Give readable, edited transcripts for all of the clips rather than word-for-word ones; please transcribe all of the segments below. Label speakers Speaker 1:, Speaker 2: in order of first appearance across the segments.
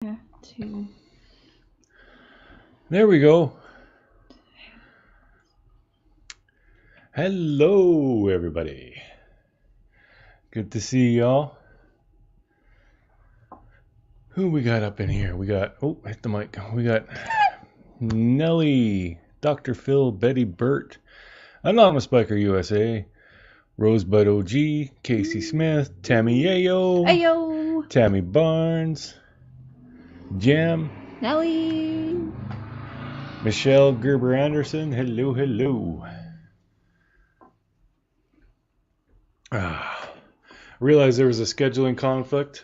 Speaker 1: Yeah, to...
Speaker 2: There we go. Hello, everybody. Good to see y'all. Who we got up in here? We got, oh, hit the mic. We got Nelly, Dr. Phil, Betty Burt, Anonymous Biker USA, Rosebud OG, Casey Smith, Tammy Yayo,
Speaker 1: Ayo!
Speaker 2: Tammy Barnes, Jam,
Speaker 1: Nelly!
Speaker 2: Michelle Gerber Anderson. Hello, hello. Realized there was a scheduling conflict.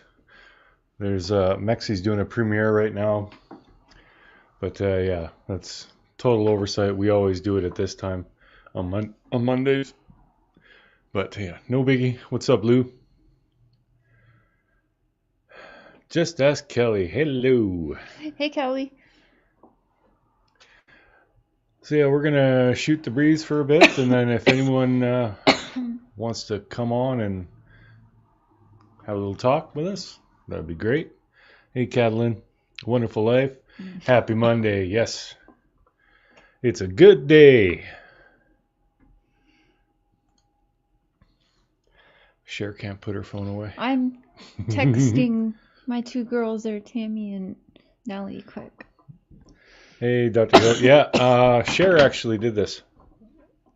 Speaker 2: There's Mexi's doing a premiere right now. But yeah, that's total oversight. We always do it at this time on Mondays. But yeah, no biggie. What's up, Lou? Just ask Kelly. Hello.
Speaker 1: Hey, Kelly.
Speaker 2: So yeah, we're gonna shoot the breeze for a bit, and then if anyone wants to come on and have a little talk with us, that'd be great. Hey, Catalin. Wonderful life. Happy Monday. Yes. It's a good day. Cher can't put her phone away.
Speaker 1: I'm texting my two girls there, Tammy and Nelly, quick.
Speaker 2: Hey, Dr. Hill. Yeah, Cher actually did this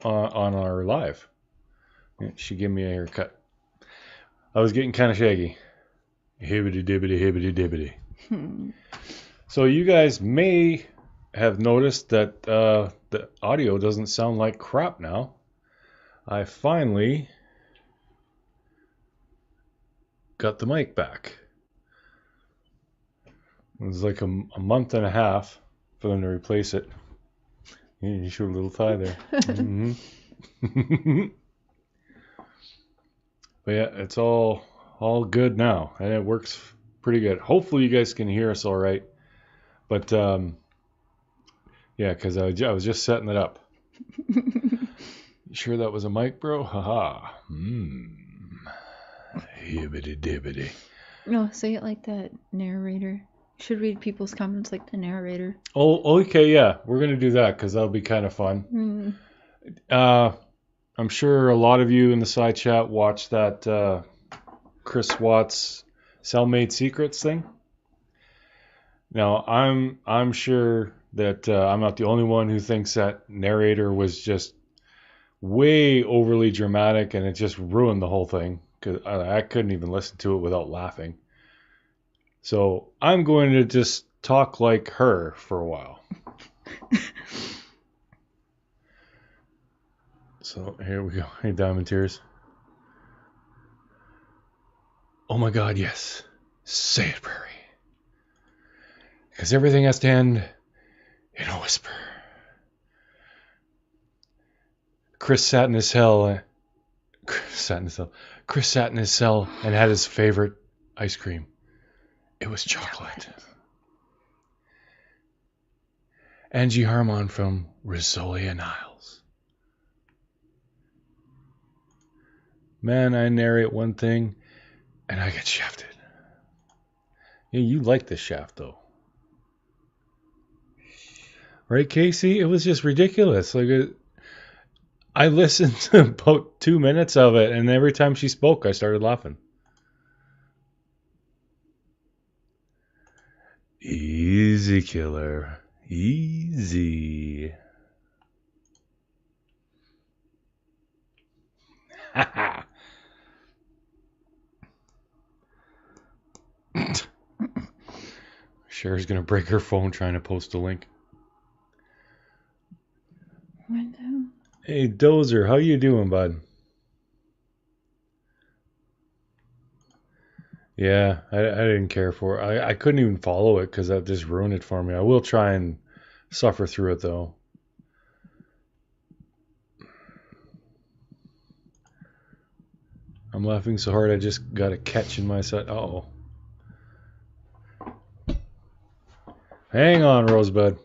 Speaker 2: on our live. She gave me a haircut. I was getting kind of shaggy. Hibbity dibbity hibbity dibbity. So you guys may have noticed that the audio doesn't sound like crap now. I finally got the mic back. It was like a month and a half for them to replace it. Yeah, you showed a little thigh there. Mm-hmm. But yeah, it's all good now, and it works pretty good. Hopefully you guys can hear us all right. But yeah, because I was just setting it up. You sure that was a mic, bro? Haha. Hibbity dibbity.
Speaker 1: No, say it like that narrator. You should read people's comments like the narrator.
Speaker 2: Oh, okay, yeah. We're going to do that because that'll be kind of fun. I'm sure a lot of you in the side chat watched that Chris Watts Cellmate Secrets thing. Now, I'm sure that I'm not the only one who thinks that narrator was just way overly dramatic and it just ruined the whole thing. Because I couldn't even listen to it without laughing. So I'm going to just talk like her for a while. So here we go. Hey, Diamond Tears. Oh my God, yes. Say it, Prairie. Because everything has to end in a whisper. Chris sat in his cell and had his favorite ice cream. It was chocolate. Angie Harmon from Risolia Niles. Man, I narrate one thing and I get shafted. Yeah, you like this shaft though. Right, Casey? It was just ridiculous. I listened to about 2 minutes of it, and every time she spoke, I started laughing. Easy, killer. Easy. Cher's gonna break her phone trying to post a link. Hey, Dozer, how you doing, bud? Yeah, I didn't care for it. I couldn't even follow it because that just ruined it for me. I will try and suffer through it, though. I'm laughing so hard I just got a catch in my set. Uh-oh. Hang on, Rosebud.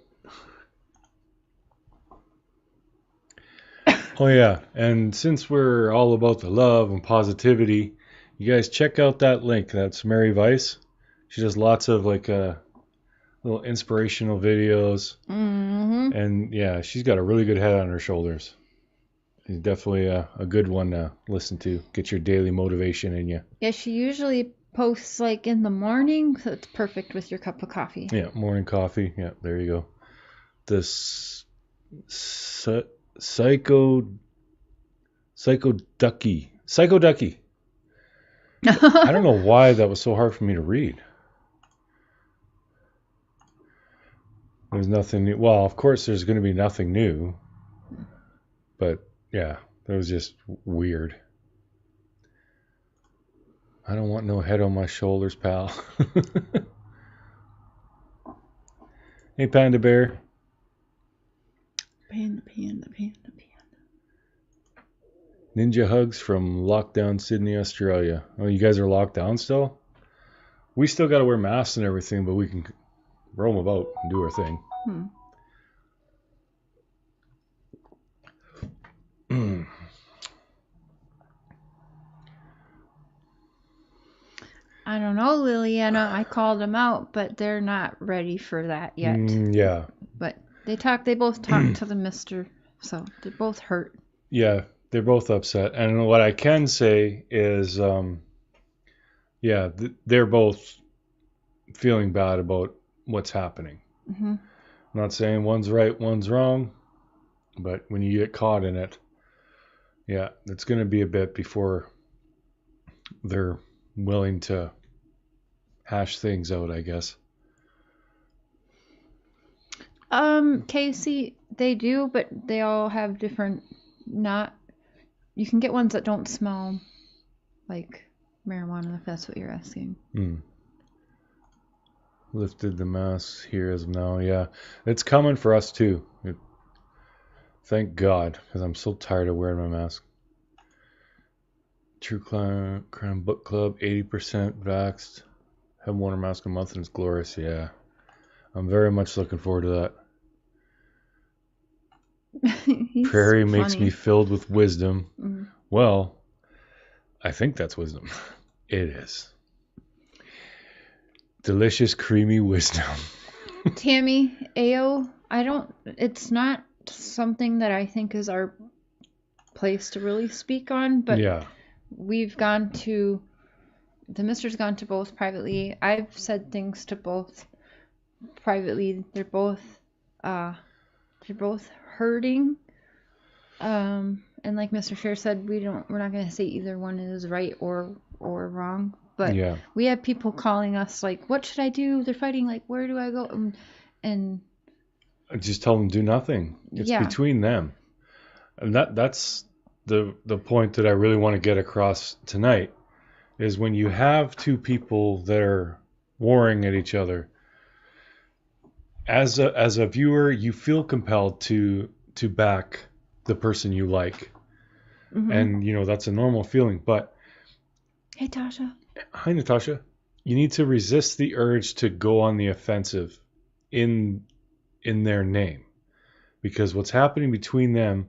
Speaker 2: Oh, yeah, and since we're all about the love and positivity, you guys check out that link. That's Mary Vice. She does lots of little inspirational videos. And yeah, she's got a really good head on her shoulders. She's definitely a good one to listen to. Get your daily motivation in you.
Speaker 1: Yeah, she usually posts like in the morning, so it's perfect with your cup of coffee.
Speaker 2: Yeah, morning coffee. Yeah, there you go. This Psycho Ducky. I don't know why that was so hard for me to read. There's nothing new. Well, of course, there's going to be nothing new. But yeah, that was just weird. I don't want no head on my shoulders, pal. Hey, Panda Bear.
Speaker 1: Panda.
Speaker 2: Ninja hugs from lockdown Sydney, Australia. Oh, you guys are locked down still? We still got to wear masks and everything, but we can roam about and do our thing.
Speaker 1: I don't know, Liliana. I called them out, but they're not ready for that yet.
Speaker 2: Yeah.
Speaker 1: But they both talked to the mister, so they're both hurt.
Speaker 2: Yeah, they're both upset. And what I can say is, they're both feeling bad about what's happening. I'm not saying one's right, one's wrong, but when you get caught in it, yeah, it's going to be a bit before they're willing to hash things out, I guess.
Speaker 1: Casey, they do, but they all have different, you can get ones that don't smell like marijuana, if that's what you're asking.
Speaker 2: Lifted the mask here as of now. Yeah, it's coming for us too. Thank God, because I'm so tired of wearing my mask. True Crime Book Club, 80% vaxxed. Haven't worn a mask a month and it's glorious. Yeah, I'm very much looking forward to that. Prairie makes me filled with wisdom. Well, I think that's wisdom. It is. Delicious, creamy wisdom.
Speaker 1: Tammy, Ao, it's not something that I think is our place to really speak on, but
Speaker 2: yeah.
Speaker 1: The mister's gone to both privately. I've said things to both privately. They're both hurting. And like Mr. Fair said, we're not going to say either one is right or wrong. But we have people calling us like, what should I do? They're fighting, like, where do I go? And
Speaker 2: I just tell them do nothing. It's between them. And that's the point that I really want to get across tonight is when you have two people that are warring at each other, as a viewer, you feel compelled to back the person you like. And that's a normal feeling, but
Speaker 1: hey, Tasha.
Speaker 2: Hi, Natasha. You need to resist the urge to go on the offensive in their name, because what's happening between them,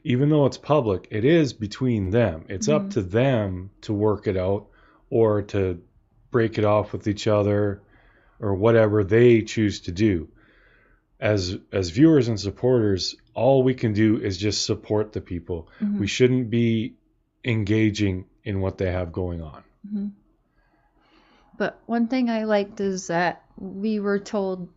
Speaker 2: even though it's public, it is between them. It's up to them to work it out or to break it off with each other or whatever they choose to do. As viewers and supporters, all we can do is just support the people. We shouldn't be engaging in what they have going on.
Speaker 1: But one thing I liked is that we were told,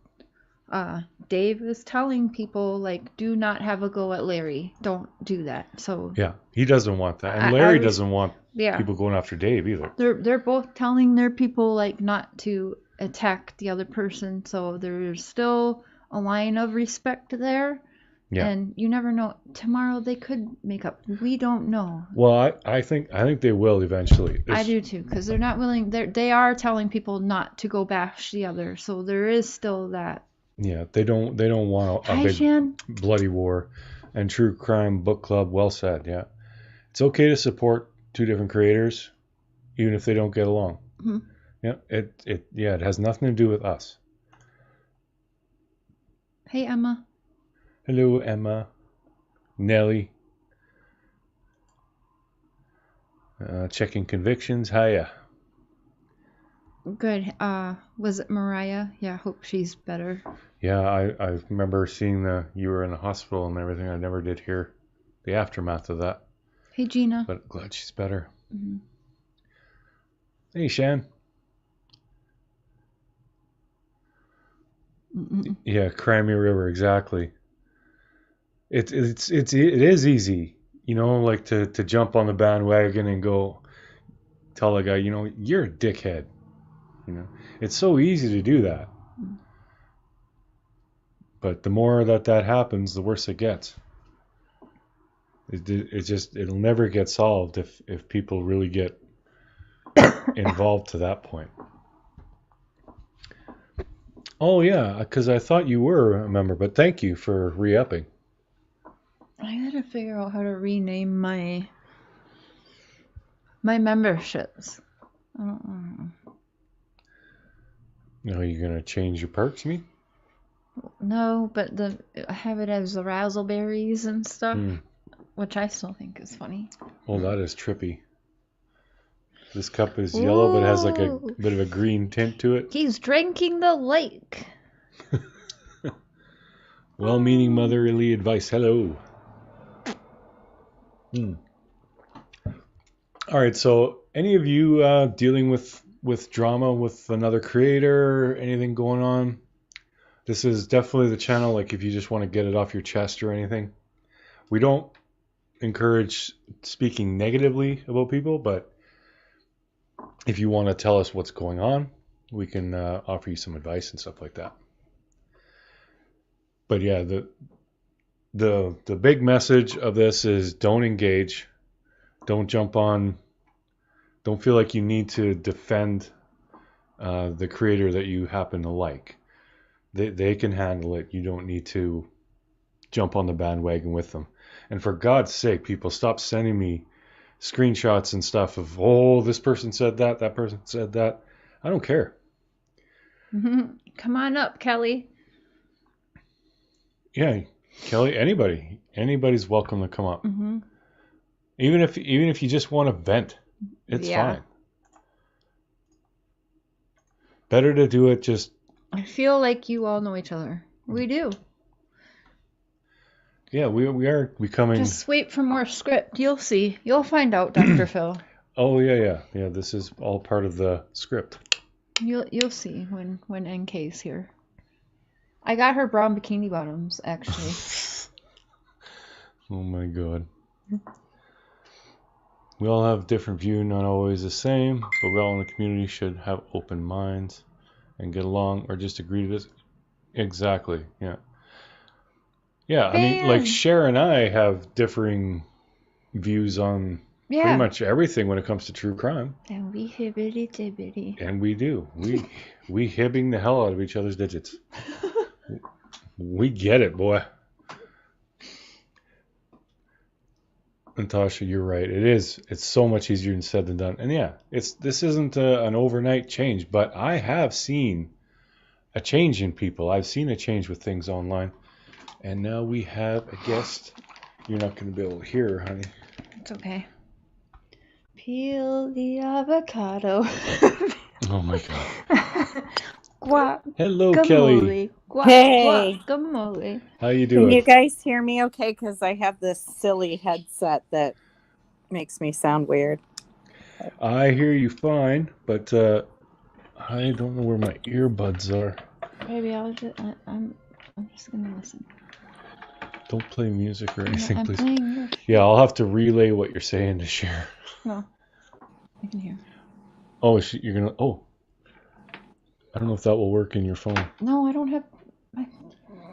Speaker 1: Dave was telling people, like, do not have a go at Larry. Don't do that. So
Speaker 2: yeah, he doesn't want that, and Larry doesn't want people going after Dave either.
Speaker 1: They're both telling their people, like, not to attack the other person. So there's still a line of respect there. Yeah. And you never know. Tomorrow they could make up. We don't know.
Speaker 2: Well, I think they will eventually.
Speaker 1: I do too, because they're not willing. They are telling people not to go bash the other. So there is still that.
Speaker 2: Yeah, they don't want a big bloody war. And True Crime Book Club, well said. Yeah, it's okay to support two different creators, even if they don't get along. Yeah, it has nothing to do with us.
Speaker 1: Hey, Emma.
Speaker 2: Hello, Emma. Nelly. Checking convictions. Hiya.
Speaker 1: Good. Was it Mariah? Yeah, hope she's better.
Speaker 2: Yeah, I remember seeing you were in the hospital and everything. I never did hear the aftermath of that.
Speaker 1: Hey, Gina.
Speaker 2: But glad she's better.
Speaker 1: Mm-hmm.
Speaker 2: Hey, Shan. Yeah, Crimey River, exactly. It is easy, like to jump on the bandwagon and go tell a guy, you're a dickhead. It's so easy to do that. But the more that happens, the worse it gets. It'll never get solved if people really get involved to that point. Oh yeah, because I thought you were a member, but thank you for re-upping.
Speaker 1: I gotta figure out how to rename my memberships. I don't know.
Speaker 2: No, you're gonna change your perks, you mean?
Speaker 1: No, but I have it as the razzleberries and stuff, which I still think is funny.
Speaker 2: Well, that is trippy. This cup is yellow, but it has like a bit of a green tint to it.
Speaker 1: He's drinking the lake.
Speaker 2: Well-meaning motherly advice. Hello. All right, so any of you dealing with drama with another creator, anything going on? This is definitely the channel, like if you just want to get it off your chest or anything. We don't encourage speaking negatively about people, but if you want to tell us what's going on, we can offer you some advice and stuff like that. But yeah, the big message of this is don't engage, don't jump on, don't feel like you need to defend the creator that you happen to like. They can handle it. You don't need to jump on the bandwagon with them. And for God's sake, people, stop sending me screenshots and stuff of, oh, this person said that person said that. I don't care.
Speaker 1: Come on up, Kelly.
Speaker 2: Yeah, Kelly, anybody's welcome to come up. Even if you just want to vent, it's fine. Better to do it just.
Speaker 1: I feel like you all know each other. We do.
Speaker 2: Yeah, we are becoming.
Speaker 1: Just wait for more script. You'll see. You'll find out, Dr. Phil.
Speaker 2: Oh yeah. This is all part of the script.
Speaker 1: You'll see when NK's here. I got her brown bikini bottoms, actually.
Speaker 2: Oh my God. We all have different view, not always the same, but we all in the community should have open minds and get along, or just agree to this. Exactly. Yeah. Yeah, I mean, like Cher and I have differing views on pretty much everything when it comes to true crime.
Speaker 1: And we hibbity tibbity.
Speaker 2: And we do. We hibbing the hell out of each other's digits. We get it, boy. Natasha, you're right. It's so much easier than said than done. And yeah, this isn't an overnight change, but I have seen a change in people. I've seen a change with things online. And now we have a guest. You're not going to be able to hear her, honey.
Speaker 1: It's okay. Peel the avocado.
Speaker 2: Oh my God.
Speaker 1: Hello,
Speaker 2: Kelly.
Speaker 3: Hey.
Speaker 1: Guacamole.
Speaker 2: How you doing?
Speaker 3: Can you guys hear me okay? Because I have this silly headset that makes me sound weird.
Speaker 2: I hear you fine, but I don't know where my earbuds are.
Speaker 1: Maybe I'm just going to listen.
Speaker 2: Don't play music or anything,
Speaker 1: I'm
Speaker 2: please.
Speaker 1: playing.
Speaker 2: Yeah, I'll have to relay what you're saying to Cher.
Speaker 1: No, I can hear.
Speaker 2: Oh, you're gonna. Oh, I don't know if that will work in your phone.
Speaker 1: No, I don't have. My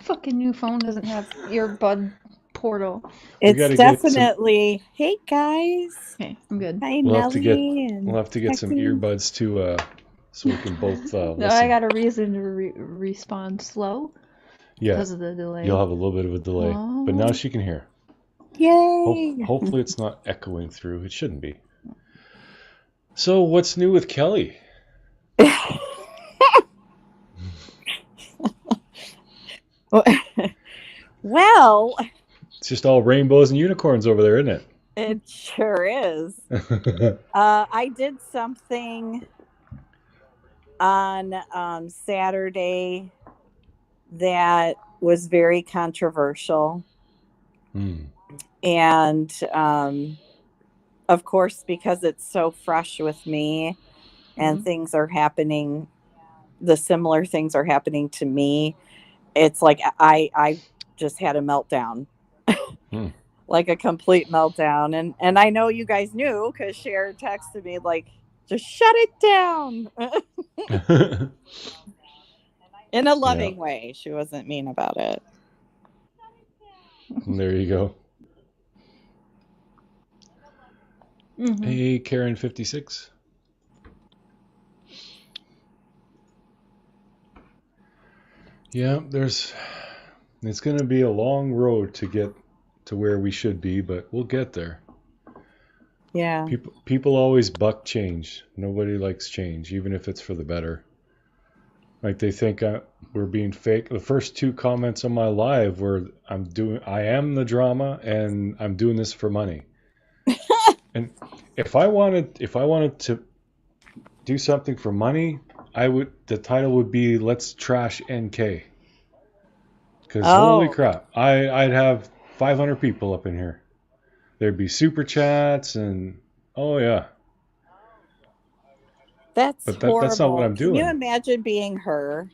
Speaker 1: fucking new phone doesn't have earbud portal.
Speaker 3: It's definitely. Hey guys.
Speaker 1: Okay, I'm good.
Speaker 3: Hi,
Speaker 2: we'll
Speaker 3: Nelly.
Speaker 2: We'll have to get some earbuds to so we can both listen.
Speaker 1: No, I got a reason to respond slow.
Speaker 2: Yeah,
Speaker 1: because of the delay.
Speaker 2: You'll have a little bit of a delay, but now she can hear.
Speaker 3: Yay!
Speaker 2: Hopefully it's not echoing through. It shouldn't be. So what's new with Kelly?
Speaker 3: Well,
Speaker 2: it's just all rainbows and unicorns over there, isn't it?
Speaker 3: It sure is. I did something on Saturday that was very controversial. And of course, because it's so fresh with me and things are happening, the similar things are happening to me, it's like I just had a meltdown. Like a complete meltdown. And I know you guys knew because Cher texted me like, just shut it down. In a loving way. She wasn't mean about it.
Speaker 2: There you go. Hey, Karen 56. Yeah, it's going to be a long road to get to where we should be, but we'll get there.
Speaker 3: Yeah.
Speaker 2: People always buck change. Nobody likes change, even if it's for the better. Like they think we're being fake. The first 2 comments on my live were, I am the drama and I'm doing this for money. And if I wanted to do something for money, the title would be Let's Trash NK. Because holy crap, I'd have 500 people up in here. There'd be super chats and oh yeah.
Speaker 3: That's horrible.
Speaker 2: That's not what I'm doing.
Speaker 3: Can you imagine being her?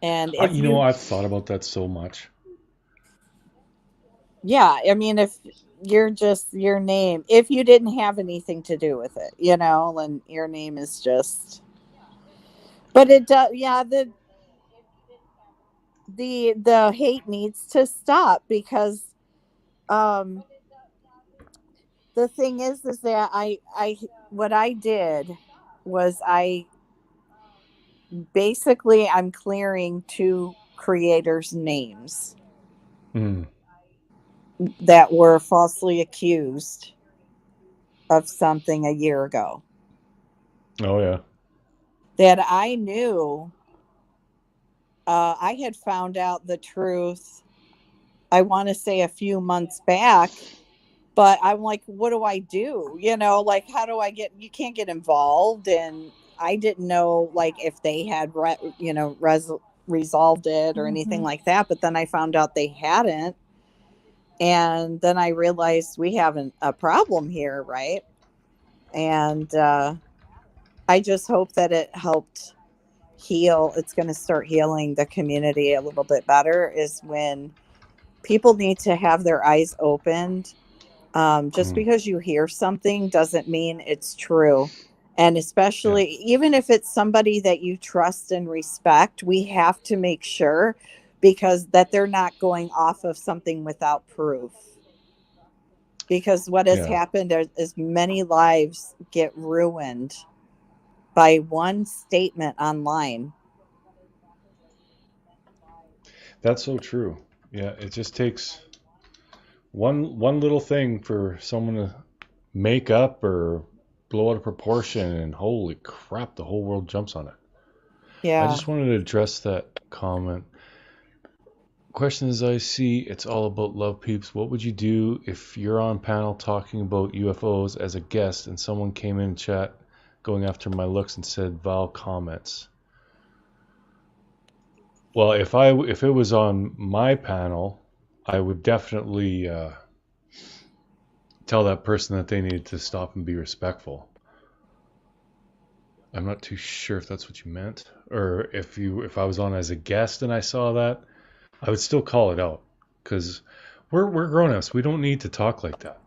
Speaker 3: And if
Speaker 2: I've thought about that so much.
Speaker 3: Yeah, I mean, if you're just your name, if you didn't have anything to do with it, and your name is just. But it does, yeah. The hate needs to stop because, the thing is that what I did was I'm clearing 2 creators' names that were falsely accused of something a year ago.
Speaker 2: Oh yeah.
Speaker 3: That I knew. I had found out the truth, I want to say a few months back, but I'm like, what do I do? Like, how do I you can't get involved. And I didn't know, like, if they had, resolved it or anything like that. But then I found out they hadn't. And then I realized we have a problem here, right? And I just hope that it helped heal. It's going to start healing the community a little bit better, is when people need to have their eyes opened. Just because you hear something doesn't mean it's true. And especially, even if it's somebody that you trust and respect, we have to make sure that they're not going off of something without proof. Because what has happened is many lives get ruined by one statement online.
Speaker 2: That's so true. Yeah, it just takes one little thing for someone to make up or blow out of proportion, and holy crap, the whole world jumps on it.
Speaker 3: Yeah.
Speaker 2: I just wanted to address that comment. Question is, I see it's all about love, peeps. What would you do if you're on panel talking about UFOs as a guest and someone came in chat going after my looks and said vile comments? Well, if it was on my panel, I would definitely tell that person that they needed to stop and be respectful. I'm not too sure if that's what you meant, or if I was on as a guest and I saw that, I would still call it out, because we're grown-ups. We don't need to talk like that.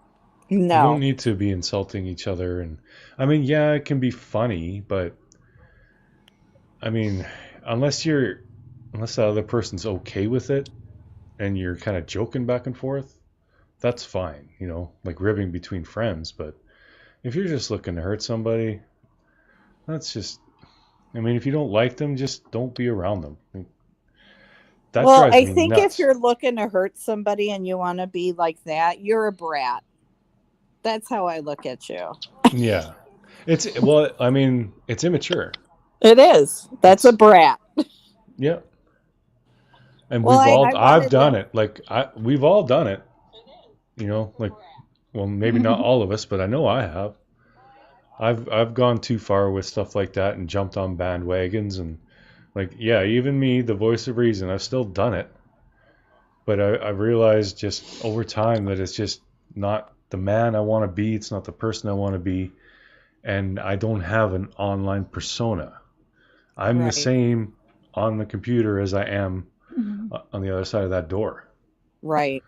Speaker 3: No.
Speaker 2: We don't need to be insulting each other. And I mean, yeah, it can be funny, but I mean, unless the other person's okay with it and you're kind of joking back and forth, that's fine, like ribbing between friends. But if you're just looking to hurt somebody, that's just, I mean, if you don't like them, just don't be around them.
Speaker 3: Well, I think nuts. If you're looking to hurt somebody and you want to be like that, you're a brat. That's how I look at you.
Speaker 2: Yeah. It's immature.
Speaker 3: It is. That's a brat.
Speaker 2: Yeah. And I've done it. Like we've all done it. Like, well, maybe not all of us, but I know I have. I've gone too far with stuff like that and jumped on bandwagons and like, yeah, even me, the voice of reason, I've still done it. But I've realized just over time that it's just not the man I want to be. It's not the person I want to be. And I don't have an online persona. I'm the same on the computer as I am on the other side of that door.
Speaker 3: Right.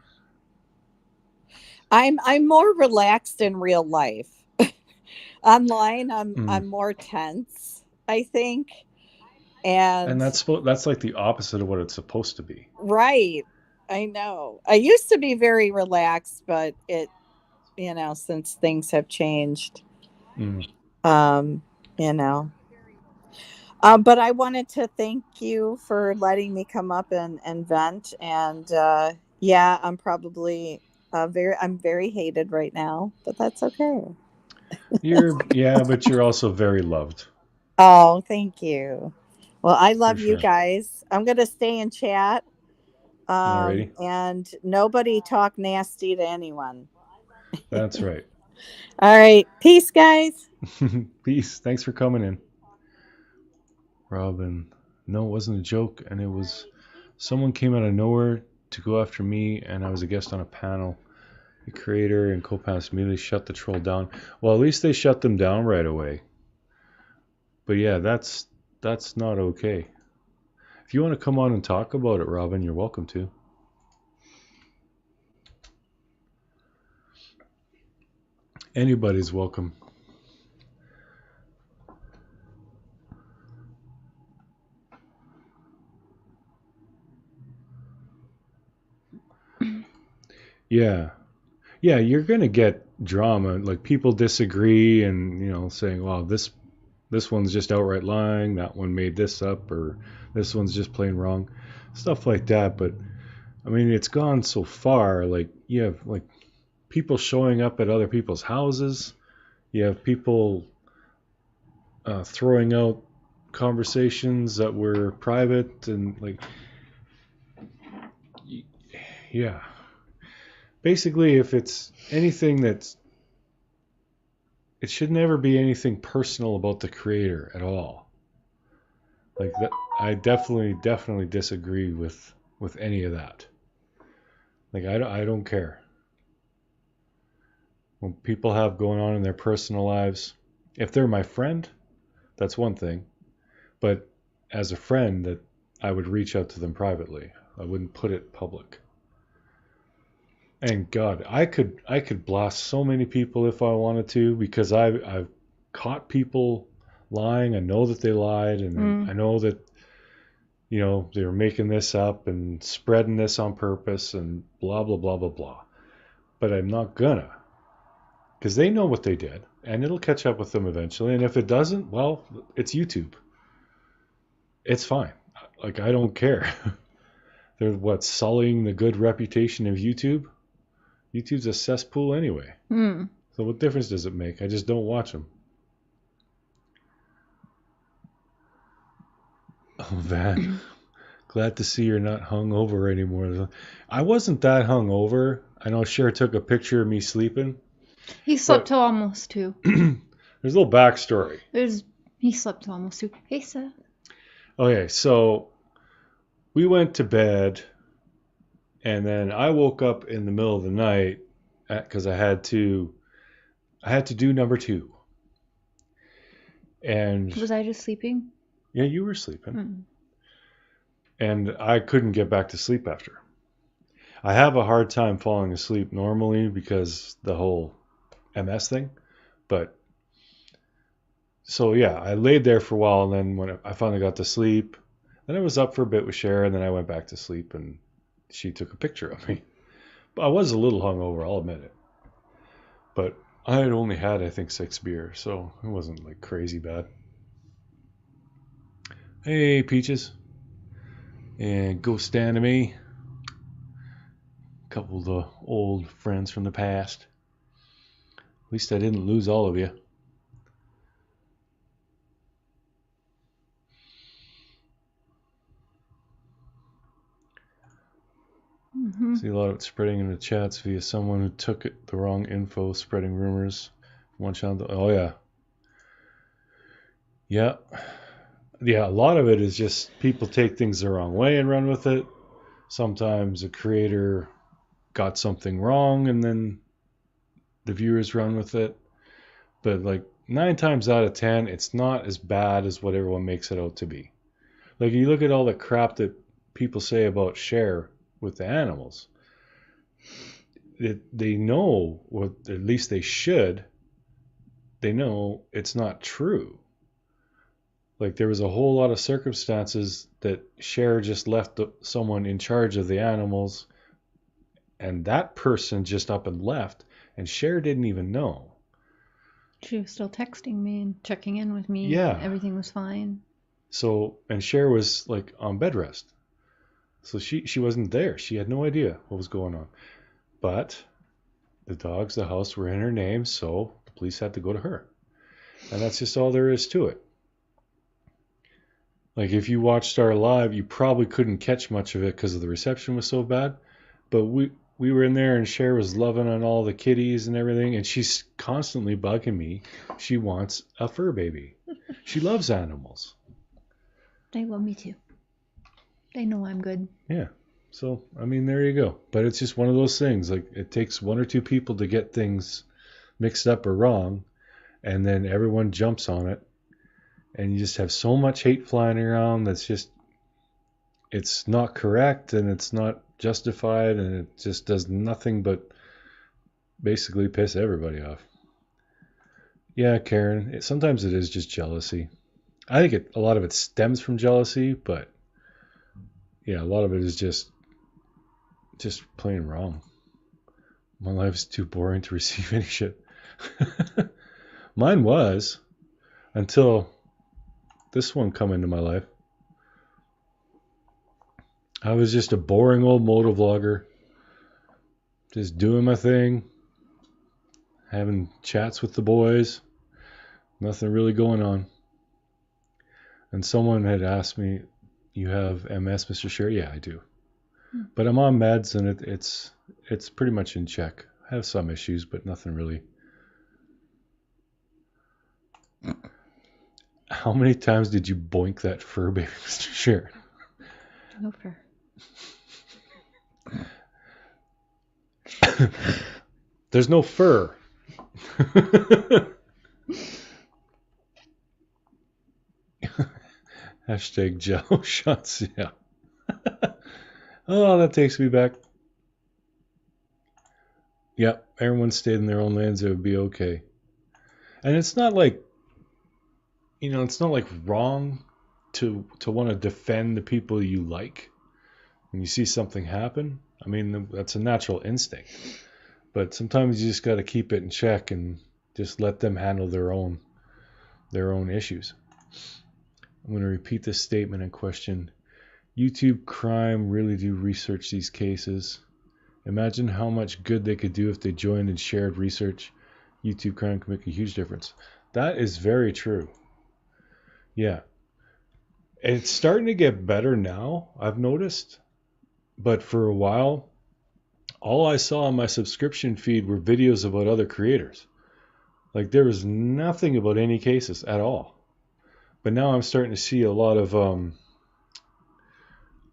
Speaker 3: I'm more relaxed in real life. Online, I'm more tense, I think.
Speaker 2: And that's like the opposite of what it's supposed to be.
Speaker 3: Right. I know. I used to be very relaxed, but it, since things have changed, you know. But I wanted to thank you for letting me come up and vent. And yeah, I'm probably I'm very hated right now, but that's okay.
Speaker 2: But you're also very loved.
Speaker 3: Oh, thank you. Well, I love you guys. I'm gonna stay in chat. And nobody talk nasty to anyone.
Speaker 2: That's right.
Speaker 3: All right. Peace, guys.
Speaker 2: Peace. Thanks for coming in. Robin, no, it wasn't a joke. And it was someone came out of nowhere to go after me, and I was a guest on a panel. The creator and co-panelists immediately shut the troll down. Well, at least they shut them down right away. But yeah, that's not okay. If you want to come on and talk about it, Robin, you're welcome to. Anybody's welcome. Yeah, you're gonna get drama. Like people disagree, and saying, "Well, this one's just outright lying. That one made this up, or this one's just plain wrong," stuff like that. But I mean, it's gone so far. Like you have like people showing up at other people's houses. You have people throwing out conversations that were private, and like, yeah. Basically, if it's anything it should never be anything personal about the creator at all. Like that, I definitely disagree with any of that. Like I don't care. When people have going on in their personal lives, if they're my friend, that's one thing. But as a friend, that I would reach out to them privately. I wouldn't put it public. And God, I could blast so many people if I wanted to, because I've caught people lying. I know that they lied, and I know that they were making this up and spreading this on purpose and blah blah blah blah blah. But I'm not gonna, because they know what they did, and it'll catch up with them eventually. And if it doesn't, well, it's YouTube. It's fine. Like I don't care. They're sullying the good reputation of YouTube. YouTube's a cesspool anyway. So what difference does it make? I just don't watch them. Oh, Van, glad to see you're not hungover anymore. I wasn't that hungover. I know Cher took a picture of me sleeping.
Speaker 1: He slept till almost 2.
Speaker 2: There's a little backstory.
Speaker 1: He slept till almost 2. Hey, Seth.
Speaker 2: Okay, so we went to bed, and then I woke up in the middle of the night because I had to do number 2. And
Speaker 1: was I just sleeping?
Speaker 2: Yeah, you were sleeping. And I couldn't get back to sleep after. I have a hard time falling asleep normally because the whole MS thing. But so yeah, I laid there for a while, and then when I finally got to sleep, then I was up for a bit with Cher, and then I went back to sleep, and she took a picture of me. But I was a little hungover, I'll admit it. But I had only had, I think, 6 beers, so it wasn't like crazy bad. Hey, Peaches. And Ghost Anime. A couple of the old friends from the past. At least I didn't lose all of you. See a lot of it spreading in the chats via someone who took the wrong info, spreading rumors. One channel. Oh yeah. Yeah. Yeah, a lot of it is just people take things the wrong way and run with it. Sometimes a creator got something wrong and then the viewers run with it. But like 9 times out of 10, it's not as bad as what everyone makes it out to be. Like you look at all the crap that people say about Cher with the animals. They know, or at least they should, they know it's not true. Like there was a whole lot of circumstances that Cher just left someone in charge of the animals, and that person just up and left, and Cher didn't even know.
Speaker 1: She was still texting me and checking in with me.
Speaker 2: Yeah.
Speaker 1: Everything was fine.
Speaker 2: So, and Cher was like on bed rest. So she wasn't there. She had no idea what was going on. But the dogs, the house were in her name, so the police had to go to her. And that's just all there is to it. Like if you watched our live, you probably couldn't catch much of it because the reception was so bad. But we were in there and Cher was loving on all the kitties and everything, and she's constantly bugging me. She wants a fur baby. She loves animals.
Speaker 1: They love me too. They know I'm good.
Speaker 2: Yeah. So, I mean, there you go. But it's just one of those things. Like it takes one or two people to get things mixed up or wrong, and then everyone jumps on it. And you just have so much hate flying around that's just, it's not correct and it's not justified and it just does nothing but basically piss everybody off. Yeah, Karen, sometimes it is just jealousy. I think a lot of it stems from jealousy, but yeah, a lot of it is just plain wrong. My life's too boring to receive any shit. Mine was, until this one come into my life. I was just a boring old motovlogger, just doing my thing, having chats with the boys, nothing really going on. And someone had asked me, "You have MS, Mr. Sherry?" Yeah, I do. But I'm on meds and it's pretty much in check. I have some issues, but nothing really. How many times did you boink that fur baby, Mr. Sherry?
Speaker 1: No fur.
Speaker 2: There's no fur. Hashtag jello shots, yeah. Oh, that takes me back. Yep, everyone stayed in their own lanes, it would be okay. And it's not like, it's not like wrong to want to defend the people you like when you see something happen. I mean, that's a natural instinct. But sometimes you just got to keep it in check and just let them handle their own issues. I'm going to repeat this statement and question. YouTube crime really do research these cases. Imagine how much good they could do if they joined and shared research. YouTube crime can make a huge difference. That is very true. Yeah. It's starting to get better now, I've noticed. But for a while, all I saw on my subscription feed were videos about other creators. Like there was nothing about any cases at all. But now I'm starting to see a lot of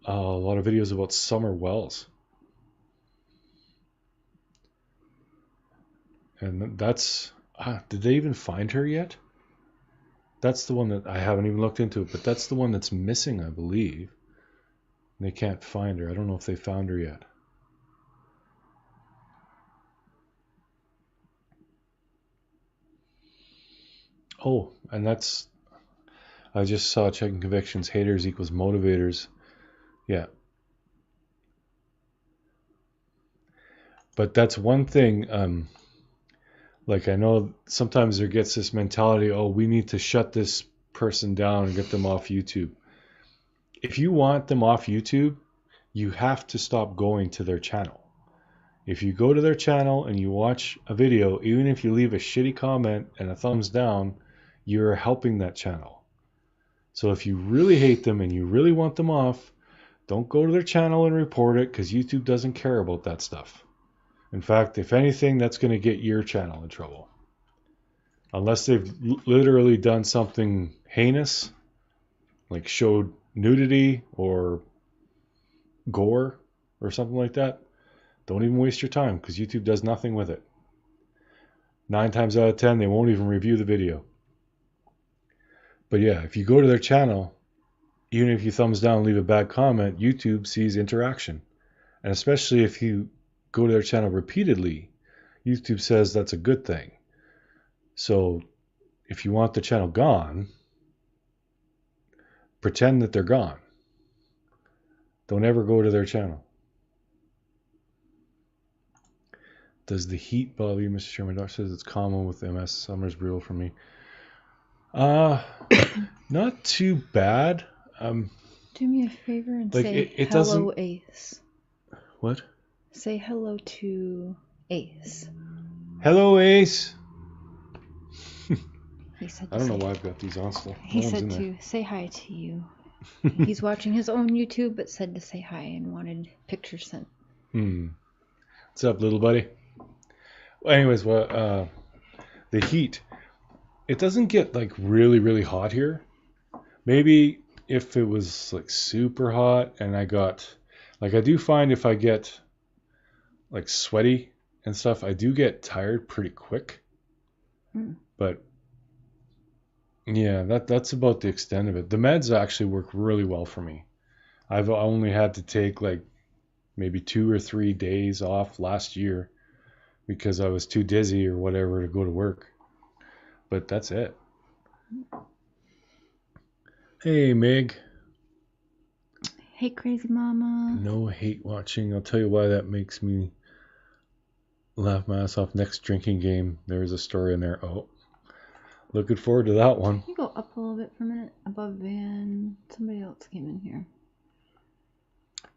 Speaker 2: videos about Summer Wells. And that's, did they even find her yet? That's the one that I haven't even looked into it, but that's the one that's missing, I believe. They can't find her. I don't know if they found her yet. Oh, and I just saw checking convictions, haters equals motivators. Yeah. But that's one thing, like I know sometimes there gets this mentality, oh, we need to shut this person down and get them off YouTube. If you want them off YouTube, you have to stop going to their channel. If you go to their channel and you watch a video, even if you leave a shitty comment and a thumbs down, you're helping that channel. So if you really hate them and you really want them off, don't go to their channel and report it because YouTube doesn't care about that stuff. In fact, if anything, that's going to get your channel in trouble. unless they've literally done something heinous, like showed nudity or gore or something like that, don't even waste your time because YouTube does nothing with it. 9 times out of 10, they won't even review the video. But yeah, if you go to their channel, even if you thumbs down and leave a bad comment, YouTube sees interaction. And especially if you go to their channel repeatedly, YouTube says that's a good thing. So if you want the channel gone, pretend that they're gone. Don't ever go to their channel. Does the heat bother you, Mr. Chairman? Doctor says it's common with MS. Summer's brutal for me. Not too bad.
Speaker 1: Do me a favor and
Speaker 2: like
Speaker 1: say
Speaker 2: it
Speaker 1: hello,
Speaker 2: doesn't...
Speaker 1: Ace.
Speaker 2: What?
Speaker 1: Say hello to Ace.
Speaker 2: Hello, Ace.
Speaker 1: He said
Speaker 2: I don't know why I've got these on still.
Speaker 1: He said to say hi to you. He's watching his own YouTube, but said to say hi and wanted pictures sent.
Speaker 2: What's up, little buddy? Well, anyways, the heat, it doesn't get like really, really hot here. Maybe if it was like super hot and I got, like I do find if I get like sweaty and stuff, I do get tired pretty quick. But yeah, that's about the extent of it. The meds actually work really well for me. I've only had to take like maybe 2 or 3 days off last year because I was too dizzy or whatever to go to work. But that's it. Hey, Meg.
Speaker 1: Hey, crazy mama.
Speaker 2: No hate watching. I'll tell you why that makes me laugh my ass off. Next drinking game, there's a story in there. Oh, looking forward to that one.
Speaker 1: Can you go up a little bit for a minute? Above Van. Somebody else came in here.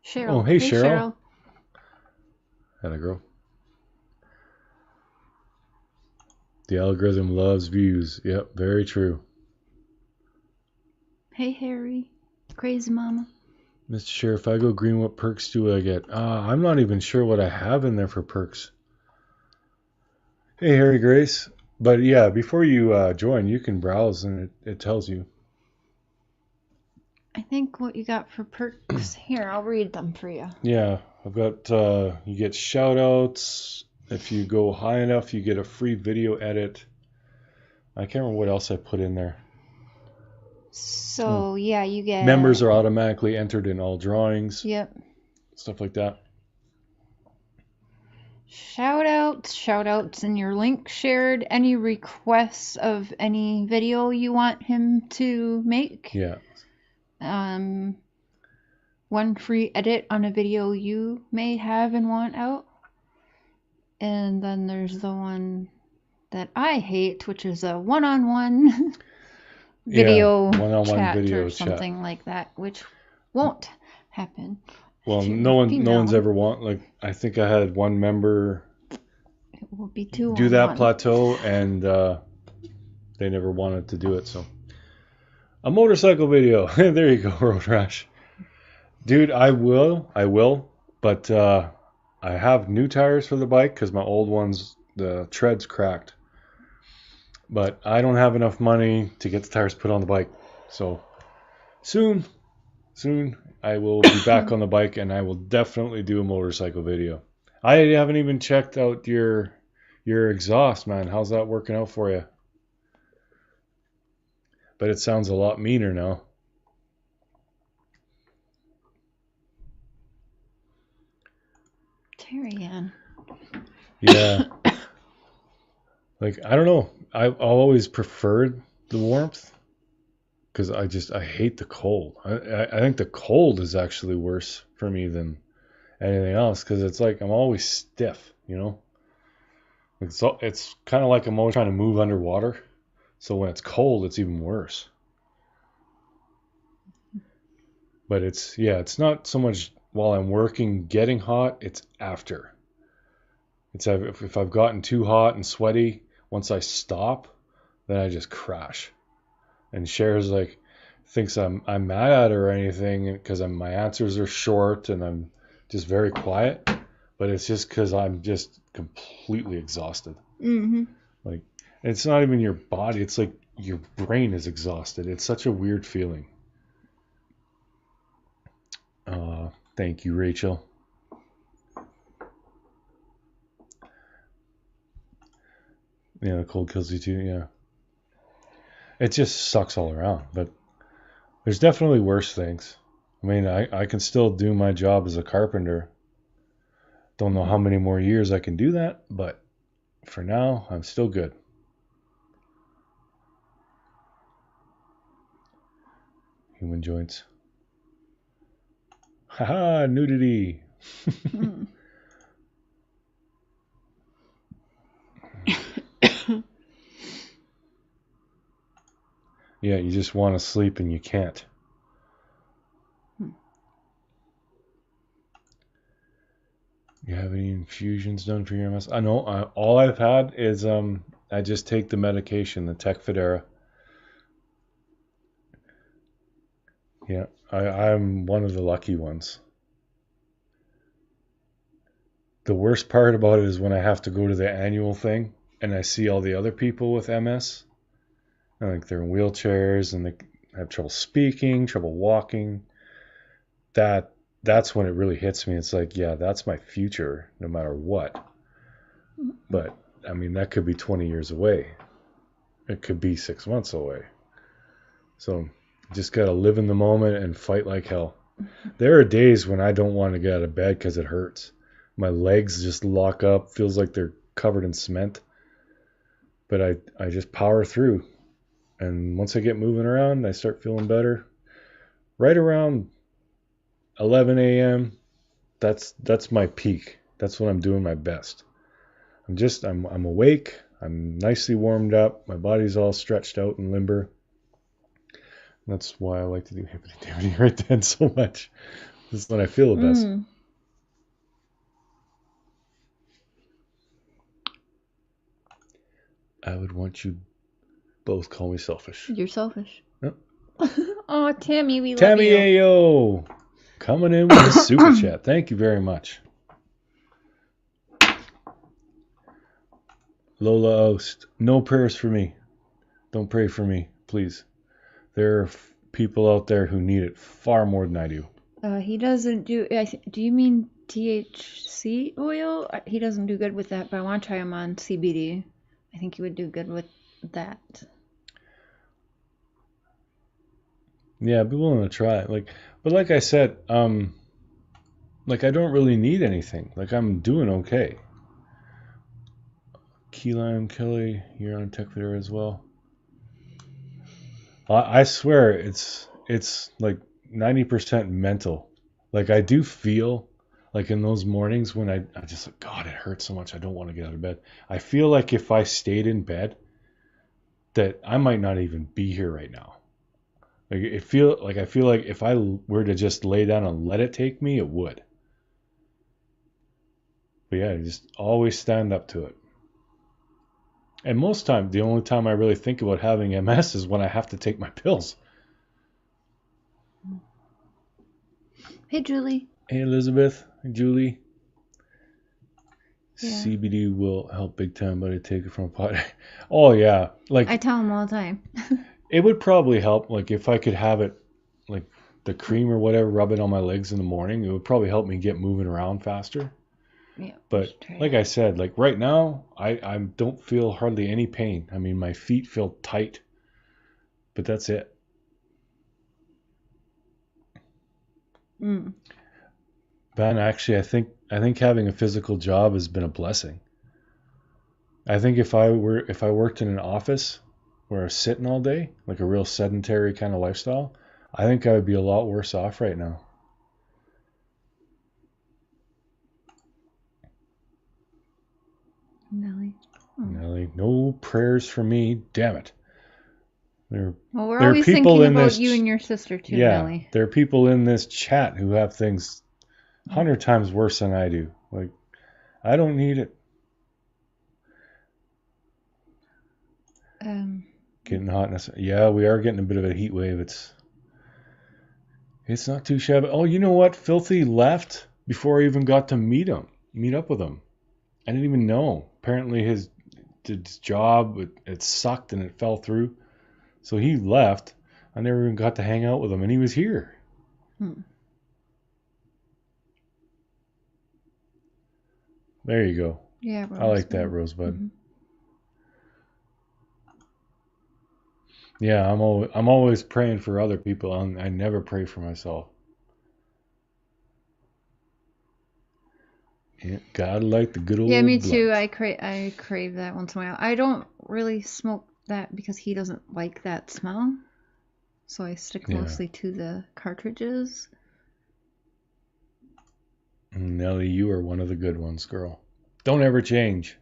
Speaker 1: Cheryl.
Speaker 2: Oh, hey Cheryl. How'd I grow? The algorithm loves views. Yep, very true.
Speaker 1: Hey, Harry. Crazy mama.
Speaker 2: Mr. Sheriff, if I go green, what perks do I get? I'm not even sure what I have in there for perks. Hey, Harry Grace. But yeah, before you join, you can browse and it tells you.
Speaker 1: I think what you got for perks here, I'll read them for you.
Speaker 2: Yeah, I've got, you get shout outs. If you go high enough, you get a free video edit. I can't remember what else I put in there.
Speaker 1: So, yeah, you get...
Speaker 2: Members are automatically entered in all drawings.
Speaker 1: Yep.
Speaker 2: Stuff like that.
Speaker 1: Shout outs, and your link shared. Any requests of any video you want him to make.
Speaker 2: Yeah.
Speaker 1: One free edit on a video you may have and want out. And then there's the one that I hate, which is a one-on-one video
Speaker 2: one-on-one
Speaker 1: chat
Speaker 2: video
Speaker 1: or something
Speaker 2: chat.
Speaker 1: like that, which won't happen.
Speaker 2: Well, no one's ever like I think I had one member
Speaker 1: it will be do
Speaker 2: that plateau and they never wanted to do it. So a motorcycle video. There you go, Road Rash. Dude, I will, but I have new tires for the bike because my old ones, the tread's cracked. But I don't have enough money to get the tires put on the bike. So soon I will be back on the bike and I will definitely do a motorcycle video. I haven't even checked out your exhaust, man. How's that working out for you? But it sounds a lot meaner now.
Speaker 1: Terry Ann.
Speaker 2: Yeah. Like, I don't know. I've always preferred the warmth because I hate the cold. I think the cold is actually worse for me than anything else because it's like I'm always stiff, you know? It's kind of like I'm always trying to move underwater. So when it's cold, it's even worse. But it's not so much while I'm working getting hot, it's after. It's if I've gotten too hot and sweaty, once I stop, then I just crash. And Cher's like thinks I'm mad at her or anything because my answers are short and I'm just very quiet. But it's just because I'm just completely exhausted.
Speaker 1: Mm-hmm.
Speaker 2: Like, It's not even your body. It's like your brain is exhausted. It's such a weird feeling. Thank you, Rachel. Yeah, the cold kills you too. Yeah. It just sucks all around. But there's definitely worse things. I mean, I can still do my job as a carpenter. Don't know how many more years I can do that, but for now, I'm still good. Human joints. Haha, nudity. Yeah, you just want to sleep and you can't. You have any infusions done for your MS? I know. All I've had is I just take the medication, the Tecfidera. Yeah, I'm one of the lucky ones. The worst part about it is when I have to go to the annual thing and I see all the other people with MS. Like they're in wheelchairs and they have trouble speaking, trouble walking. That's when it really hits me. It's like, yeah, that's my future no matter what. But I mean, that could be 20 years away. It could be 6 months away. So just got to live in the moment and fight like hell. There are days when I don't want to get out of bed because it hurts. My legs just lock up, feels like they're covered in cement. But I just power through. And once I get moving around, I start feeling better. Right around 11 a.m., that's my peak. That's when I'm doing my best. I'm awake. I'm nicely warmed up. My body's all stretched out and limber. That's why I like to do hip activity right then so much. This is when I feel the best. I would want you both call me selfish.
Speaker 1: You're selfish.
Speaker 2: Yep.
Speaker 1: Oh, Tammy, we
Speaker 2: Tammy
Speaker 1: love you.
Speaker 2: Ayo, coming in with a super chat. Thank you very much. Lola Ost, no prayers for me. Don't pray for me, please. There are people out there who need it far more than I do.
Speaker 1: He doesn't do. Do you mean THC oil? He doesn't do good with that, but I want to try him on CBD. I think he would do good with that.
Speaker 2: Yeah, I'd be willing to try it. But like I said, like I don't really need anything. Like I'm doing okay. Key Lime Kelly, you're on Tecfidera as well. I swear it's like 90% mental. Like I do feel like in those mornings when I just like, God, it hurts so much. I don't want to get out of bed. I feel like if I stayed in bed, that I might not even be here right now. Like I feel like if I were to just lay down and let it take me, it would. But yeah, just always stand up to it. And most time, the only time I really think about having MS is when I have to take my pills.
Speaker 1: Hey, Julie.
Speaker 2: Hey, Elizabeth. Hey, Julie.
Speaker 1: Yeah.
Speaker 2: CBD will help big time, but I take it from a pot. Oh, yeah. Like
Speaker 1: I tell him all the time.
Speaker 2: It would probably help. Like if I could have it, like the cream or whatever, rub it on my legs in the morning. It would probably help me get moving around faster.
Speaker 1: Yeah.
Speaker 2: But like I said, like right now, I don't feel hardly any pain. I mean, my feet feel tight, but that's it. Ben, actually, I think having a physical job has been a blessing. I think if I worked in an office where I was sitting all day, like a real sedentary kind of lifestyle, I think I would be a lot worse off right now.
Speaker 1: Nelly. Oh.
Speaker 2: Nelly, no prayers for me. Damn it.
Speaker 1: We're always thinking about you and your sister too, Nelly.
Speaker 2: There are people in this chat who have things 100 times worse than I do. Like, I don't need it. Getting hot. Yeah, we are getting a bit of a heat wave. It's not too shabby. Oh, you know what? Filthy left before I even got to meet up with him. I didn't even know. Apparently did his job. It sucked and it fell through. So he left. I never even got to hang out with him, and he was here. There you go.
Speaker 1: Yeah,
Speaker 2: Rosebud. I like that, Rosebud. Mm-hmm. Yeah, I'm always praying for other people. I never pray for myself. Yeah, God like the good old.
Speaker 1: Yeah, me too. I crave that once in a while. I don't really smoke that because he doesn't like that smell, so I stick mostly to the cartridges.
Speaker 2: Nelly, you are one of the good ones, girl. Don't ever change.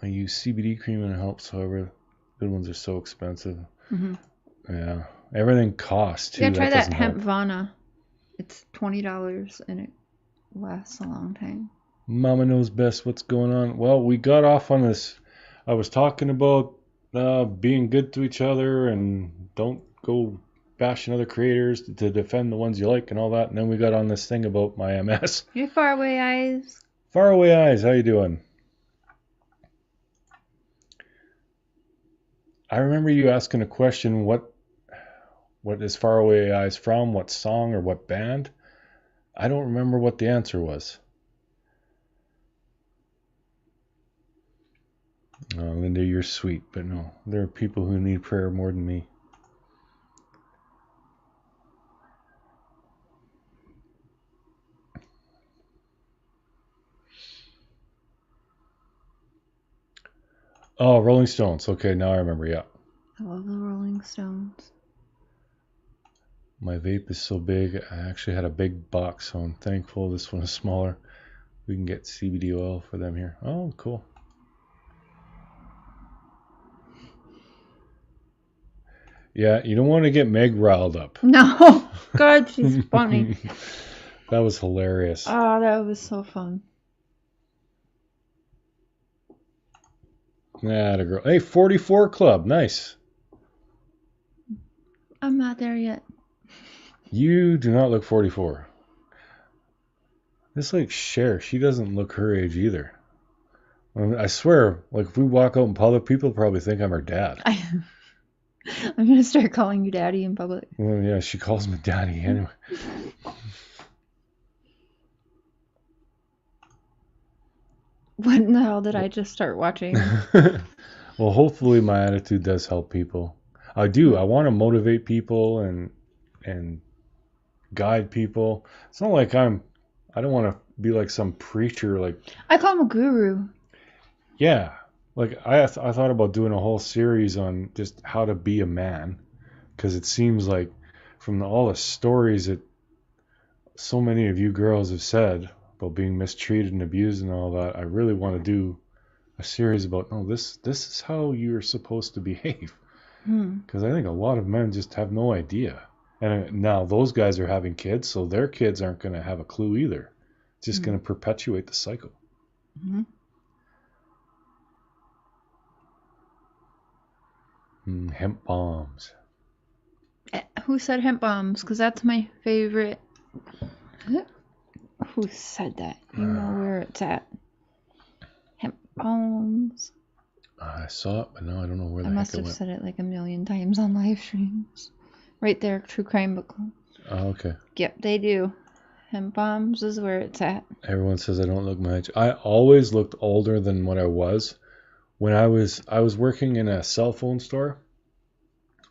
Speaker 2: I use CBD cream and it helps. However, good ones are so expensive. Mm-hmm. Yeah, everything costs too.
Speaker 1: Yeah, try that hemp Vana. It's $20 and it lasts a long time.
Speaker 2: Mama knows best what's going on. Well, we got off on this. I was talking about being good to each other and don't go bashing other creators to defend the ones you like and all that. And then we got on this thing about my MS.
Speaker 1: Hey, Faraway Eyes.
Speaker 2: Faraway Eyes, how you doing? I remember you asking a question, what is Faraway Eyes from? What song or what band? I don't remember what the answer was. Oh, Linda, you're sweet, but no, there are people who need prayer more than me. Oh, Rolling Stones. Okay, now I remember, yeah.
Speaker 1: I love the Rolling Stones.
Speaker 2: My vape is so big, I actually had a big box, so I'm thankful this one is smaller. We can get CBD oil for them here. Oh, cool. Yeah, you don't want to get Meg riled up.
Speaker 1: No. God, she's funny.
Speaker 2: That was hilarious.
Speaker 1: Oh, that was so fun.
Speaker 2: Nah, the girl. Hey, 44 Club. Nice.
Speaker 1: I'm not there yet.
Speaker 2: You do not look 44. It's like Cher. She doesn't look her age either. I swear, like if we walk out in public, people probably think I'm her dad.
Speaker 1: I'm going to start calling you daddy in public.
Speaker 2: Well, yeah, she calls me daddy anyway.
Speaker 1: What in the hell did I just start watching?
Speaker 2: Well, hopefully my attitude does help people. I do. I want to motivate people and guide people. It's not like I don't want to be like some preacher. Like
Speaker 1: I call him a guru.
Speaker 2: Yeah. Like I thought about doing a whole series on just how to be a man, because it seems like from all the stories that so many of you girls have said about being mistreated and abused and all that, I really want to do a series about, no, this is how you're supposed to behave. Because I think a lot of men just have no idea. And now those guys are having kids, so their kids aren't going to have a clue either. It's just going to perpetuate the cycle. Mm-hmm. Hemp bombs.
Speaker 1: Who said hemp bombs? Because that's my favorite. Who said that? You know where it's at. Hemp bombs.
Speaker 2: I saw it, but now I don't know where the
Speaker 1: heck it went. I must have said it like a million times on live streams. Right there, True Crime Book Club.
Speaker 2: Oh, okay.
Speaker 1: Yep, they do. Hemp bombs is where it's at.
Speaker 2: Everyone says I don't look my age. I always looked older than what I was. When I was working in a cell phone store,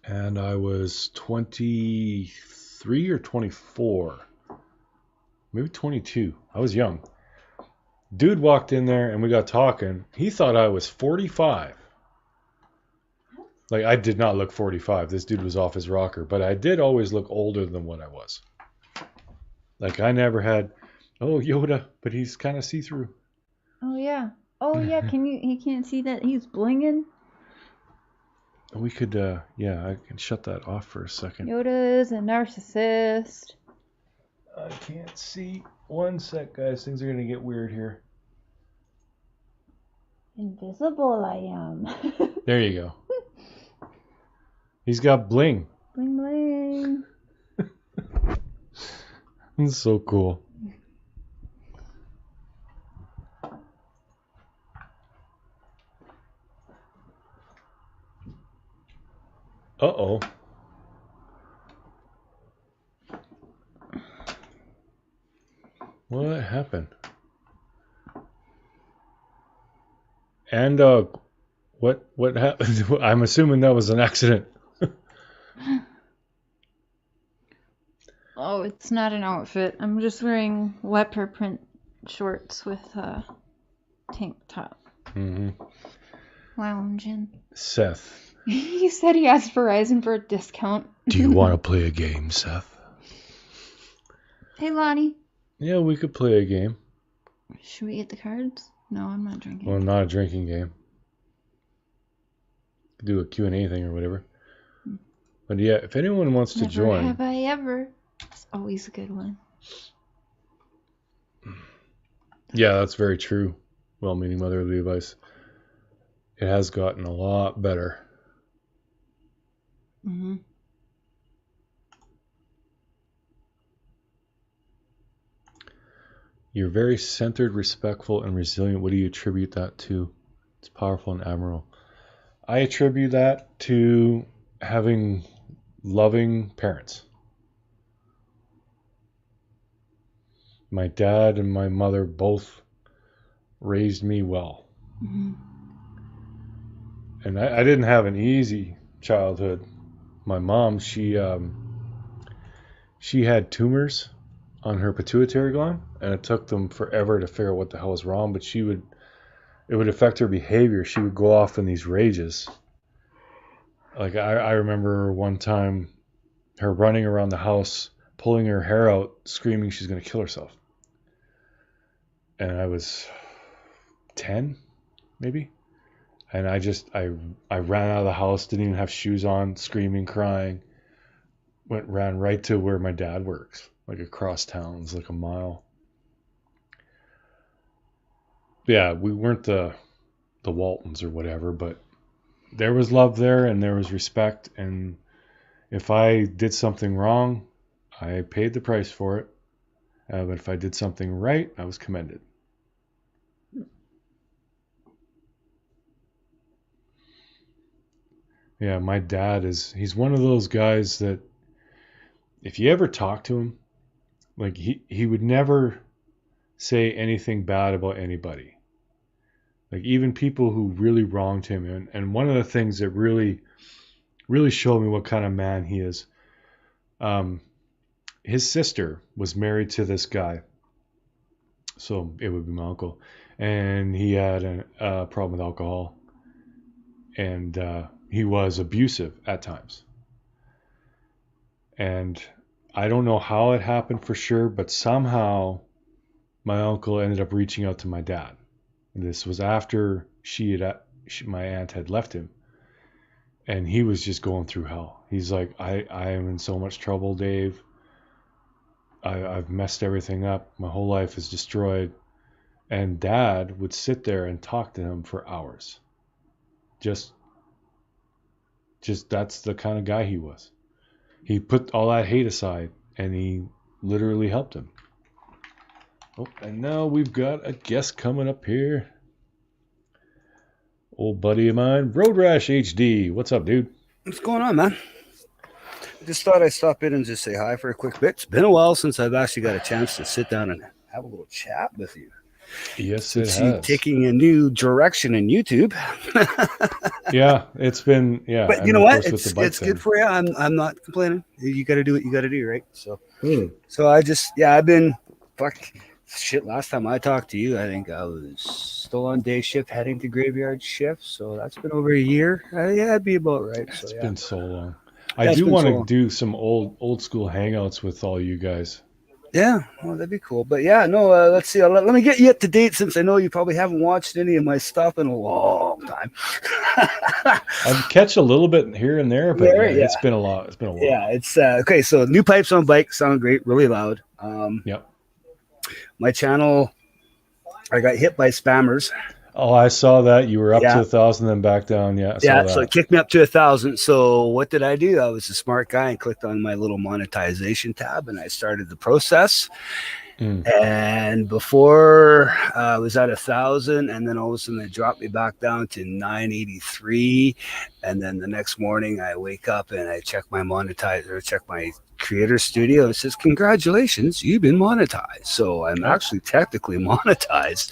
Speaker 2: and I was 23 or 24, maybe 22. I was young. Dude walked in there and we got talking. He thought I was 45. Like, I did not look 45. This dude was off his rocker, but I did always look older than what I was. Like, I never had, oh, Yoda, but he's kind of see-through.
Speaker 1: Oh, yeah. Oh, yeah. He can't see that he's blinging?
Speaker 2: We could, yeah, I can shut that off for a second.
Speaker 1: Yoda is a narcissist.
Speaker 2: I can't see. One sec, guys. Things are going to get weird here.
Speaker 1: Invisible I am.
Speaker 2: There you go. He's got bling.
Speaker 1: Bling, bling.
Speaker 2: It's so cool. Uh-oh. What happened? And what happened? I'm assuming that was an accident.
Speaker 1: Oh, it's not an outfit. I'm just wearing leopard print shorts with a tank top.
Speaker 2: Mm-hmm.
Speaker 1: Lounging.
Speaker 2: Seth.
Speaker 1: He said he asked Verizon for a discount.
Speaker 2: Do you want to play a game, Seth?
Speaker 1: Hey, Lonnie.
Speaker 2: Yeah, we could play a game.
Speaker 1: Should we get the cards? No, I'm not drinking.
Speaker 2: Well, not a drinking game. Do a Q&A thing or whatever. But yeah, if anyone wants to join.
Speaker 1: Never have I ever. It's always a good one.
Speaker 2: Yeah, that's very true. Well-meaning motherly advice. It has gotten a lot better.
Speaker 1: Mm-hmm.
Speaker 2: You're very centered, respectful, and resilient. What do you attribute that to? It's powerful and admirable. I attribute that to having loving parents. My dad and my mother both raised me well.
Speaker 1: Mm-hmm.
Speaker 2: And I didn't have an easy childhood. My mom, she had tumors on her pituitary gland, and it took them forever to figure out what the hell was wrong, but it would affect her behavior. She would go off in these rages. Like I remember one time her running around the house, pulling her hair out, screaming she's going to kill herself. And I was 10, maybe. And I ran out of the house, didn't even have shoes on, screaming, crying. Ran right to where my dad works, like across town. It was like a mile. Yeah, we weren't the Waltons or whatever, but there was love there and there was respect. And if I did something wrong, I paid the price for it. But if I did something right, I was commended. Yeah, my dad he's one of those guys that if you ever talk to him, like he would never say anything bad about anybody. Like even people who really wronged him. And one of the things that really, really showed me what kind of man he is, his sister was married to this guy. So it would be my uncle. And he had a problem with alcohol. And he was abusive at times. And I don't know how it happened for sure, but somehow my uncle ended up reaching out to my dad. And this was after my aunt had left him. And he was just going through hell. He's like, I am in so much trouble, Dave. I've messed everything up. My whole life is destroyed. And Dad would sit there and talk to him for hours. Just that's the kind of guy he was. He put all that hate aside and he literally helped him. Oh, and now we've got a guest coming up here. Old buddy of mine, Road Rash HD. What's up, dude?
Speaker 4: What's going on, man? Just thought I'd stop in and just say hi for a quick bit. It's been a while since I've actually got a chance to sit down and have a little chat with you.
Speaker 2: Yes, it has.
Speaker 4: Taking a new direction in YouTube.
Speaker 2: Yeah, it's been, yeah.
Speaker 4: But you know what? It's good for you. I'm not complaining. You got to do what you got to do, right? So, So I've been, last time I talked to you, I think I was still on day shift, heading to graveyard shift. So that's been over a year. Yeah, that'd be about right.
Speaker 2: It's been so long. I do want to do some old school hangouts with all you guys.
Speaker 4: Yeah, well, that'd be cool. But yeah, no, let's see. Let me get you up to date since I know you probably haven't watched any of my stuff in a long time.
Speaker 2: I catch a little bit here and there, but it's been a lot. It's been a while.
Speaker 4: Yeah, it's okay. So new pipes on bike sound great, really loud.
Speaker 2: Yep.
Speaker 4: My channel, I got hit by spammers.
Speaker 2: Oh, I saw that. You were up to 1,000, then back down. Yeah, I saw that.
Speaker 4: So it kicked me up to 1,000. So what did I do? I was a smart guy and clicked on my little monetization tab, and I started the process. And before I was at 1,000, and then all of a sudden they dropped me back down to 983. And then the next morning I wake up and I check my check my creator studio. It says, congratulations, you've been monetized. So I'm actually technically monetized,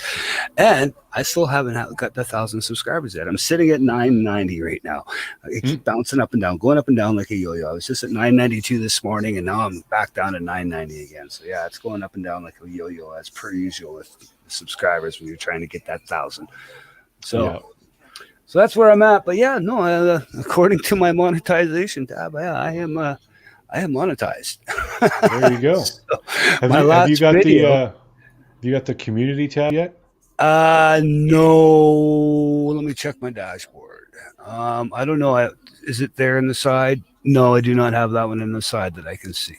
Speaker 4: and I still haven't got the 1,000 subscribers yet. I'm sitting at 990 right now. I keep bouncing up and down, going up and down like a yo-yo. I was just at 992 this morning, and now I'm back down to 990 again. So yeah, it's going up and down like a yo-yo as per usual with subscribers when you're trying to get that 1,000. So that's where I'm at. But yeah, no, according to my monetization tab, I am monetized.
Speaker 2: There you go.
Speaker 4: So,
Speaker 2: have you got the community tab yet?
Speaker 4: No. Let me check my dashboard. I don't know. Is it there in the side? No, I do not have that one in the side that I can see.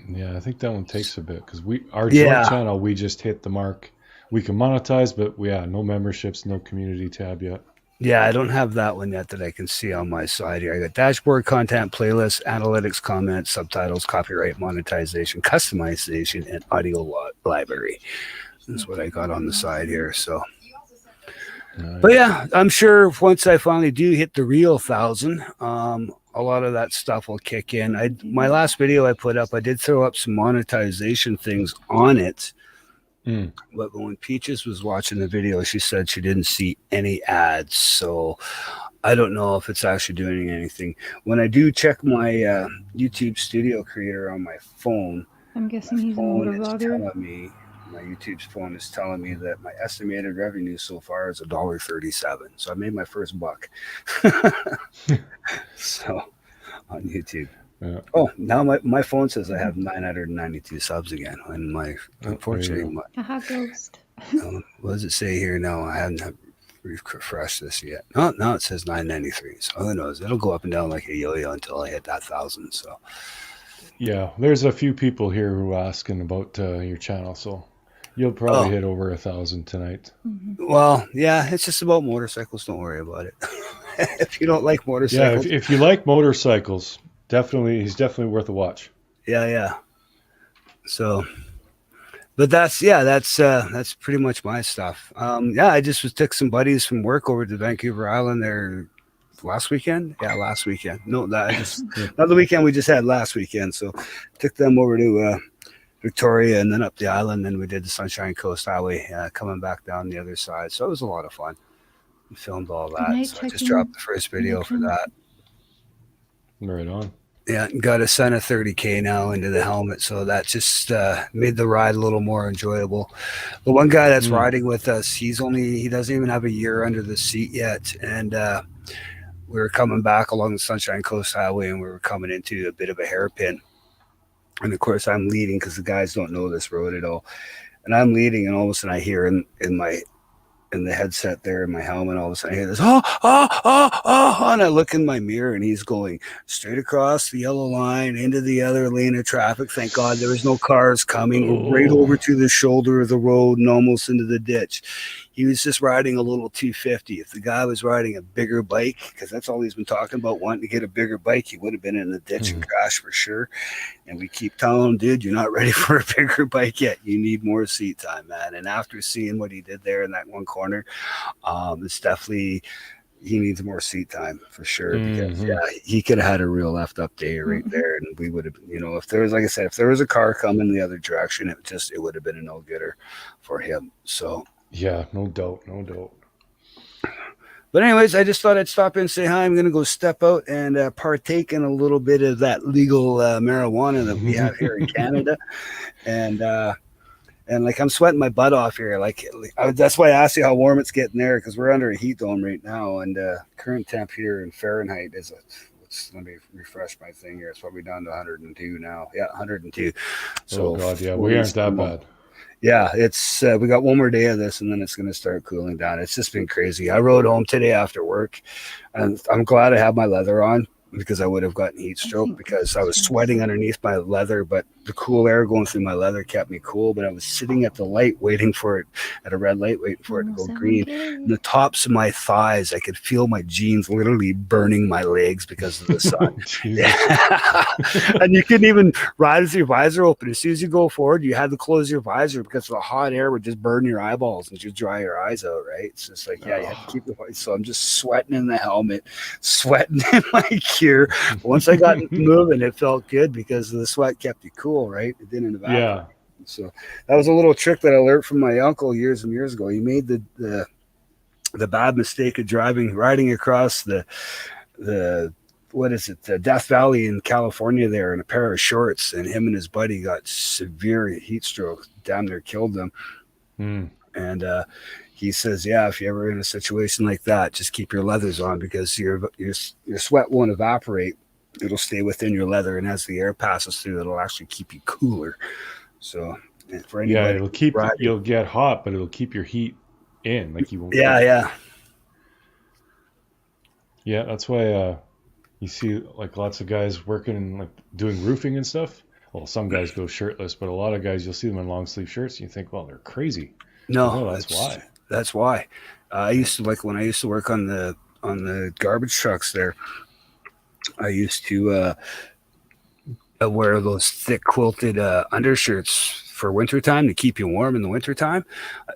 Speaker 2: Yeah, I think that one takes a bit because our joint channel, we just hit the mark. We can monetize, but no memberships, no community tab yet.
Speaker 4: Yeah, I don't have that one yet that I can see on my side here. I got dashboard, content, playlist, analytics, comments, subtitles, copyright, monetization, customization, and audio library. That's what I got on the side here. So, but yeah, I'm sure once I finally do hit the real 1,000, a lot of that stuff will kick in. My last video I put up, I did throw up some monetization things on it. But when Peaches was watching the video, she said she didn't see any ads. So I don't know if it's actually doing anything. When I do check my YouTube Studio Creator on my phone,
Speaker 1: I'm guessing he's a motor vlogger.
Speaker 4: My YouTube's phone is telling me that my estimated revenue so far is $1.37. So I made my first buck. So on YouTube. Yeah. Oh, now my phone says I have 992 subs again. And unfortunately,
Speaker 1: ghost.
Speaker 4: What does it say here? No, I haven't refreshed this yet. No, now it says 993. So who knows? It'll go up and down like a yo-yo until I hit that 1,000. So
Speaker 2: yeah, there's a few people here who are asking about your channel. So you'll probably hit over 1,000 tonight.
Speaker 4: Well, yeah, it's just about motorcycles. Don't worry about it. If you don't like motorcycles,
Speaker 2: if you like motorcycles. He's definitely worth a watch.
Speaker 4: Yeah. So, but that's pretty much my stuff. I just took some buddies from work over to Vancouver Island there last weekend. Yeah, last weekend. No, not the weekend we just had last weekend. So, took them over to Victoria and then up the island. Then we did the Sunshine Coast Highway, coming back down the other side. So it was a lot of fun. We filmed all that. So I just dropped the first video for that.
Speaker 2: Right on.
Speaker 4: Yeah, got a Senna 30K now into the helmet, so that just made the ride a little more enjoyable. The one guy that's riding with us, he doesn't even have a year under the seat yet, and we were coming back along the Sunshine Coast Highway, and we were coming into a bit of a hairpin. And of course, I'm leading because the guys don't know this road at all, and I'm leading, and all of a sudden I hear in the headset there in my helmet, all of a sudden I hear this, and I look in my mirror and he's going straight across the yellow line into the other lane of traffic. Thank God there was no cars coming, right over to the shoulder of the road and almost into the ditch. He was just riding a little 250. If the guy was riding a bigger bike, because that's all he's been talking about, wanting to get a bigger bike, he would have been in the ditch and crashed for sure. And we keep telling him, dude, you're not ready for a bigger bike yet. You need more seat time, man. And after seeing what he did there in that one corner, it's definitely, he needs more seat time for sure. Because he could have had a real left up day right there, and we would have, if there was, like I said, if there was a car coming the other direction, it would have been a no-getter for him. So.
Speaker 2: Yeah, no doubt.
Speaker 4: But anyways, I just thought I'd stop in and say hi. I'm going to go step out and partake in a little bit of that legal marijuana that we have here in Canada. And like, I'm sweating my butt off here. That's why I asked you how warm it's getting there, because we're under a heat dome right now. And current temp here in Fahrenheit is let me refresh my thing here. It's probably down to 102 now. Yeah, 102. So,
Speaker 2: oh God, yeah, we aren't that bad.
Speaker 4: Yeah, it's we got one more day of this, and then it's going to start cooling down. It's just been crazy. I rode home today after work, and I'm glad I have my leather on, because I would have gotten heat stroke because I was sweating underneath my leather. But the cool air going through my leather kept me cool, but I was sitting at the light waiting for it, at a red light waiting for it to go green. And the tops of my thighs, I could feel my jeans literally burning my legs because of the sun. And you couldn't even ride with your visor open. As soon as you go forward, you had to close your visor because the hot air would just burn your eyeballs and just dry your eyes out, right? So it's like, yeah, you have to keep the voice. So I'm just sweating in the helmet, sweating in my gear. But once I got moving, it felt good because the sweat kept you cool, right? It didn't evaporate. Yeah. So that was a little trick that I learned from my uncle years and years ago. He made the bad mistake of riding across the what is it, the Death Valley in California there in a pair of shorts, and him and his buddy got severe heat stroke, damn near killed them. And he says, yeah, if you're ever in a situation like that, just keep your leathers on because your sweat won't evaporate. It'll stay within your leather, and as the air passes through, it'll actually keep you cooler. So for anybody,
Speaker 2: it'll keep you'll get hot, but it'll keep your heat in, like you won't.
Speaker 4: Yeah,
Speaker 2: that's why you see like lots of guys working and like doing roofing and stuff. Well, some guys go shirtless, but a lot of guys you'll see them in long sleeve shirts, and you think, well, they're crazy.
Speaker 4: No, that's why. That's why. I used to when I used to work on the garbage trucks there. I used to wear those thick quilted undershirts for wintertime to keep you warm in the wintertime.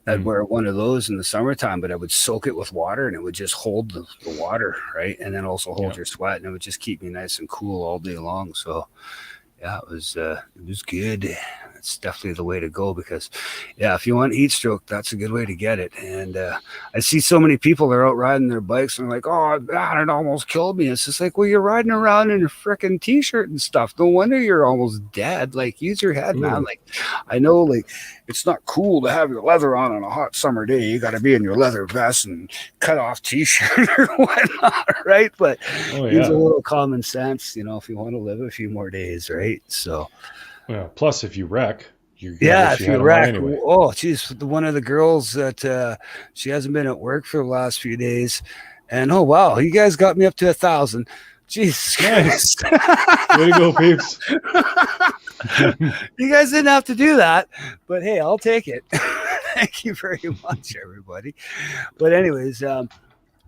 Speaker 4: I'd wear one of those in the summertime, but I would soak it with water and it would just hold the water, right? And then also hold your sweat, and it would just keep me nice and cool all day long. So yeah, it was good. It's definitely the way to go because, yeah, if you want heat stroke, that's a good way to get it. And I see so many people that are out riding their bikes and they're like, oh, God, it almost killed me. It's just like, well, you're riding around in a freaking T-shirt and stuff. No wonder you're almost dead. Like, use your head, man. Like, I know, like, it's not cool to have your leather on a hot summer day. You got to be in your leather vest and cut off T-shirt or whatnot, right? But use a little common sense, if you want to live a few more days, right? So.
Speaker 2: Well, plus if you wreck,
Speaker 4: if you wreck, anyway. Oh, geez, one of the girls that she hasn't been at work for the last few days, and oh wow, you guys got me up to 1,000. Jeez,
Speaker 2: nice. Way to go, peeps.
Speaker 4: You guys didn't have to do that, but hey, I'll take it. Thank you very much, everybody. But anyways,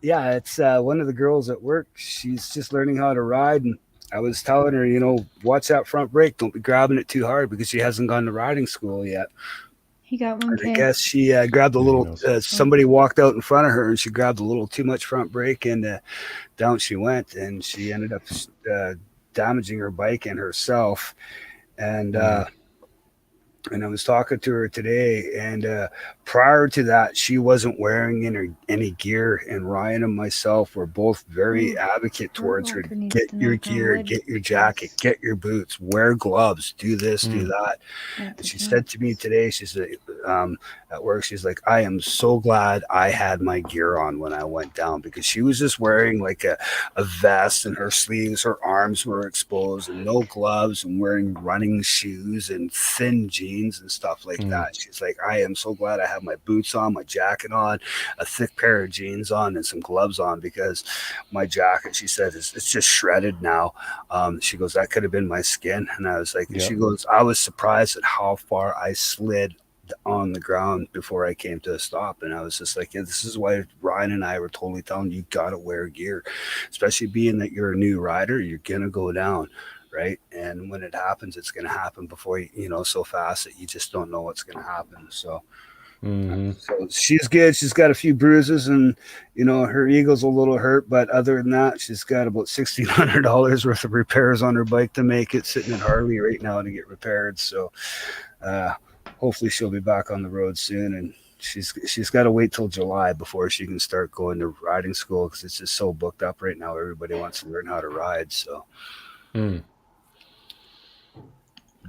Speaker 4: it's one of the girls at work. She's just learning how to ride, and I was telling her, watch that front brake. Don't be grabbing it too hard because she hasn't gone to riding school yet.
Speaker 1: He got one.
Speaker 4: I guess she grabbed a little. Somebody walked out in front of her, and she grabbed a little too much front brake, and down she went, and she ended up damaging her bike and herself. And I was talking to her today, and prior to that, she wasn't wearing any gear. And Ryan and myself were both very advocate towards her to get your gear, get your jacket, get your boots, wear gloves, do this, do that. And she said to me today, she said, at work, she's like, I am so glad I had my gear on when I went down, because she was just wearing like a vest, and her sleeves, her arms were exposed, and no gloves, and wearing running shoes and thin jeans and stuff like that. She's like, I am so glad I have my boots on, my jacket on, a thick pair of jeans on, and some gloves on, because my jacket, she said, it's just shredded now. She goes, that could have been my skin. And I was like, she goes, I was surprised at how far I slid on the ground before I came to a stop. And I was just like, this is why Ryan and I were totally telling you gotta wear gear, especially being that you're a new rider. You're gonna go down, right? And when it happens, it's gonna happen before you so fast that you just don't know what's gonna happen. So so she's good. She's got a few bruises, and her ego's a little hurt, but other than that, she's got about $1,600 worth of repairs on her bike to make it, sitting at Harley right now to get repaired. So hopefully she'll be back on the road soon, and she's got to wait till July before she can start going to riding school, because it's just so booked up right now. Everybody wants to learn how to ride. So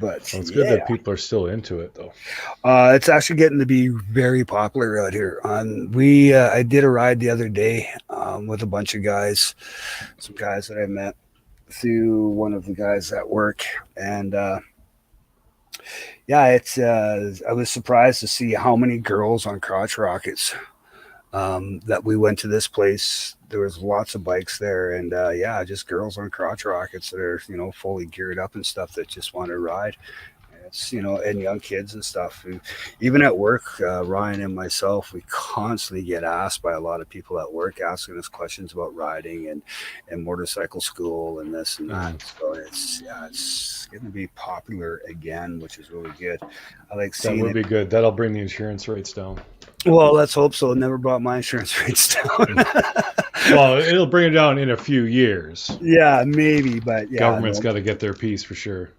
Speaker 4: but
Speaker 2: it's good that people are still into it, though.
Speaker 4: It's actually getting to be very popular out here. I did a ride the other day with a bunch of guys, some guys that I met through one of the guys at work, and it's I was surprised to see how many girls on crotch rockets. That we went to this place. There was lots of bikes there, and just girls on crotch rockets that are fully geared up and stuff that just want to ride. it's, and young kids and stuff. Even at work, Ryan and myself, we constantly get asked by a lot of people at work asking us questions about riding and motorcycle school and this and that. So it's going to be popular again, which is really good. I like seeing
Speaker 2: that would be good. That'll bring the insurance rates down.
Speaker 4: Well, let's hope so. It never brought my insurance rates down.
Speaker 2: Well, it'll bring it down in a few years.
Speaker 4: Yeah, maybe, but yeah.
Speaker 2: Government's got to get their piece for sure.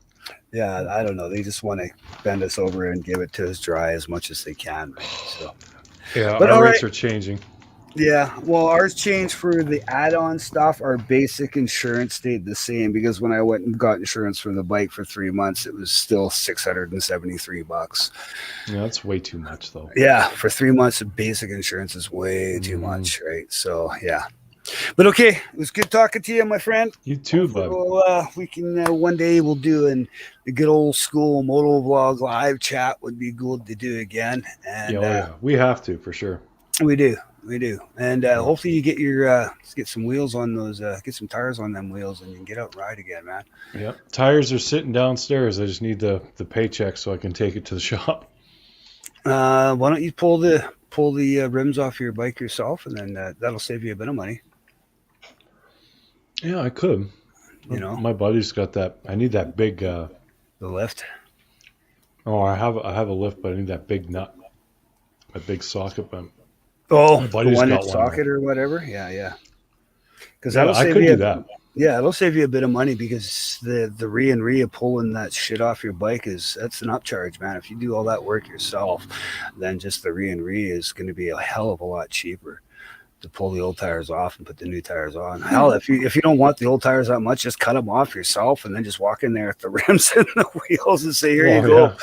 Speaker 4: Yeah, I don't know. They just want to bend us over and give it to us dry as much as they can. Right? So.
Speaker 2: Yeah, but our rates are changing.
Speaker 4: Yeah, well, ours changed for the add-on stuff. Our basic insurance stayed the same because when I went and got insurance for the bike for 3 months, it was still $673.
Speaker 2: Yeah, that's way too much, though.
Speaker 4: Yeah, for 3 months of basic insurance is way too much, right? So, yeah. But okay, it was good talking to you, my friend.
Speaker 2: You too, bud.
Speaker 4: We can one day we'll do a good old school moto vlog live chat. Would be good to do again. And
Speaker 2: yeah, we have to for sure.
Speaker 4: We do, and hopefully you get some wheels on those, get some tires on them wheels, and you can get out and ride again, man.
Speaker 2: Yeah, tires are sitting downstairs. I just need the paycheck so I can take it to the shop.
Speaker 4: Why don't you pull the rims off your bike yourself, and then that'll save you a bit of money.
Speaker 2: Yeah, I could. My buddy's got that. I need that big. The
Speaker 4: lift.
Speaker 2: Oh, I have a lift, but I need that big nut, a big socket. But
Speaker 4: the one socket or whatever. Yeah. Because that'll save you. That. Yeah, it'll save you a bit of money because the re of pulling that shit off your bike that's an upcharge, man. If you do all that work yourself, then just the re is going to be a hell of a lot cheaper to pull the old tires off and put the new tires on. Hell, if you don't want the old tires that much, just cut them off yourself and then just walk in there with the rims and the wheels and say, here you go,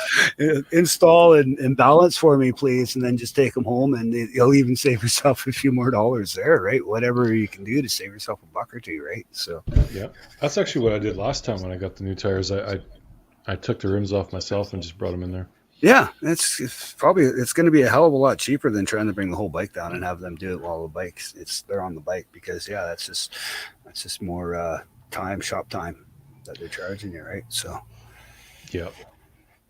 Speaker 4: install and balance for me, please. And then just take them home, and you'll even save yourself a few more dollars there, right? Whatever you can do to save yourself a buck or two, right? So
Speaker 2: yeah, that's actually what I did last time when I got the new tires. I took the rims off myself and just brought them in there.
Speaker 4: Yeah, it's going to be a hell of a lot cheaper than trying to bring the whole bike down and have them do it while they're on the bike, because that's just more shop time that they're charging you, right? So
Speaker 2: yeah.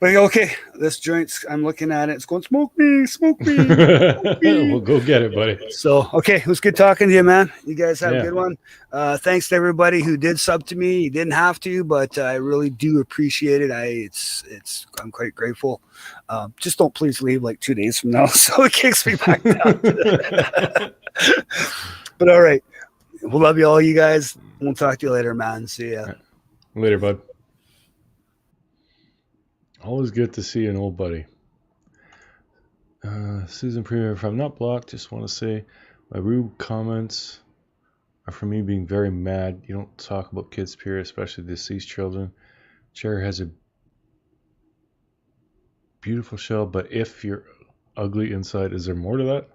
Speaker 4: But okay, this joint's, I'm looking at it, it's going, smoke me.
Speaker 2: We'll go get it, buddy.
Speaker 4: So, okay, it was good talking to you, man. You guys have a good one. Thanks to everybody who did sub to me. You didn't have to, but I really do appreciate it. I'm quite grateful. Just don't please leave like 2 days from now, so it kicks me back down. But all right, we'll love you all, you guys. We'll talk to you later, man. See ya.
Speaker 2: Later, bud. Always good to see an old buddy. Susan Premier, if I'm not blocked, just want to say my rude comments are from me being very mad. You don't talk about kids, period, especially deceased children. Cherry has a beautiful shell, but if you're ugly inside, is there more to that?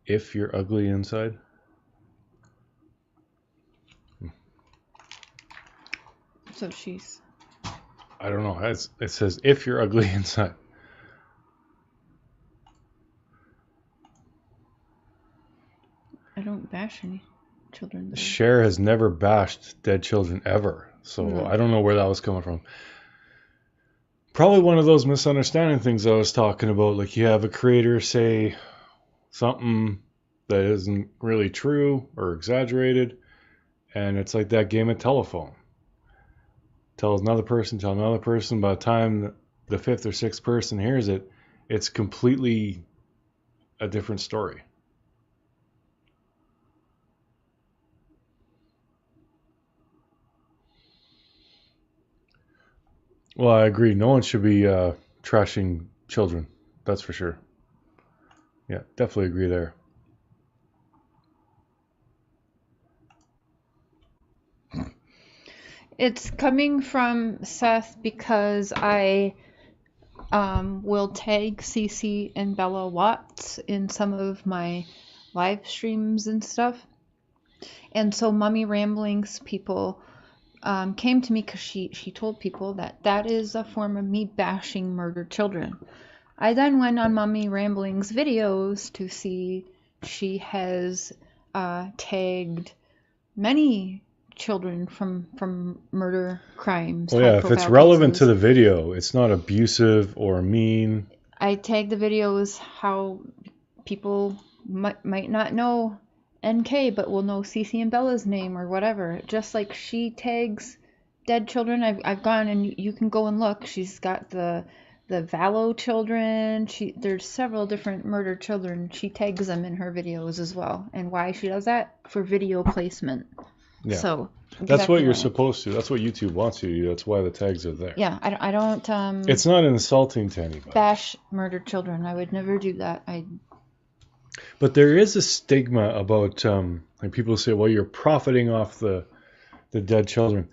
Speaker 2: If you're ugly inside?
Speaker 1: So she's...
Speaker 2: I don't know. It says, if you're ugly inside.
Speaker 1: I don't bash any children. Though.
Speaker 2: Cher has never bashed dead children ever. So I don't know where that was coming from. Probably one of those misunderstanding things I was talking about. Like you have a creator say something that isn't really true or exaggerated. And it's like that game of telephone. Tell another person. By the time the fifth or sixth person hears it, it's completely a different story. Well, I agree. No one should be trashing children. That's for sure. Yeah, definitely agree there.
Speaker 1: It's coming from Seth because I will tag Cece and Bella Watts in some of my live streams and stuff. And so Mummy Ramblings people came to me because she told people that is a form of me bashing murdered children. I then went on Mummy Ramblings videos to see she has tagged many children from murder, crimes.
Speaker 2: Well, yeah, if it's relevant to the video, it's not abusive or mean.
Speaker 1: I tag the videos how people might not know NK, but will know Cece and Bella's name or whatever. Just like she tags dead children. I've gone and you can go and look. She's got the Valo children. There's several different murdered children. She tags them in her videos as well. And why she does that? For video placement.
Speaker 2: Yeah.
Speaker 1: So
Speaker 2: that's what you're supposed to. That's what YouTube wants you to do. That's why the tags are there.
Speaker 1: Yeah, I don't.
Speaker 2: It's not insulting to anybody.
Speaker 1: Bash murdered children. I would never do that.
Speaker 2: But there is a stigma about like people say, well, you're profiting off the dead children.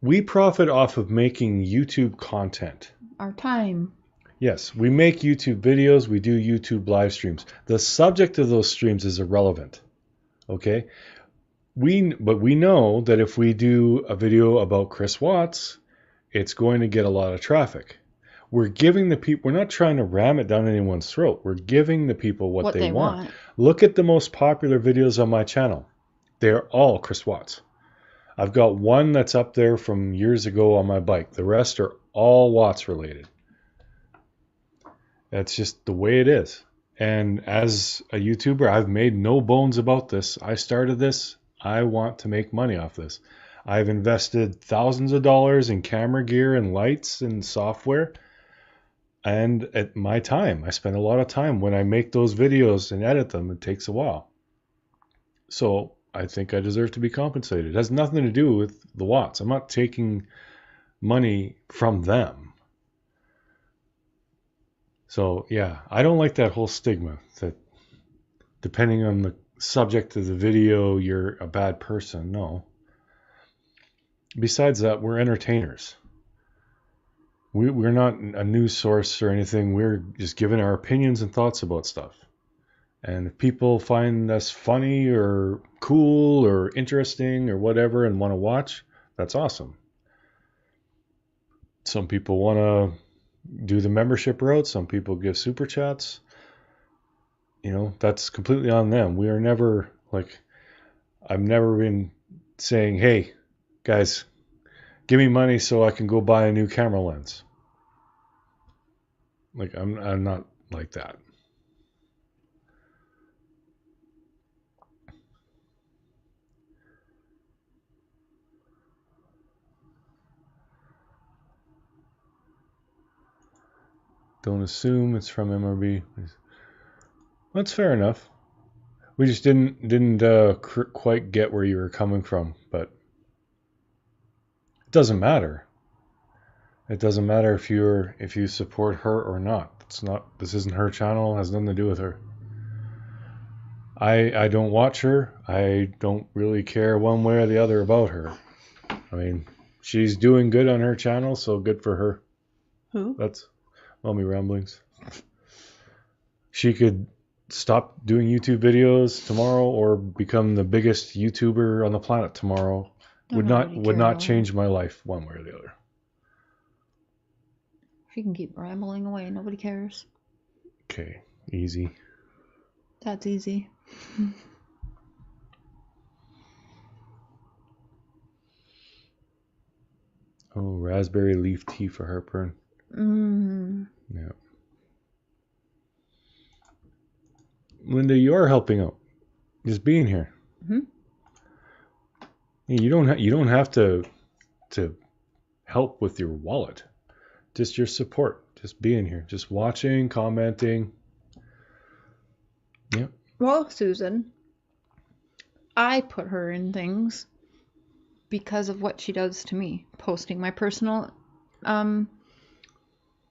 Speaker 2: We profit off of making YouTube content.
Speaker 1: Our time.
Speaker 2: Yes, we make YouTube videos. We do YouTube live streams. The subject of those streams is irrelevant. Okay. But we know that if we do a video about Chris Watts, it's going to get a lot of traffic. We're giving the people, we're not trying to ram it down anyone's throat. We're giving the people what they want. Look at the most popular videos on my channel. They're all Chris Watts. I've got one that's up there from years ago on my bike. The rest are all Watts related. That's just the way it is. And as a YouTuber, I've made no bones about this. I started this. I want to make money off this. I've invested thousands of dollars in camera gear and lights and software. And at my time, I spend a lot of time when I make those videos and edit them. It takes a while. So I think I deserve to be compensated. It has nothing to do with the Watts. I'm not taking money from them. So yeah, I don't like that whole stigma that depending on the subject of the video, you're a bad person. No. Besides that, we're entertainers. We're not a news source or anything. We're just giving our opinions and thoughts about stuff. And if people find us funny or cool or interesting or whatever and want to watch, that's awesome. Some people want to do the membership route. Some people give super chats. You know, that's completely on them. We are never like, I've never been saying, hey, guys, give me money so I can go buy a new camera lens. Like, I'm not like that. Don't assume it's from MRB. That's fair enough. We just didn't quite get where you were coming from, but it doesn't matter. It doesn't matter if you support her or not. This isn't her channel. It has nothing to do with her. I don't watch her. I don't really care one way or the other about her. I mean, she's doing good on her channel, so good for her.
Speaker 1: Who?
Speaker 2: That's Mommy Ramblings. She could stop doing YouTube videos tomorrow or become the biggest YouTuber on the planet tomorrow. Would not change my life one way or the other.
Speaker 1: She can keep rambling away. Nobody cares.
Speaker 2: Okay, easy.
Speaker 1: That's easy.
Speaker 2: Oh, raspberry leaf tea for heartburn. Yeah. Linda, you're helping out. Just being here.
Speaker 1: Mm-hmm.
Speaker 2: You don't have to help with your wallet. Just your support. Just being here. Just watching, commenting. Yep.
Speaker 1: Well, Susan, I put her in things because of what she does to me. Posting my personal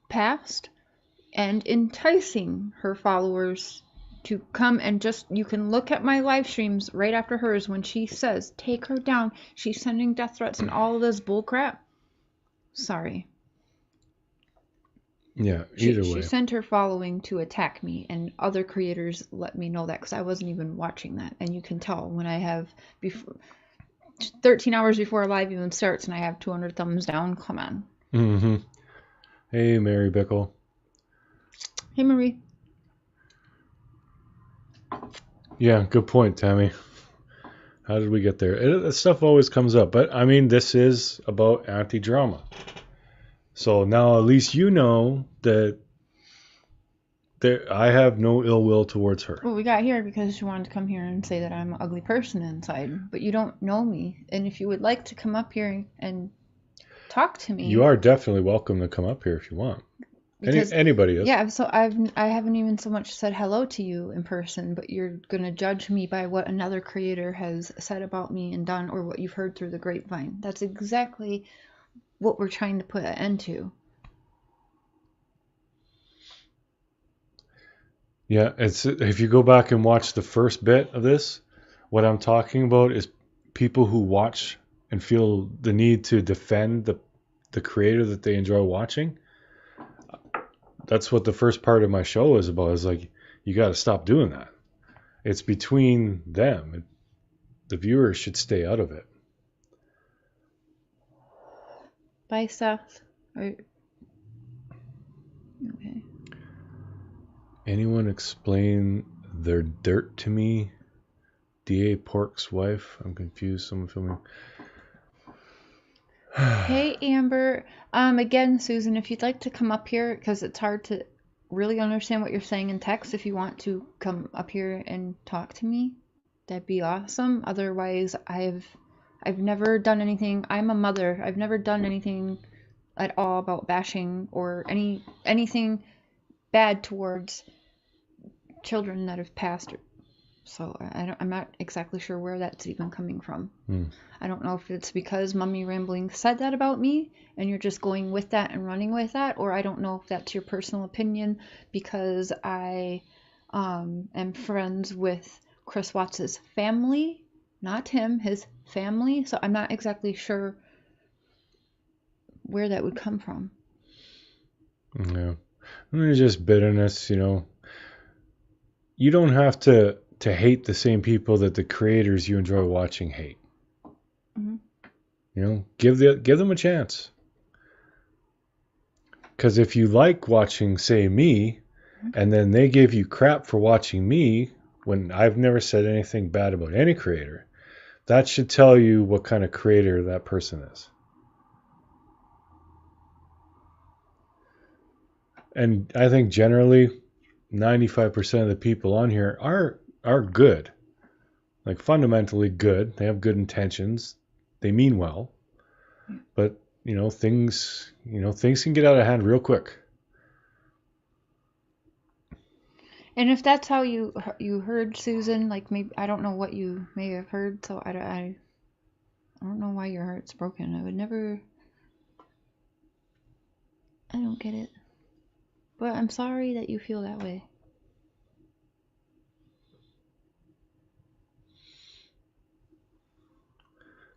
Speaker 1: past and enticing her followers to come and you can look at my live streams right after hers when she says, take her down. She's sending death threats and all of this bull crap. Sorry.
Speaker 2: Yeah, either way.
Speaker 1: She sent her following to attack me, and other creators let me know that because I wasn't even watching that. And you can tell when I have 13 hours before a live even starts and I have 200 thumbs down. Come on.
Speaker 2: Mm-hmm. Hey, Mary Bickle.
Speaker 1: Hey, Marie.
Speaker 2: Yeah, good point, Tammy. How did we get there? That stuff always comes up. But, I mean, this is about anti-drama. So now at least you know that I have no ill will towards her.
Speaker 1: Well, we got here because she wanted to come here and say that I'm an ugly person inside. But you don't know me. And if you would like to come up here and talk to me...
Speaker 2: You are definitely welcome to come up here if you want. Anybody is.
Speaker 1: Yeah, so I haven't even so much said hello to you in person, but you're going to judge me by what another creator has said about me and done, or what you've heard through the grapevine. That's exactly what we're trying to put an end to.
Speaker 2: Yeah, if you go back and watch the first bit of this, what I'm talking about is people who watch and feel the need to defend the creator that they enjoy watching. That's what the first part of my show is about, is like, you got to stop doing that. It's between them. The viewers should stay out of it.
Speaker 1: Bye, Seth. Okay.
Speaker 2: Anyone explain their dirt to me? D.A. Pork's wife? I'm confused. Someone filming.
Speaker 1: Hey, Amber. Again, Susan, if you'd like to come up here, because it's hard to really understand what you're saying in text, if you want to come up here and talk to me, that'd be awesome. Otherwise, I've never done anything. I'm a mother. I've never done anything at all about bashing or anything bad towards children that have passed. So I'm not exactly sure where that's even coming from. I don't know if it's because Mummy Rambling said that about me and you're just going with that and running with that, or I don't know if that's your personal opinion because I am friends with Chris Watts' family, not him, his family. So I'm not exactly sure where that would come from.
Speaker 2: Yeah. I mean, it's just bitterness, you know. You don't have to hate the same people that the creators you enjoy watching hate. Mm-hmm. You know, give them a chance. Because if you like watching, say, me, and then they give you crap for watching me when I've never said anything bad about any creator, that should tell you what kind of creator that person is. And I think generally 95% of the people on here are good. Like fundamentally good. They have good intentions. They mean well. But, things can get out of hand real quick.
Speaker 1: And if that's how you heard Susan, like maybe I don't know what you may have heard, so I don't know why your heart's broken. I don't get it. But I'm sorry that you feel that way.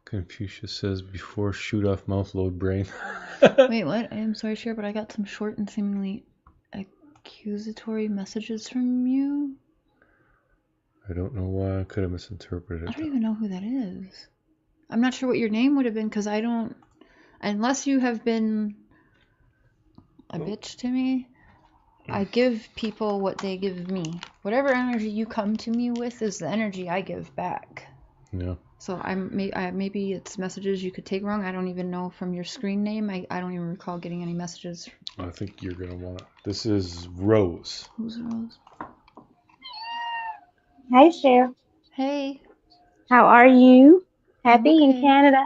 Speaker 2: Confucius says, before shoot off mouth, load brain.
Speaker 1: Wait, what? I am sorry, sure, but I got some short and seemingly accusatory messages from you.
Speaker 2: I don't know why I could have misinterpreted it.
Speaker 1: I don't even know who that is. I'm not sure what your name would have been because I don't... Unless you have been a bitch to me, I give people what they give me. Whatever energy you come to me with is the energy I give back.
Speaker 2: Yeah.
Speaker 1: So maybe it's messages you could take wrong. I don't even know from your screen name. I don't even recall getting any messages.
Speaker 2: I think you're going to want to... This is Rose.
Speaker 1: Who's Rose?
Speaker 5: Hey, Cher.
Speaker 1: Hey.
Speaker 5: How are you? Happy
Speaker 1: okay.
Speaker 5: in Canada?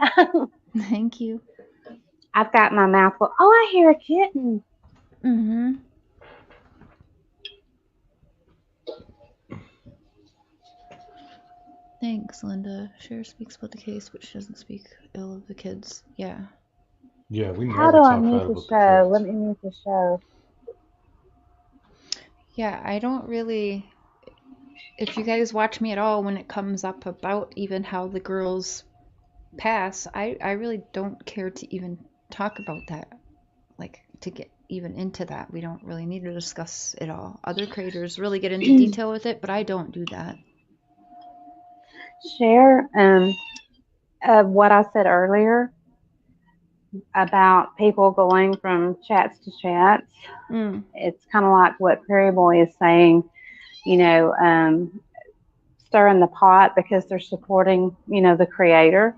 Speaker 1: Thank you.
Speaker 5: I've got my mouth full. Oh, I hear a kitten.
Speaker 1: Mm-hmm. Thanks, Linda. Cher speaks about the case, but she doesn't speak ill of the kids. Yeah.
Speaker 2: Yeah, we never
Speaker 5: How do I
Speaker 2: talk
Speaker 5: mute
Speaker 2: bad
Speaker 5: the
Speaker 2: about
Speaker 5: show?
Speaker 2: the
Speaker 5: Let me mute the show.
Speaker 1: Yeah, I don't really... If you guys watch me at all when it comes up about even how the girls pass, I really don't care to even talk about that. Like, to get even into that. We don't really need to discuss it all. Other creators really get into detail with it, but I don't do that.
Speaker 5: Share what I said earlier about people going from chats to chats. It's kind of like what Prairie Boy is saying, start stirring the pot because they're supporting, the creator.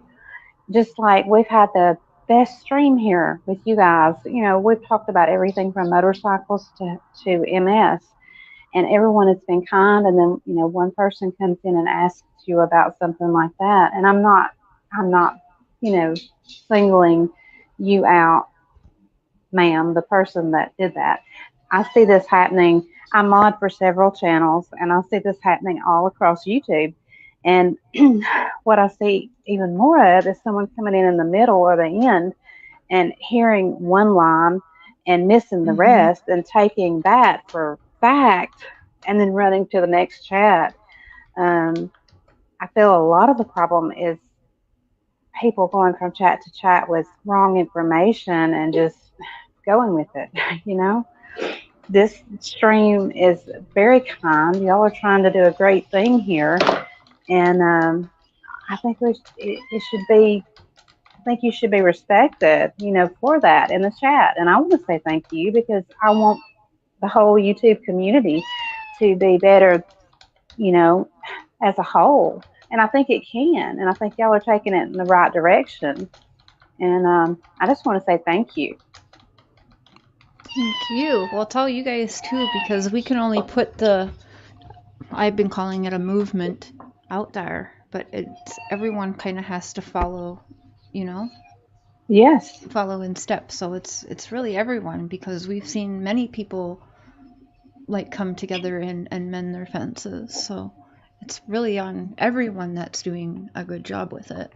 Speaker 5: Just like we've had the best stream here with you guys. We've talked about everything from motorcycles to MS, and everyone has been kind. And then, one person comes in and asks you about something like that. And I'm not, singling you out, ma'am, the person that did that. I see this happening. I mod for several channels, and I see this happening all across YouTube. And what I see even more of is someone coming in the middle or the end and hearing one line and missing the rest and taking that for fact and then running to the next chat. I feel a lot of the problem is people going from chat to chat with wrong information and just going with it, This stream is very kind. Y'all are trying to do a great thing here. And I think it should be, I think you should be respected, for that in the chat. And I want to say thank you because I want the whole YouTube community to be better, as a whole. And I think it can. And I think y'all are taking it in the right direction. And I just want to say thank you.
Speaker 1: Thank you. Well, tell you guys too, because we can only put I've been calling it a movement out there, but everyone kind of has to follow,
Speaker 5: Yes.
Speaker 1: follow in step. So it's really everyone, because we've seen many people like come together and mend their fences. So it's really on everyone that's doing a good job with it.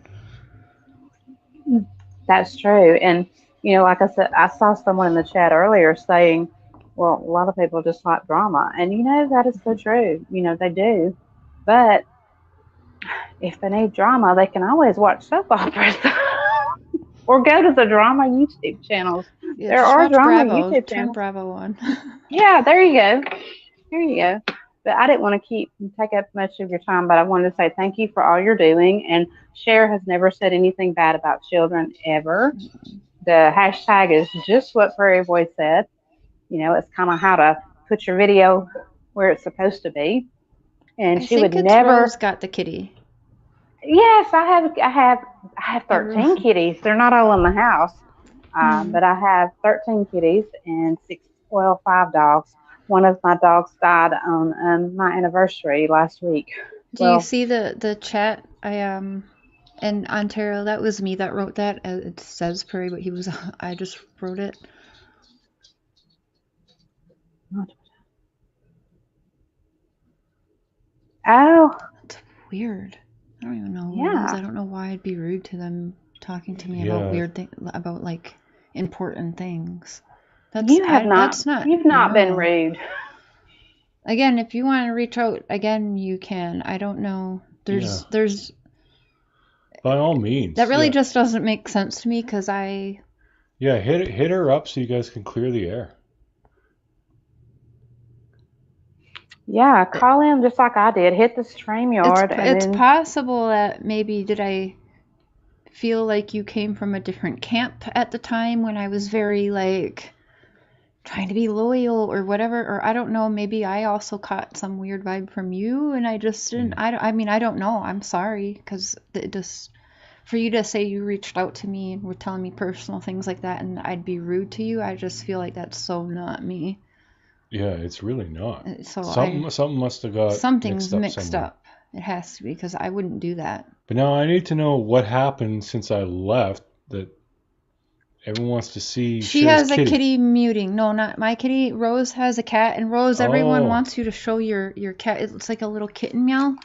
Speaker 5: That's true. And, like I said, I saw someone in the chat earlier saying, well, a lot of people just like drama. And, that is so true. They do. But if they need drama, they can always watch soap operas or go to the drama YouTube channels.
Speaker 1: Yeah,
Speaker 5: there are drama
Speaker 1: Bravo.
Speaker 5: YouTube
Speaker 1: Turn
Speaker 5: channels.
Speaker 1: Bravo on.
Speaker 5: Yeah, there you go. There you go. But I didn't want to take up much of your time, but I wanted to say thank you for all you're doing. And Cher has never said anything bad about children ever. The hashtag is just what Prairie Boy said. It's kind of how to put your video where it's supposed to be. And she would never.
Speaker 1: Rose got the kitty.
Speaker 5: Yes, I have 13 kitties. They're not all in the house, but I have 13 kitties and 5 dogs. One of my dogs died on my anniversary last week.
Speaker 1: Do you see the chat? In Ontario, that was me that wrote that. It says Prairie, but I just wrote it.
Speaker 5: Oh.
Speaker 1: That's weird. I don't even know who it is. I don't know why I'd be rude to them talking to me about weird things, about like important things.
Speaker 5: You've not been rude.
Speaker 1: Again, if you want to reach out, again, you can. I don't know. There's
Speaker 2: by all means.
Speaker 1: That really just doesn't make sense to me because
Speaker 2: hit her up so you guys can clear the air.
Speaker 5: Yeah, call him just like I did. Hit the StreamYard.
Speaker 1: It's possible that maybe did I feel like you came from a different camp at the time when I was very like trying to be loyal or whatever, or I don't know, maybe I also caught some weird vibe from you and I just didn't. I don't know. I'm sorry, because it just, for you to say you reached out to me and were telling me personal things like that and I'd be rude to you, I just feel like that's so not me.
Speaker 2: Yeah, it's really not.
Speaker 1: So
Speaker 2: something must have got
Speaker 1: something's mixed up. It has to be, because I wouldn't do that.
Speaker 2: But now I need to know what happened since I left that everyone wants to see.
Speaker 1: She has a kitty muting. No, not my kitty. Rose has a cat, and Rose, everyone wants you to show your cat. It's like a little kitten meow.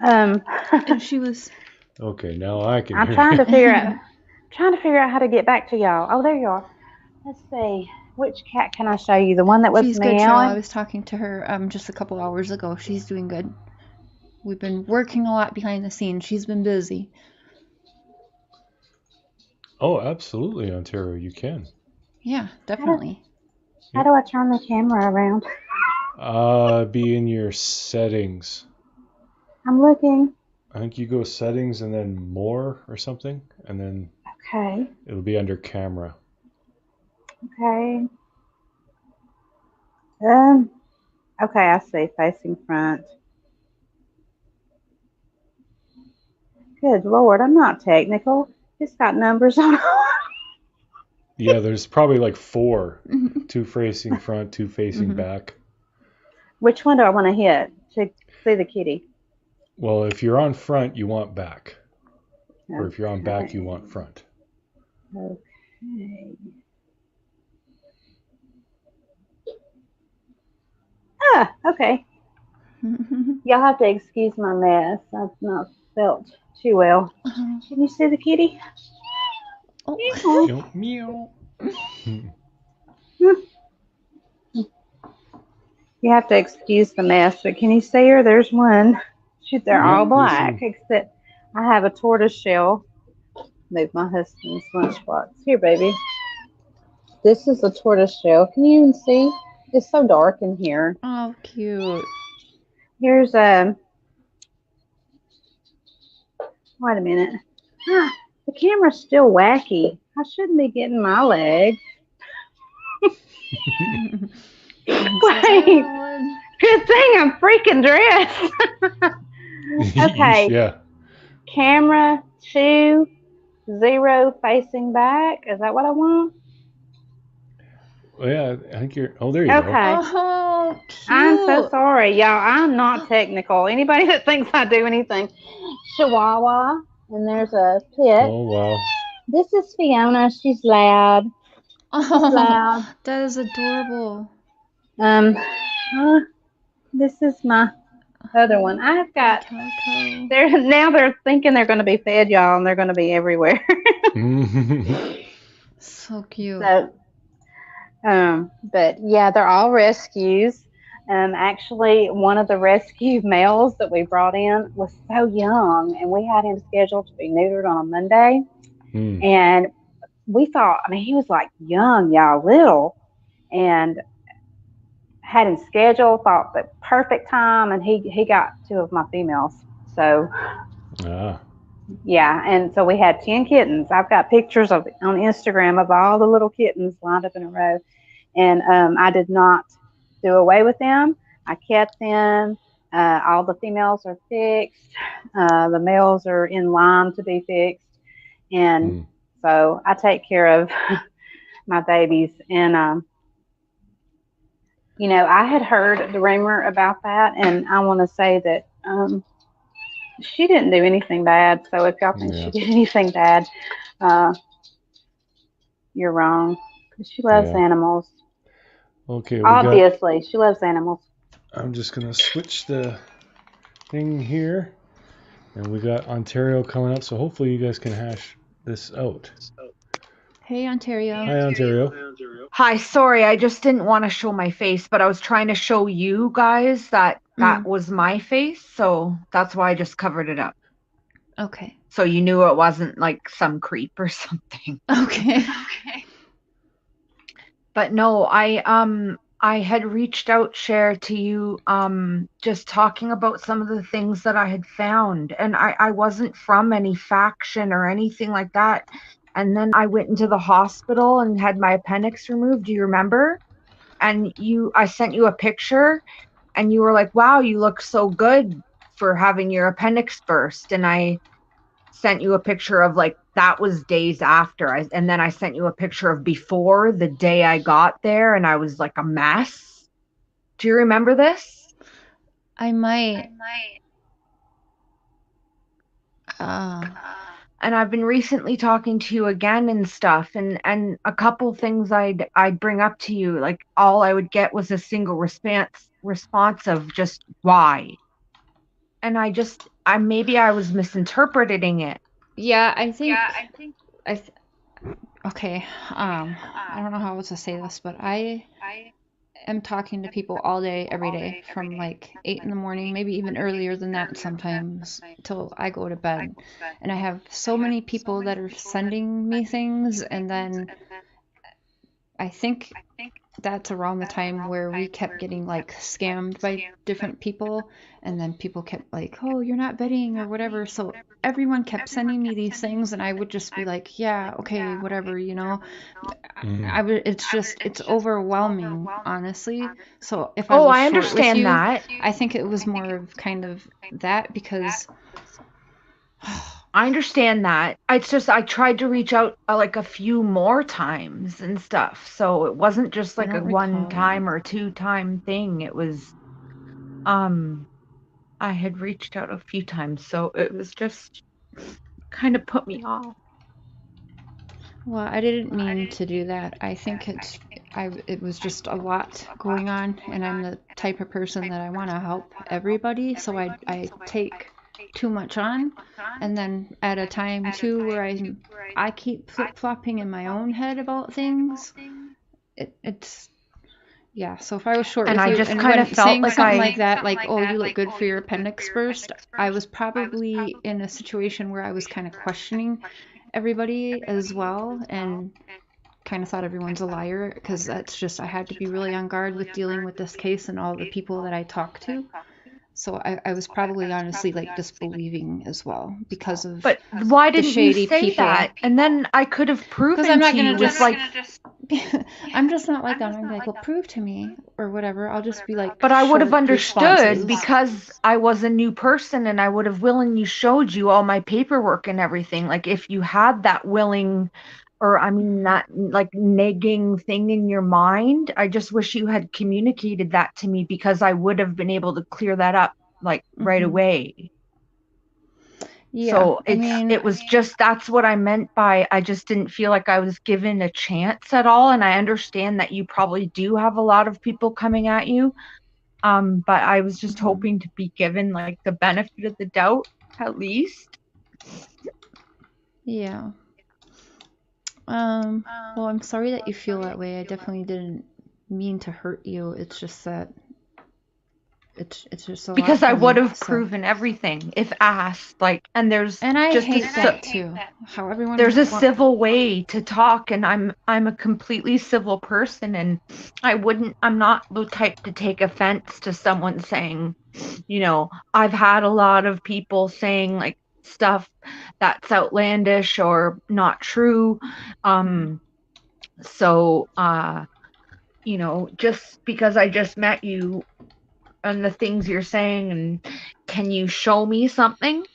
Speaker 1: And she was.
Speaker 2: Okay, now I can.
Speaker 5: I'm trying to figure out how to get back to y'all. Oh, there you are. Let's see. Which cat can I show you? The one that was meowing?
Speaker 1: She's good, I was talking to her just a couple hours ago. She's doing good. We've been working a lot behind the scenes. She's been busy.
Speaker 2: Oh, absolutely, Ontario. You can.
Speaker 1: Yeah, definitely.
Speaker 5: How do I turn the camera around?
Speaker 2: Be in your settings.
Speaker 5: I'm looking.
Speaker 2: I think you go settings and then more or something, and then it'll be under camera.
Speaker 5: Okay. Okay, I see. Facing front. Good Lord, I'm not technical. It's got numbers on it.
Speaker 2: Yeah, there's probably like 4. 2 facing front, 2 facing back.
Speaker 5: Which one do I want to hit to see the kitty?
Speaker 2: Well, if you're on front, you want back. Or if you're on back, you want front.
Speaker 5: Okay. Ah, okay. Y'all have to excuse my mess. I've not felt too well. Can you see the kitty?
Speaker 2: Oh. Meow.
Speaker 5: You have to excuse the mess, but can you see her? There's one. They're all black, except I have a tortoise shell. Move my husband's lunchbox. Here, baby. This is a tortoise shell. Can you even see? It's so dark in here.
Speaker 1: Oh, cute.
Speaker 5: Here's a. Wait a minute. The camera's still wacky. I shouldn't be getting my leg. Wait. Good thing I'm freaking dressed. Okay.
Speaker 2: Yeah.
Speaker 5: Camera 2, 0 facing back. Is that what I want?
Speaker 2: Well, yeah, I think you're. Oh, there you go.
Speaker 5: Okay.
Speaker 1: Oh, cute.
Speaker 5: I'm so sorry, y'all. I'm not technical. Anybody that thinks I do anything. Chihuahua. And there's a pit.
Speaker 2: Oh, wow.
Speaker 5: This is Fiona. She's loud. She's loud.
Speaker 1: That is adorable.
Speaker 5: This is my other one. I've got. They're thinking they're going to be fed, y'all, and they're going to be everywhere.
Speaker 1: So cute.
Speaker 5: So, but yeah, they're all rescues. Actually, one of the rescue males that we brought in was so young, and we had him scheduled to be neutered on a Monday. And we thought, I mean, he was like young, y'all, little, and had him scheduled, thought the perfect time, and he got 2 of my females. So, yeah, and so we had 10 kittens. I've got pictures on Instagram of all the little kittens lined up in a row. And I did not do away with them. I kept them. All the females are fixed. The males are in line to be fixed. And so I take care of my babies. And, you know, I had heard the rumor about that. And I want to say that she didn't do anything bad. So if y'all think she did anything bad, you're wrong. Because she loves animals.
Speaker 2: Okay.
Speaker 5: Obviously, she loves animals.
Speaker 2: I'm just going to switch the thing here. And we got Ontario coming up. So hopefully you guys can hash this out.
Speaker 1: Hey, Ontario.
Speaker 2: Hi, Ontario.
Speaker 6: Hi, sorry, I just didn't want to show my face, but I was trying to show you guys that was my face. So that's why I just covered it up.
Speaker 1: Okay.
Speaker 6: So you knew it wasn't like some creep or something.
Speaker 1: Okay.
Speaker 6: But no, I had reached out, Cher, to you, just talking about some of the things that I had found. And I wasn't from any faction or anything like that. And then I went into the hospital and had my appendix removed. Do you remember? And I sent you a picture and you were like, wow, you look so good for having your appendix burst. And I sent you a picture of like, that was days after. And then I sent you a picture of before, the day I got there, and I was like a mess. Do you remember this?
Speaker 1: I might.
Speaker 6: And I've been recently talking to you again and stuff, and a couple things I'd bring up to you, like all I would get was a single response of just why. And maybe I was misinterpreting it.
Speaker 1: Yeah, I think. Okay. I don't know how else to say this, but I am talking to people all day, every day, from like 8 in the morning, maybe even earlier than that sometimes, till I go to bed. And I have so many people that are sending me things, and then I think that's around the time where we kept getting like scammed by different people, and then people kept like, oh, you're not vetting or whatever. So everyone kept sending me these things, and I would just be like, yeah, okay, whatever, you know. It's overwhelming, honestly. So if I was
Speaker 6: I
Speaker 1: short with
Speaker 6: understand
Speaker 1: you,
Speaker 6: that.
Speaker 1: I think it was more of kind of that because
Speaker 6: I understand that. It's just I tried to reach out like a few more times and stuff. So it wasn't just
Speaker 1: I
Speaker 6: like a
Speaker 1: don't
Speaker 6: one
Speaker 1: recall
Speaker 6: time
Speaker 1: that.
Speaker 6: or two time thing. It was I had reached out a few times, so it was just kind of put me off.
Speaker 1: Well, I didn't mean to do that. I think it was just a lot going on, and I'm the type of person that I want to help everybody, so I take too much on, and then at a time too where I keep flip-flopping in my own head about things. It's yeah, so if I was short
Speaker 6: And
Speaker 1: with
Speaker 6: I
Speaker 1: you
Speaker 6: just
Speaker 1: and
Speaker 6: kind of
Speaker 1: when
Speaker 6: felt
Speaker 1: saying
Speaker 6: like
Speaker 1: something like that, like, oh, you look good for your appendix burst, I was probably in a situation where I was kind of questioning everybody as well and kind of thought everyone's a liar because that's just, I had to be really on guard with dealing with this case and all the people that I talk to. So I was probably honestly like disbelieving as well because of
Speaker 6: But why
Speaker 1: the
Speaker 6: didn't you
Speaker 1: shady
Speaker 6: say
Speaker 1: people.
Speaker 6: that? And then I could have
Speaker 1: Because I'm
Speaker 6: proven
Speaker 1: not
Speaker 6: to
Speaker 1: gonna
Speaker 6: you with
Speaker 1: just
Speaker 6: like
Speaker 1: I'm just not like that. I'm gonna be like, well, prove to me or whatever. I'll just be like
Speaker 6: but I would have
Speaker 1: short
Speaker 6: understood
Speaker 1: responses.
Speaker 6: because I was a new person and I would have willingly showed you all my paperwork and everything. Like if you had that willing or I mean that like nagging thing in your mind, I just wish you had communicated that to me because I would have been able to clear that up like right away.
Speaker 1: Yeah,
Speaker 6: So it was just that's what I meant by I just didn't feel like I was given a chance at all. And I understand that you probably do have a lot of people coming at you. But I was just hoping to be given like the benefit of the doubt at least.
Speaker 1: Yeah. Well, I'm sorry that you feel that way. I definitely didn't mean to hurt you. It's just that it's just a lot
Speaker 6: Because I
Speaker 1: for
Speaker 6: would
Speaker 1: me.
Speaker 6: have proven everything if asked. Like, and there's
Speaker 1: And I
Speaker 6: just
Speaker 1: hate that too. How everyone
Speaker 6: there's a civil way to talk, and I'm a completely civil person, and I'm not the type to take offense to someone saying, you know, I've had a lot of people saying like stuff that's outlandish or not true. So you know, just because I just met you and the things you're saying, and can you show me something?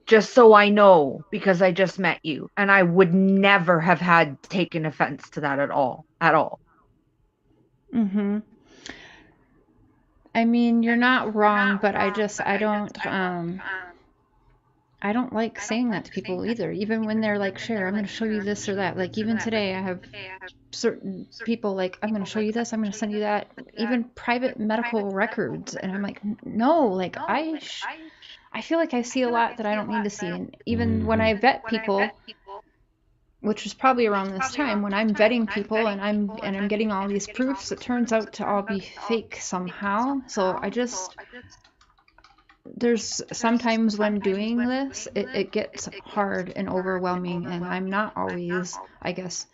Speaker 6: Just so I know, because I just met you, and I would never have had taken offense to that at all.
Speaker 1: I mean, you're not wrong, but I don't like saying that to people either. Even when they're like, "Share, I'm going to show you this or that." Like even today, I have certain people like, "I'm going to show you this. I'm going to send you that." Even private medical records, and I'm like, "No, like I feel like I see a lot that I don't need to see." And even when I vet people, which was probably around this time, when I'm vetting people and I'm getting all these proofs, it turns out to all be fake somehow. So there's sometimes when doing this, it gets hard and overwhelming, and I'm not always, I guess,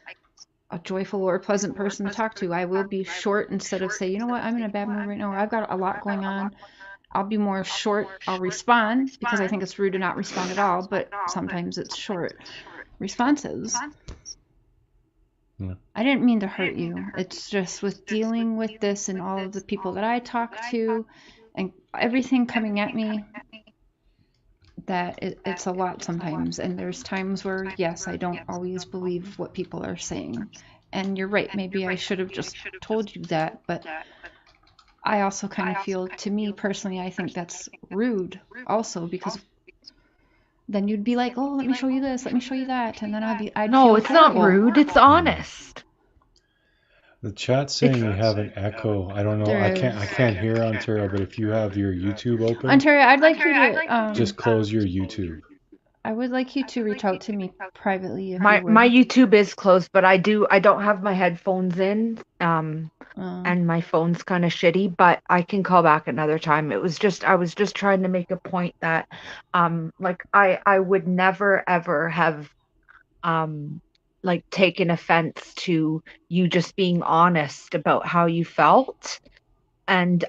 Speaker 1: a joyful or pleasant person to talk to. I will be short instead of say, you know what, I'm in a bad mood right now, or I've got a lot going on. I'll be more short. I'll respond because I think it's rude to not respond at all, but sometimes it's short responses. I didn't mean to hurt you. It's just with dealing with this and all of the people that I talk to and everything coming at me, that it's a lot sometimes. And there's times where, yes, I don't always believe what people are saying. And you're right, maybe I should have just told you that, but I also kind of feel, to me personally, I think that's rude also, because then you'd be like, oh, let me show you this, let me show you that, and then I'd
Speaker 6: no,
Speaker 1: feel
Speaker 6: it's
Speaker 1: horrible.
Speaker 6: Not rude, it's honest.
Speaker 2: The chat's saying you have an echo. I don't know. I can't hear Ontario, but if you have your YouTube open,
Speaker 1: Ontario, I'd like you to
Speaker 2: just close your YouTube.
Speaker 1: I would like you to reach out to me privately if
Speaker 6: my
Speaker 1: you would.
Speaker 6: My YouTube is closed, but I don't have my headphones in, and my phone's kind of shitty. But I can call back another time. I was just trying to make a point that, like I would never ever have, like taken offense to you just being honest about how you felt. And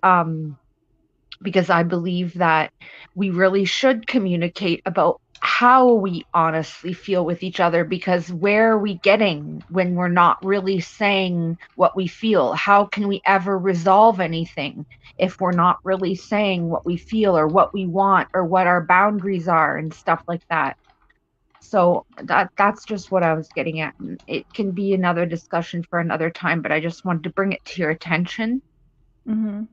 Speaker 6: because I believe that we really should communicate about how we honestly feel with each other, because where are we getting when we're not really saying what we feel? How can we ever resolve anything if we're not really saying what we feel or what we want or what our boundaries are and stuff like that? So that's just what I was getting at. And it can be another discussion for another time, but I just wanted to bring it to your attention.
Speaker 1: Mm-hmm.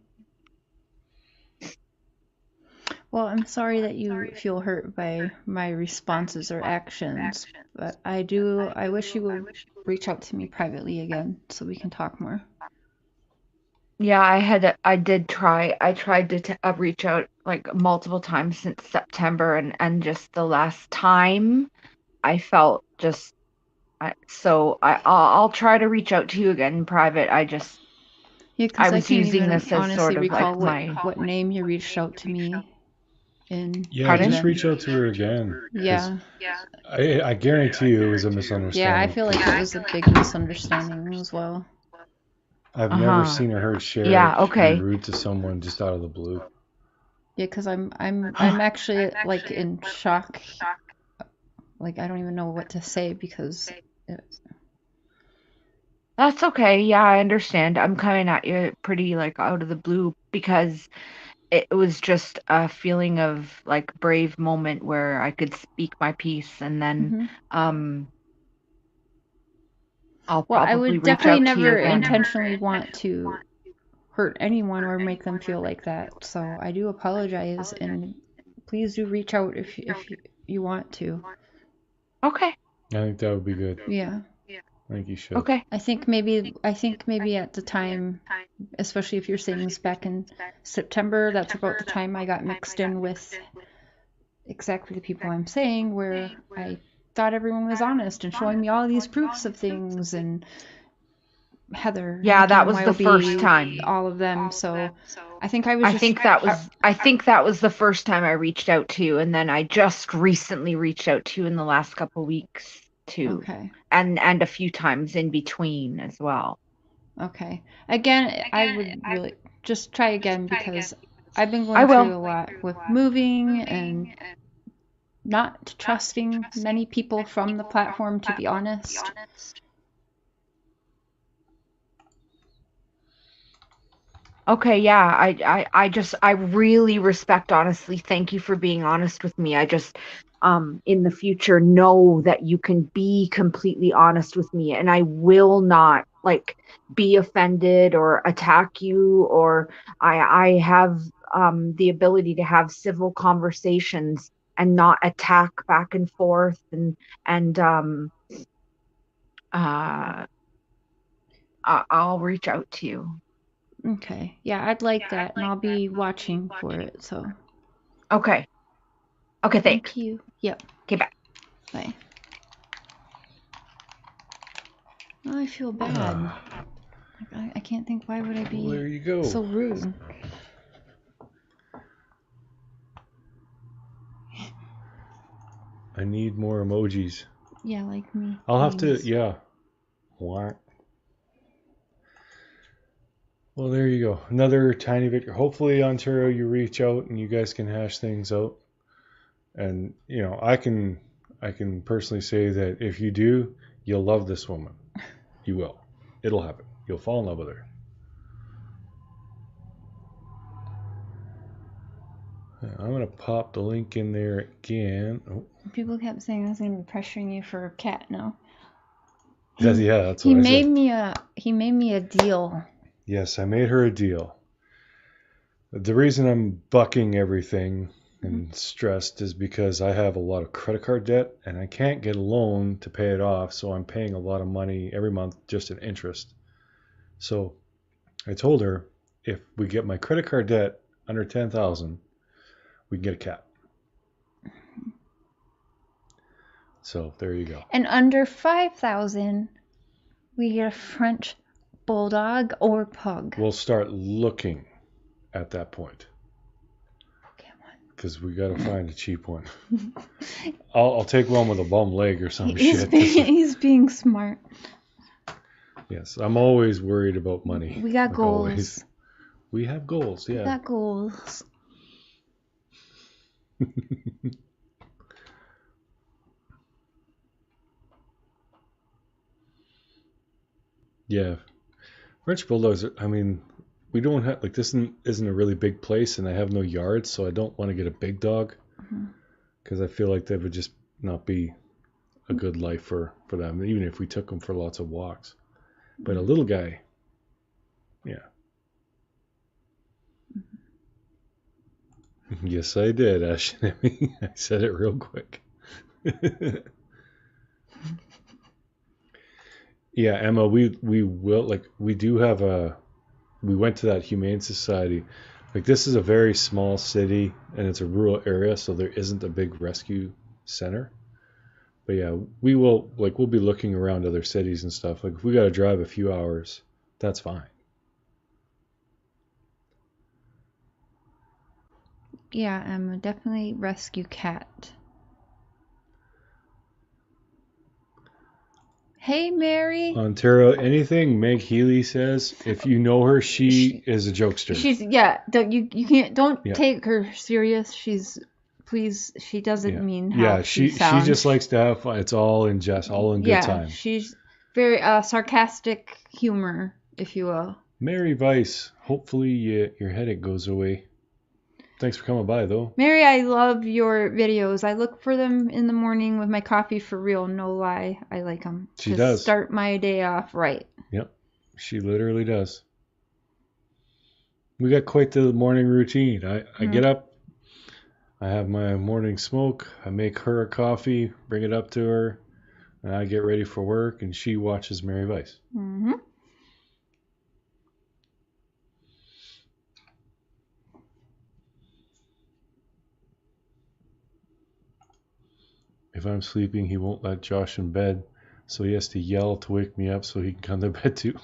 Speaker 1: Well, I'm sorry that you feel hurt by my responses or actions, but I wish you would reach out to me privately again so we can talk more.
Speaker 6: Yeah, I tried to reach out like multiple times since September, and just the last time I felt just, I'll try to reach out to you again in private. I was using this as sort of like
Speaker 1: what name you reached out to me in.
Speaker 2: Yeah, just reach out to her again.
Speaker 1: Yeah.
Speaker 2: I guarantee you it was a misunderstanding.
Speaker 1: Yeah, I feel like it was a big misunderstanding as well.
Speaker 2: I've never seen or heard Sherry be rude to someone just out of the blue.
Speaker 1: Yeah, because I'm actually like in shock. Like I don't even know what to say because.
Speaker 6: That's okay. Yeah, I understand. I'm coming at you pretty like out of the blue because it was just a feeling of like brave moment where I could speak my piece, and then I'll probably
Speaker 1: I would definitely never intentionally want to hurt anyone or make them feel like that. So I do apologize, and please do reach out if you want to.
Speaker 6: Okay.
Speaker 2: I think that would be good.
Speaker 1: Yeah.
Speaker 2: I think you should.
Speaker 6: Okay.
Speaker 1: I think maybe at the time, especially if you're saying this back in September, that's about the time I got mixed in with exactly the people I'm saying, where I thought everyone was honest and showing me all these proofs of things, and Heather.
Speaker 6: Yeah, that was the first time.
Speaker 1: All of them. So I think
Speaker 6: I think that was the first time I reached out to you, and then I just recently reached out to you in the last couple of weeks too.
Speaker 1: Okay.
Speaker 6: And a few times in between as well.
Speaker 1: Okay. Again, I would really just try again because I've been going through a lot with moving and not trusting many people from the platform, to be honest.
Speaker 6: Okay, yeah, I really respect, honestly. Thank you for being honest with me. I just in the future know that you can be completely honest with me, and I will not like be offended or attack you, or I have the ability to have civil conversations and not attack back and forth, and I'll reach out to you.
Speaker 1: Okay. Yeah, I'd like that, and I'll be watching for it, so.
Speaker 6: Okay. Okay, thanks.
Speaker 1: Thank you. Yep.
Speaker 6: Okay, bye.
Speaker 1: Bye. Oh, I feel bad. I can't think, why would I be
Speaker 2: there you go.
Speaker 1: so rude?
Speaker 2: I need more emojis.
Speaker 1: Yeah, like me.
Speaker 2: I'll have to, yeah. What? Well, there you go. Another tiny victory. Hopefully, Ontario, you reach out and you guys can hash things out. And, you know, I can personally say that if you do, you'll love this woman. You will. It'll happen. You'll fall in love with her. I'm going to pop the link in there again. Oh.
Speaker 1: People kept saying I was going to be pressuring you for a cat now.
Speaker 2: Yeah, that's what I said.
Speaker 1: He made me a deal.
Speaker 2: Yes, I made her a deal. The reason I'm bucking everything and stressed is because I have a lot of credit card debt and I can't get a loan to pay it off, so I'm paying a lot of money every month just in interest. So I told her if we get my credit card debt under $10,000, we can get a cat. So there you go.
Speaker 1: And under $5,000, we get a French bulldog or pug.
Speaker 2: We'll start looking at that point. because we got to find a cheap one. I'll take one with a bum leg or some shit.
Speaker 1: He's being smart.
Speaker 2: Yes, I'm always worried about money.
Speaker 1: We got goals.
Speaker 2: Always. We have goals, yeah.
Speaker 1: We got goals.
Speaker 2: Yeah. French Bulldogs, I mean, we don't have, like, this isn't a really big place, and I have no yards, so I don't want to get a big dog, because I feel like that would just not be a good life for them, even if we took them for lots of walks. But a little guy, yeah. Yes, I did, Ashley. I said it real quick. Yeah, Emma, we will, like, we do have we went to that Humane Society. Like, this is a very small city, and it's a rural area, so there isn't a big rescue center. But yeah, we'll be looking around other cities and stuff. Like, if we got to drive a few hours, that's fine.
Speaker 1: Yeah, Emma, definitely rescue cat. Hey, Mary.
Speaker 2: Ontario, anything Meg Healy says, if you know her, she is a jokester.
Speaker 1: She's don't take her serious. She doesn't mean how she sounds.
Speaker 2: She just likes to have fun. It's all in jest, all in good time.
Speaker 1: She's very sarcastic humor, if you will.
Speaker 2: Mary Weiss, hopefully your headache goes away. Thanks for coming by, though.
Speaker 1: Mary, I love your videos. I look for them in the morning with my coffee, for real. No lie. I like them.
Speaker 2: She does.
Speaker 1: Start my day off right.
Speaker 2: Yep. She literally does. We got quite the morning routine. I get up. I have my morning smoke. I make her a coffee, bring it up to her, and I get ready for work, and she watches Mary Weiss.
Speaker 1: Mm-hmm.
Speaker 2: If I'm sleeping, he won't let Josh in bed, so he has to yell to wake me up so he can come to bed too.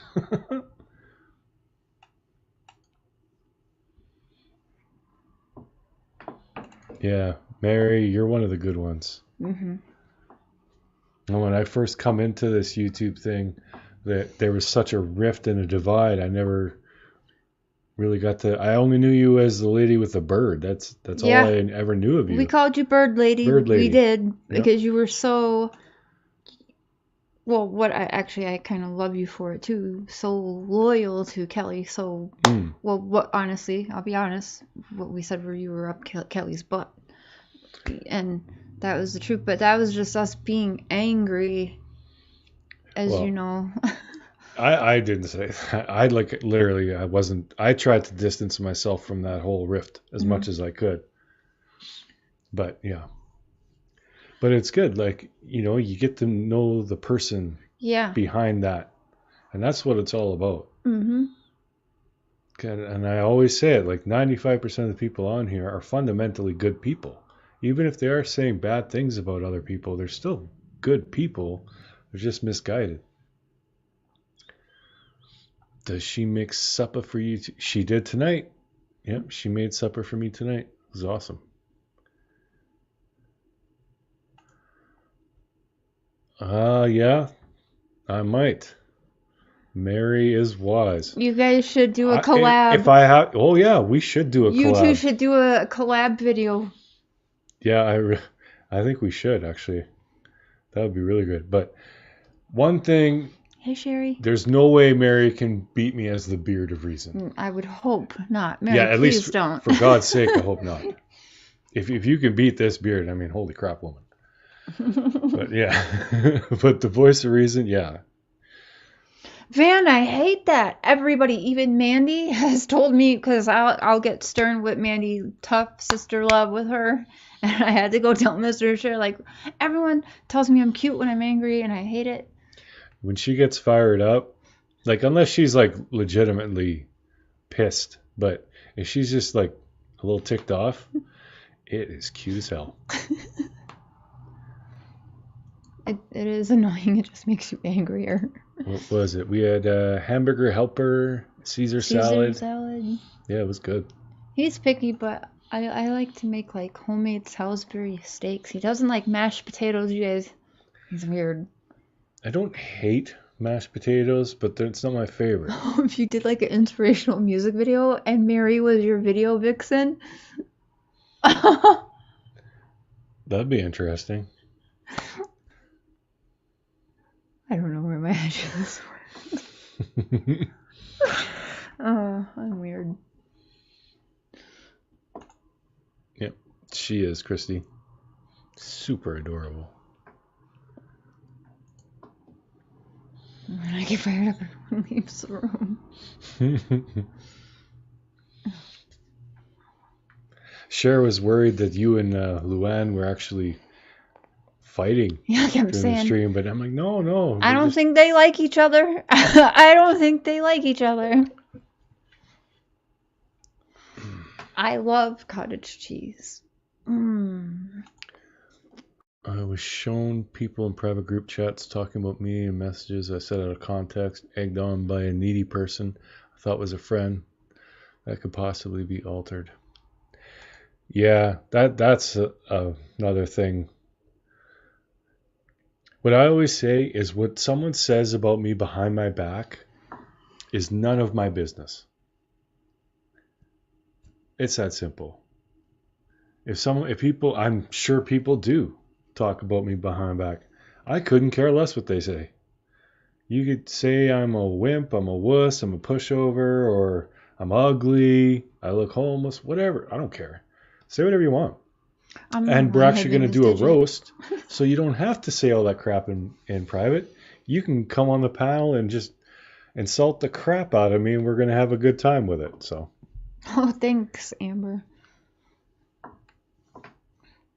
Speaker 2: Yeah, Mary, you're one of the good ones. Mm-hmm. And when I first come into this YouTube thing, there was such a rift and a divide. I never really got to. I only knew you as the lady with the bird. That's all I ever knew of you.
Speaker 1: We called you Bird Lady.
Speaker 2: Bird Lady.
Speaker 1: We did because you were so. Well, I kind of love you for it too. So loyal to Kelly. So honestly, I'll be honest. What we said were you were up Kelly's butt, and that was the truth. But that was just us being angry, as you know.
Speaker 2: I didn't say that. I wasn't. I tried to distance myself from that whole rift as much as I could. But yeah. But it's good. Like, you get to know the person behind that. And that's what it's all about. Mm-hmm. And I always say it, like 95% of the people on here are fundamentally good people. Even if they are saying bad things about other people, they're still good people. They're just misguided. Does she make supper for you? She did tonight. Yep, she made supper for me tonight. It was awesome. Yeah, I might. Mary is wise.
Speaker 1: You guys should do a collab.
Speaker 2: We should do a collab.
Speaker 1: You two should do a collab video.
Speaker 2: Yeah, I think we should, actually. That would be really good. But one thing...
Speaker 1: Hey, Sherry.
Speaker 2: There's no way Mary can beat me as the beard of reason.
Speaker 1: I would hope not. Mary, at least don't.
Speaker 2: For God's sake, I hope not. If you can beat this beard, I mean, holy crap, woman. But yeah, but the voice of reason, yeah.
Speaker 1: Van, I hate that. Everybody, even Mandy, has told me, because I'll get stern with Mandy, tough sister love with her, and I had to go tell Mr. Sher, like, everyone tells me I'm cute when I'm angry, and I hate it.
Speaker 2: When she gets fired up, like, unless she's like legitimately pissed, but if she's just like a little ticked off, it is cute as hell.
Speaker 1: It is annoying. It just makes you angrier.
Speaker 2: What was it? We had hamburger helper, Caesar salad. Yeah, it was good.
Speaker 1: He's picky, but I like to make like homemade Salisbury steaks. He doesn't like mashed potatoes, you guys. He's weird.
Speaker 2: I don't hate mashed potatoes, but it's not my favorite.
Speaker 1: If you did like an inspirational music video and Mary was your video vixen.
Speaker 2: That'd be interesting.
Speaker 1: I don't know where my head is. Oh, I'm weird.
Speaker 2: Yep, she is, Christy. Super adorable.
Speaker 1: When I get fired up, everyone leaves the room.
Speaker 2: Cher was worried that you and Luann were actually fighting
Speaker 1: during
Speaker 2: the stream, but I'm like, no.
Speaker 1: I don't think they like each other. I don't think they like each other. I love cottage cheese.
Speaker 2: I was shown people in private group chats talking about me and messages I said out of context, egged on by a needy person I thought was a friend. That could possibly be altered. Yeah, that's another thing. What I always say is what someone says about me behind my back is none of my business. It's that simple. I'm sure people do talk about me behind my back. I couldn't care less what they say. You could say I'm a wimp, I'm a wuss, I'm a pushover, or I'm ugly, I look homeless, whatever. I don't care. Say whatever you want. And we're actually going to do a roast, so you don't have to say all that crap in private. You can come on the panel and just insult the crap out of me, and we're going to have a good time with it. So.
Speaker 1: Oh, thanks, Amber.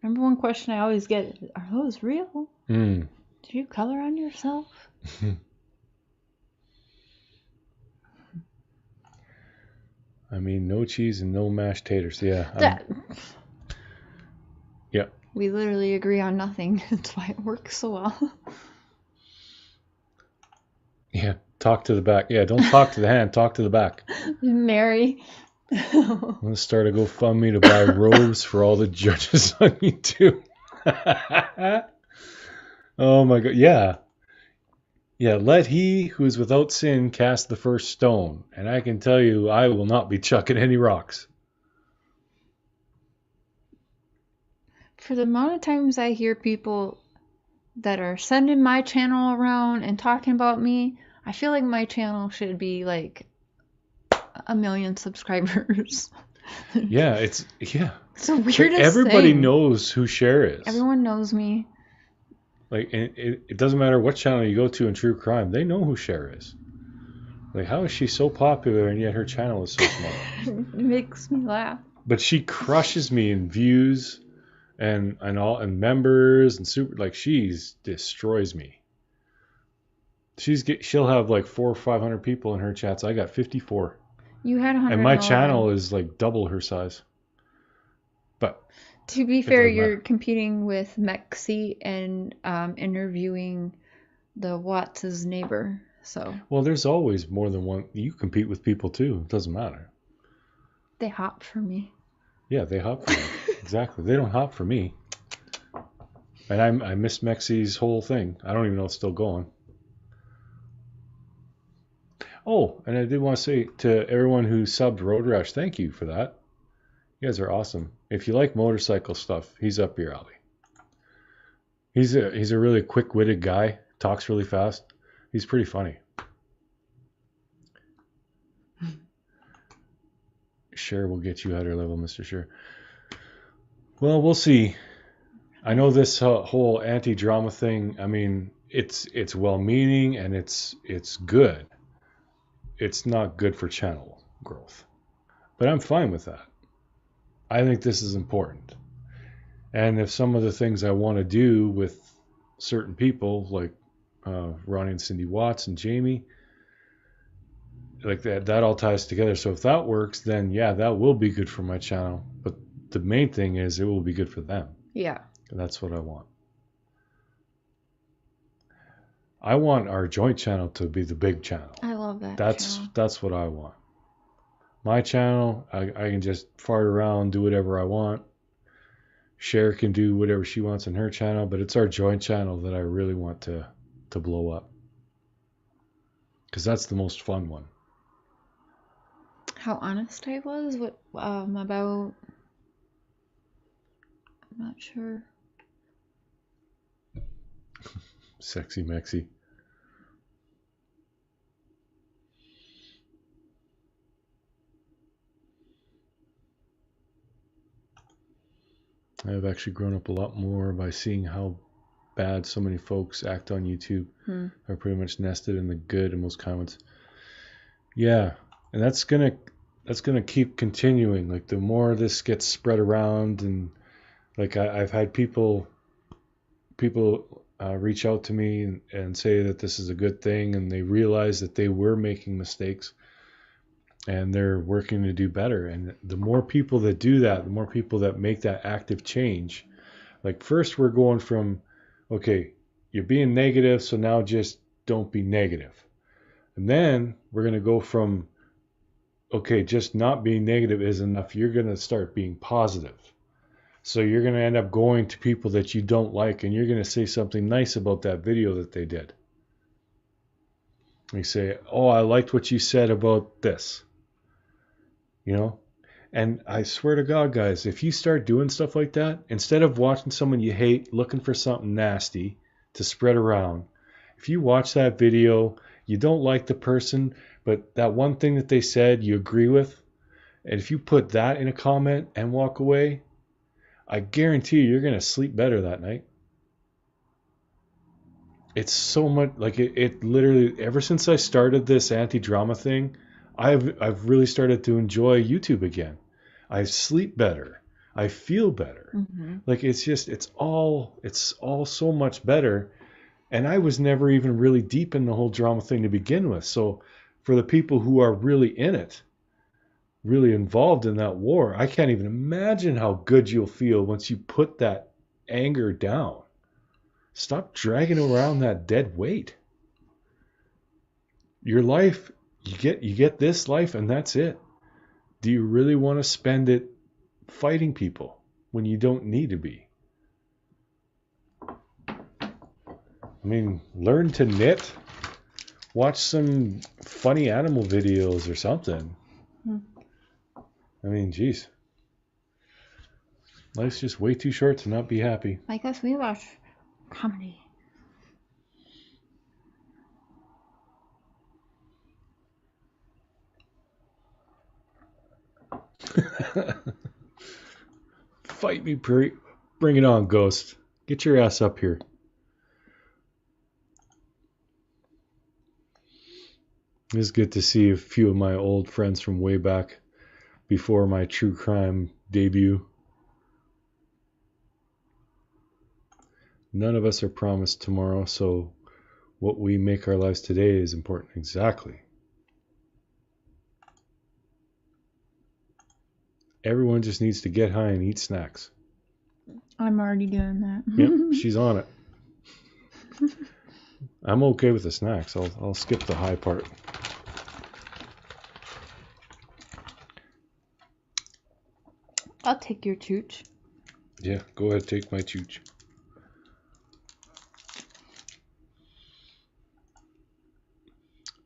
Speaker 1: Remember one question I always get, are those real? Did you color on yourself?
Speaker 2: I mean, no cheese and no mashed taters. Yeah. Yeah.
Speaker 1: We literally agree on nothing. That's why it works so well.
Speaker 2: Yeah. Talk to the back. Yeah. Don't talk to the hand. Talk to the back.
Speaker 1: Mary.
Speaker 2: I'm going to start a GoFundMe to buy robes for all the judges on YouTube. Oh my God. Yeah. Yeah. Let he who is without sin cast the first stone. And I can tell you, I will not be chucking any rocks.
Speaker 1: For the amount of times I hear people that are sending my channel around and talking about me, I feel like my channel should be like 1 million subscribers.
Speaker 2: Yeah, it's the
Speaker 1: weirdest
Speaker 2: thing. Everybody
Speaker 1: thing.
Speaker 2: knows who Cher is.
Speaker 1: Everyone knows me.
Speaker 2: Like, it doesn't matter what channel you go to in true crime, they know who Cher is. Like, how is she so popular and yet her channel is so small?
Speaker 1: It makes me laugh.
Speaker 2: But she crushes me in views and members and she destroys me. She'll have like 400 or 500 people in her chats. I got 54.
Speaker 1: You had 100.
Speaker 2: And my channel is like double her size. But
Speaker 1: to be fair, you're competing with Mexi and interviewing the Watts' neighbor. So.
Speaker 2: Well, there's always more than one. You compete with people too. It doesn't matter.
Speaker 1: They hop for me.
Speaker 2: Yeah, they hop for me. Exactly. They don't hop for me. And I missed Mexi's whole thing. I don't even know it's still going. Oh, and I did want to say to everyone who subbed Road Rash, thank you for that. You guys are awesome. If you like motorcycle stuff, he's up your alley. He's a really quick-witted guy. Talks really fast. He's pretty funny. Cher will get you at her level, Mr. Cher. Well, we'll see. I know this whole anti-drama thing, I mean, it's well-meaning and it's good. It's not good for channel growth. But I'm fine with that. I think this is important. And if some of the things I want to do with certain people, like Ronnie and Cindy Watts and Jamie, like that all ties together. So if that works, then yeah, that will be good for my channel. But the main thing is it will be good for them.
Speaker 1: Yeah.
Speaker 2: And that's what I want. I want our joint channel to be the big channel.
Speaker 1: I love that.
Speaker 2: That's what I want. my channel, I can just fart around, do whatever I want. Cher can do whatever she wants on her channel, but it's our joint channel that I really want to blow up. Because that's the most fun one.
Speaker 1: How honest I was? What about... I'm not sure.
Speaker 2: Sexy Mexi. I've actually grown up a lot more by seeing how bad so many folks act on YouTube. Are pretty much nested in the good and most comments. Yeah, and that's gonna keep continuing. Like the more this gets spread around, and like I've had people reach out to me and say that this is a good thing, and they realize that they were making mistakes, and they're working to do better. And the more people that do that, the more people that make that active change. Like first we're going from, okay, you're being negative, so now just don't be negative. And then we're going to go from, okay, just not being negative is enough. You're going to start being positive. So you're going to end up going to people that you don't like, and you're going to say something nice about that video that they did. You say, oh, I liked what you said about this. You know? And I swear to God, guys, if you start doing stuff like that, instead of watching someone you hate, looking for something nasty to spread around, if you watch that video, you don't like the person, but that one thing that they said you agree with, and if you put that in a comment and walk away, I guarantee you're going to sleep better that night. It's so much, like it literally, ever since I started this anti-drama thing, I've really started to enjoy YouTube again. I sleep better. I feel better. Like it's all so much better. And I was never even really deep in the whole drama thing to begin with. So for the people who are really in it, really involved in that war, I can't even imagine how good you'll feel once you put that anger down. Stop dragging around that dead weight. Your life, you get this life and that's it. Do you really want to spend it fighting people when you don't need to be? I mean, learn to knit. Watch some funny animal videos or something. I mean, geez. Life's just way too short to not be happy.
Speaker 1: I guess we watch comedy.
Speaker 2: Fight me, Prairie. Bring it on, Ghost. Get your ass up here. It's good to see a few of my old friends from way back before my true crime debut. None of us are promised tomorrow, so what we make our lives today is important. Exactly. Everyone just needs to get high and eat snacks.
Speaker 1: I'm already doing that.
Speaker 2: Yep, she's on it. I'm okay with the snacks. I'll skip the high part.
Speaker 1: I'll take your chooch.
Speaker 2: Yeah, go ahead, take my chooch.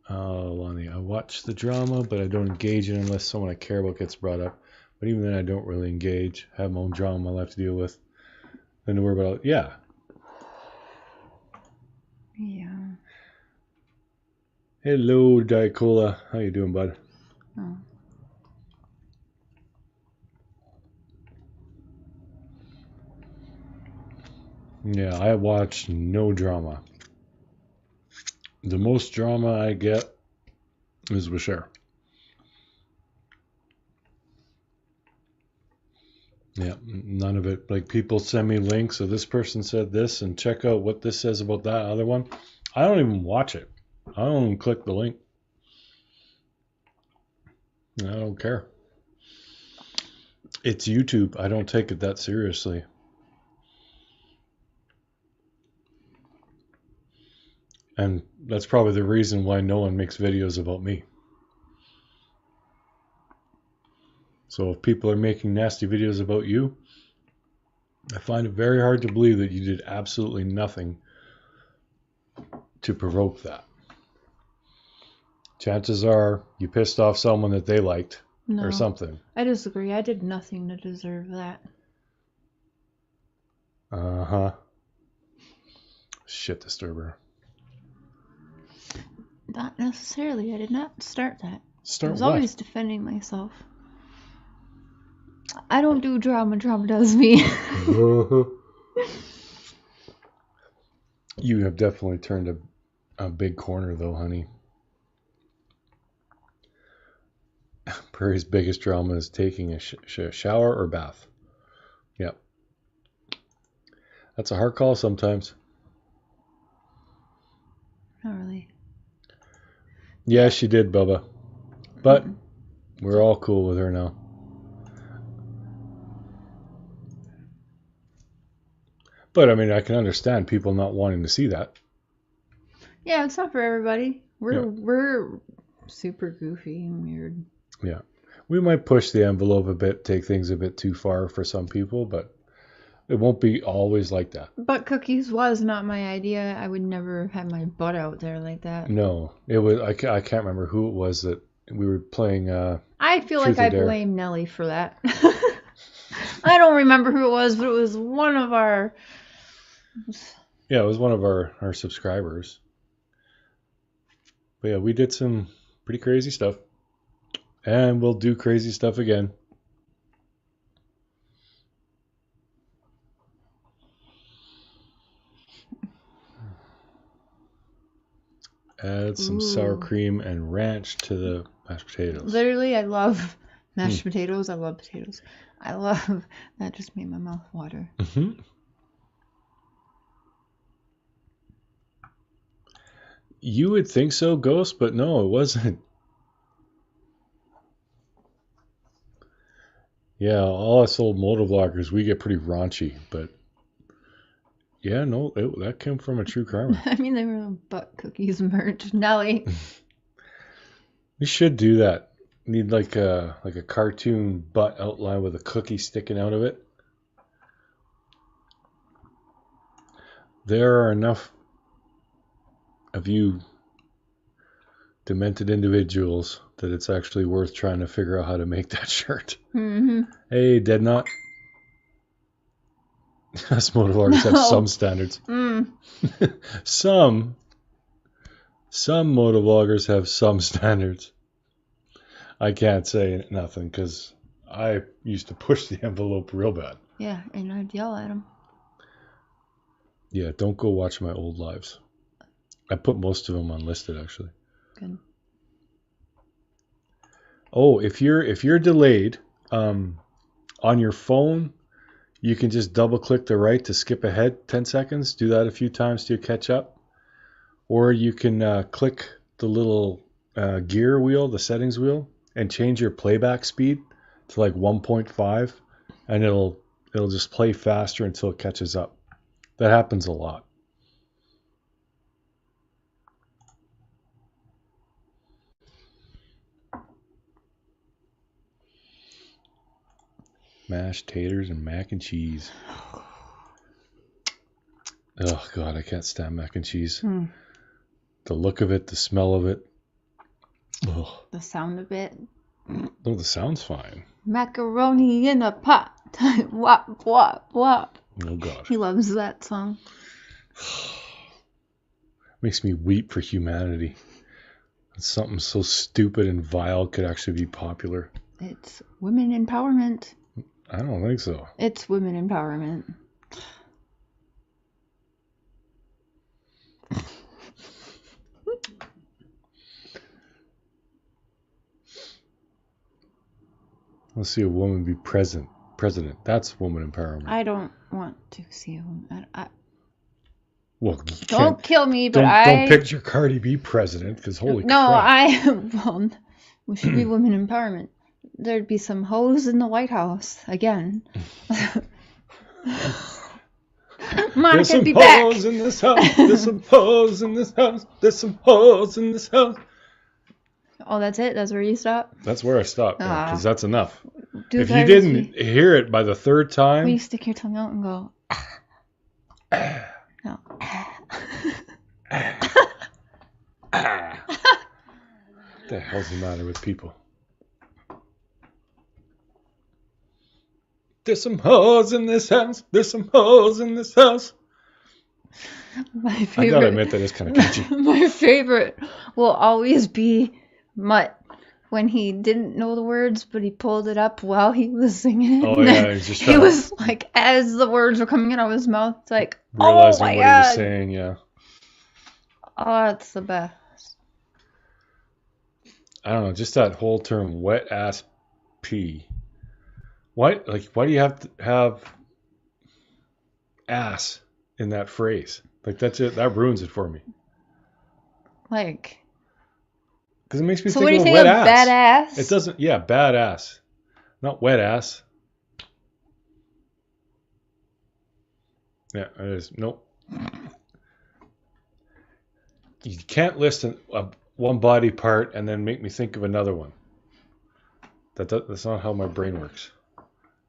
Speaker 2: Lonnie, I watch the drama, but I don't engage in it unless someone I care about gets brought up. But even then, I don't really engage. I have my own drama in my life to deal with. Then to worry about it. Yeah.
Speaker 1: Yeah.
Speaker 2: Hello, Diet Cola. How you doing, bud?
Speaker 1: Oh.
Speaker 2: Yeah, I watch no drama. The most drama I get is with Cher. Yeah, none of it. Like people send me links of this person said this and check out what this says about that other one. I don't even watch it. I don't even click the link. I don't care. It's YouTube. I don't take it that seriously. And that's probably the reason why no one makes videos about me. So if people are making nasty videos about you, I find it very hard to believe that you did absolutely nothing to provoke that. Chances are you pissed off someone that they liked or something.
Speaker 1: I disagree. I did nothing to deserve that.
Speaker 2: Uh-huh. Shit disturber.
Speaker 1: Not necessarily. I did not start that.
Speaker 2: Start
Speaker 1: I was
Speaker 2: what?
Speaker 1: always defending myself. I don't do drama. Drama does me.
Speaker 2: You have definitely turned a big corner, though, honey. Prairie's biggest drama is taking a shower or bath. Yep. That's a hard call sometimes.
Speaker 1: Not really.
Speaker 2: Yeah, she did, Bubba. But we're all cool with her now. But, I mean, I can understand people not wanting to see that.
Speaker 1: Yeah, it's not for everybody. We're super goofy and weird.
Speaker 2: Yeah. We might push the envelope a bit, take things a bit too far for some people, but it won't be always like that.
Speaker 1: But cookies was not my idea. I would never have my butt out there like that.
Speaker 2: No. It was. I can't remember who it was that we were playing.
Speaker 1: I feel like I blame Nelly for that. I don't remember who it was, but it was one of our...
Speaker 2: Yeah, it was one of our subscribers. But yeah, we did some pretty crazy stuff. And we'll do crazy stuff again. Add some sour cream and ranch to the mashed potatoes.
Speaker 1: Literally, I love mashed potatoes. I love potatoes. I love... That just made my mouth water.
Speaker 2: Mm-hmm. You would think so, Ghost, but no, it wasn't. Yeah, all us old motovloggers, we get pretty raunchy, but yeah, no, that came from a true crime.
Speaker 1: I mean, they were butt cookies merch. Nelly.
Speaker 2: We should do that. Need like a cartoon butt outline with a cookie sticking out of it. There are enough of you demented individuals that it's actually worth trying to figure out how to make that shirt.
Speaker 1: Mm-hmm.
Speaker 2: Hey, Dead Knot. Us motovloggers have some standards. Some motovloggers have some standards. I can't say nothing because I used to push the envelope real bad.
Speaker 1: Yeah, and I'd yell at them.
Speaker 2: Yeah, don't go watch my old lives. I put most of them unlisted, actually.
Speaker 1: Good.
Speaker 2: Oh, if you're delayed on your phone, you can just double click the right to skip ahead 10 seconds. Do that a few times till you catch up. Or you can click the little gear wheel, the settings wheel, and change your playback speed to like 1.5, and it'll just play faster until it catches up. That happens a lot. Mashed taters and mac and cheese. Oh, God, I can't stand mac and cheese. The look of it, the smell of it. Ugh.
Speaker 1: The sound of it.
Speaker 2: Oh, the sound's fine.
Speaker 1: Macaroni in a pot. Wop, wop, wop.
Speaker 2: Oh, God.
Speaker 1: He loves that song.
Speaker 2: Makes me weep for humanity. Something so stupid and vile could actually be popular.
Speaker 1: It's women empowerment.
Speaker 2: I don't think so.
Speaker 1: It's women empowerment.
Speaker 2: Let's see a woman be president. That's woman empowerment.
Speaker 1: I don't want to see a woman.
Speaker 2: Well,
Speaker 1: don't kill me, but
Speaker 2: don't picture Cardi B president, because holy crap.
Speaker 1: Well, we should be women empowerment. There'd be some hoes in the White House again. Monica'd be back. There's some hoes in this house.
Speaker 2: There's some hoes in this house. There's some hoes in this house.
Speaker 1: Oh, that's it? That's where you stop?
Speaker 2: That's where I stopped, because that's enough. If you didn't hear it by the third time,
Speaker 1: when you stick your tongue out and go. No.
Speaker 2: What the hell's the matter with people? There's some hoes in this house. There's some hoes in this house.
Speaker 1: My favorite.
Speaker 2: I gotta admit that is kind of catchy.
Speaker 1: My favorite will always be Mutt when he didn't know the words, but he pulled it up while he was singing it.
Speaker 2: Oh yeah,
Speaker 1: he was like, as the words were coming out of his mouth, it's like,
Speaker 2: realizing
Speaker 1: oh my
Speaker 2: what
Speaker 1: God.
Speaker 2: he was saying. Yeah.
Speaker 1: Oh, that's the best.
Speaker 2: I don't know, just that whole term, wet ass pee. Why do you have to have ass in that phrase? Like that's it. That ruins it for me.
Speaker 1: Like.
Speaker 2: Because it makes me
Speaker 1: so
Speaker 2: think
Speaker 1: what do you
Speaker 2: of
Speaker 1: think
Speaker 2: wet
Speaker 1: of
Speaker 2: ass.
Speaker 1: badass?
Speaker 2: It doesn't. Yeah, badass, not wet ass. Yeah, it is. Nope. You can't list one body part and then make me think of another one. That's not how my brain works.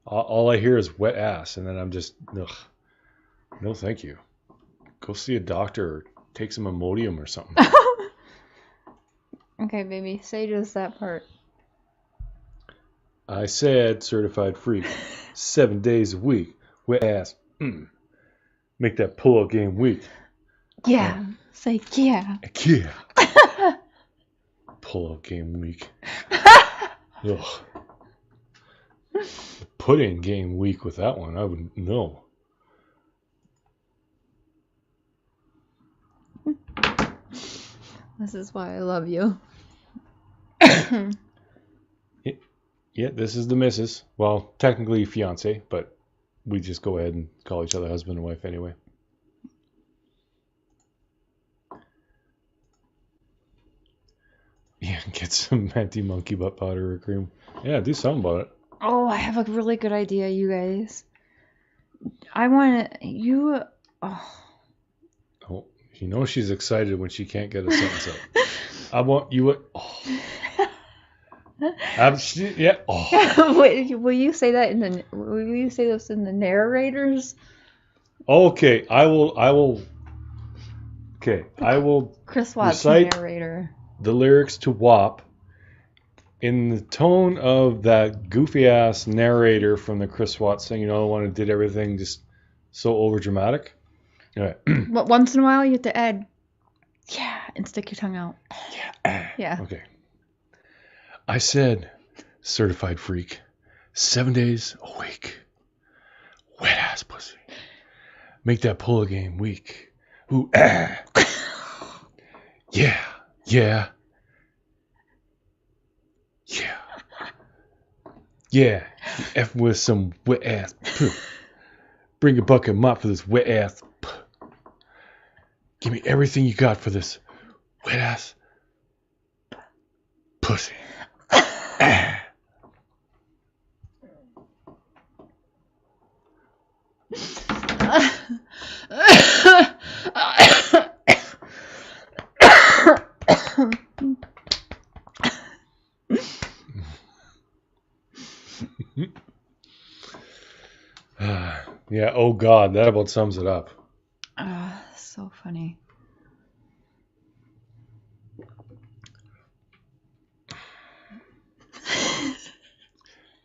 Speaker 2: All I hear is wet ass, and then I'm just, ugh. No, thank you. Go see a doctor or take some Imodium or something.
Speaker 1: Okay, baby, say just that part.
Speaker 2: I said certified freak, 7 days a week, wet ass. Make that pull-out game weak.
Speaker 1: Yeah, say yeah.
Speaker 2: Yeah. Pull-out game week. Ugh. Put-in game week with that one, I wouldn't know.
Speaker 1: This is why I love you.
Speaker 2: Yeah, this is the missus. Well, technically fiance, but we just go ahead and call each other husband and wife anyway. Yeah, get some anti-monkey butt powder or cream. Yeah, do something about it.
Speaker 1: Oh, I have a really good idea, you guys. I want you. Oh,
Speaker 2: you know she's excited when she can't get a sentence out. I want you. Yeah. Oh.
Speaker 1: Will you say that in the? Will you say this in the narrators?
Speaker 2: Okay, I will. Okay, I will.
Speaker 1: Chris Watts,
Speaker 2: recite
Speaker 1: narrator.
Speaker 2: The lyrics to WAP in the tone of that goofy ass narrator from the Chris Watts thing. You know, the one who did everything just so over dramatic. Right.
Speaker 1: But once in a while, you have to add, yeah, and stick your tongue out.
Speaker 2: Yeah.
Speaker 1: Yeah.
Speaker 2: Okay. I said, certified freak, 7 days a week. Wet ass pussy. Make that pull game weak. Ooh, ah. Yeah. Yeah. Yeah. Yeah. F with some wet ass. Bring a bucket mop for this wet ass. Give me everything you got for this wet ass pussy. Yeah, oh God, that about sums it up.
Speaker 1: So funny.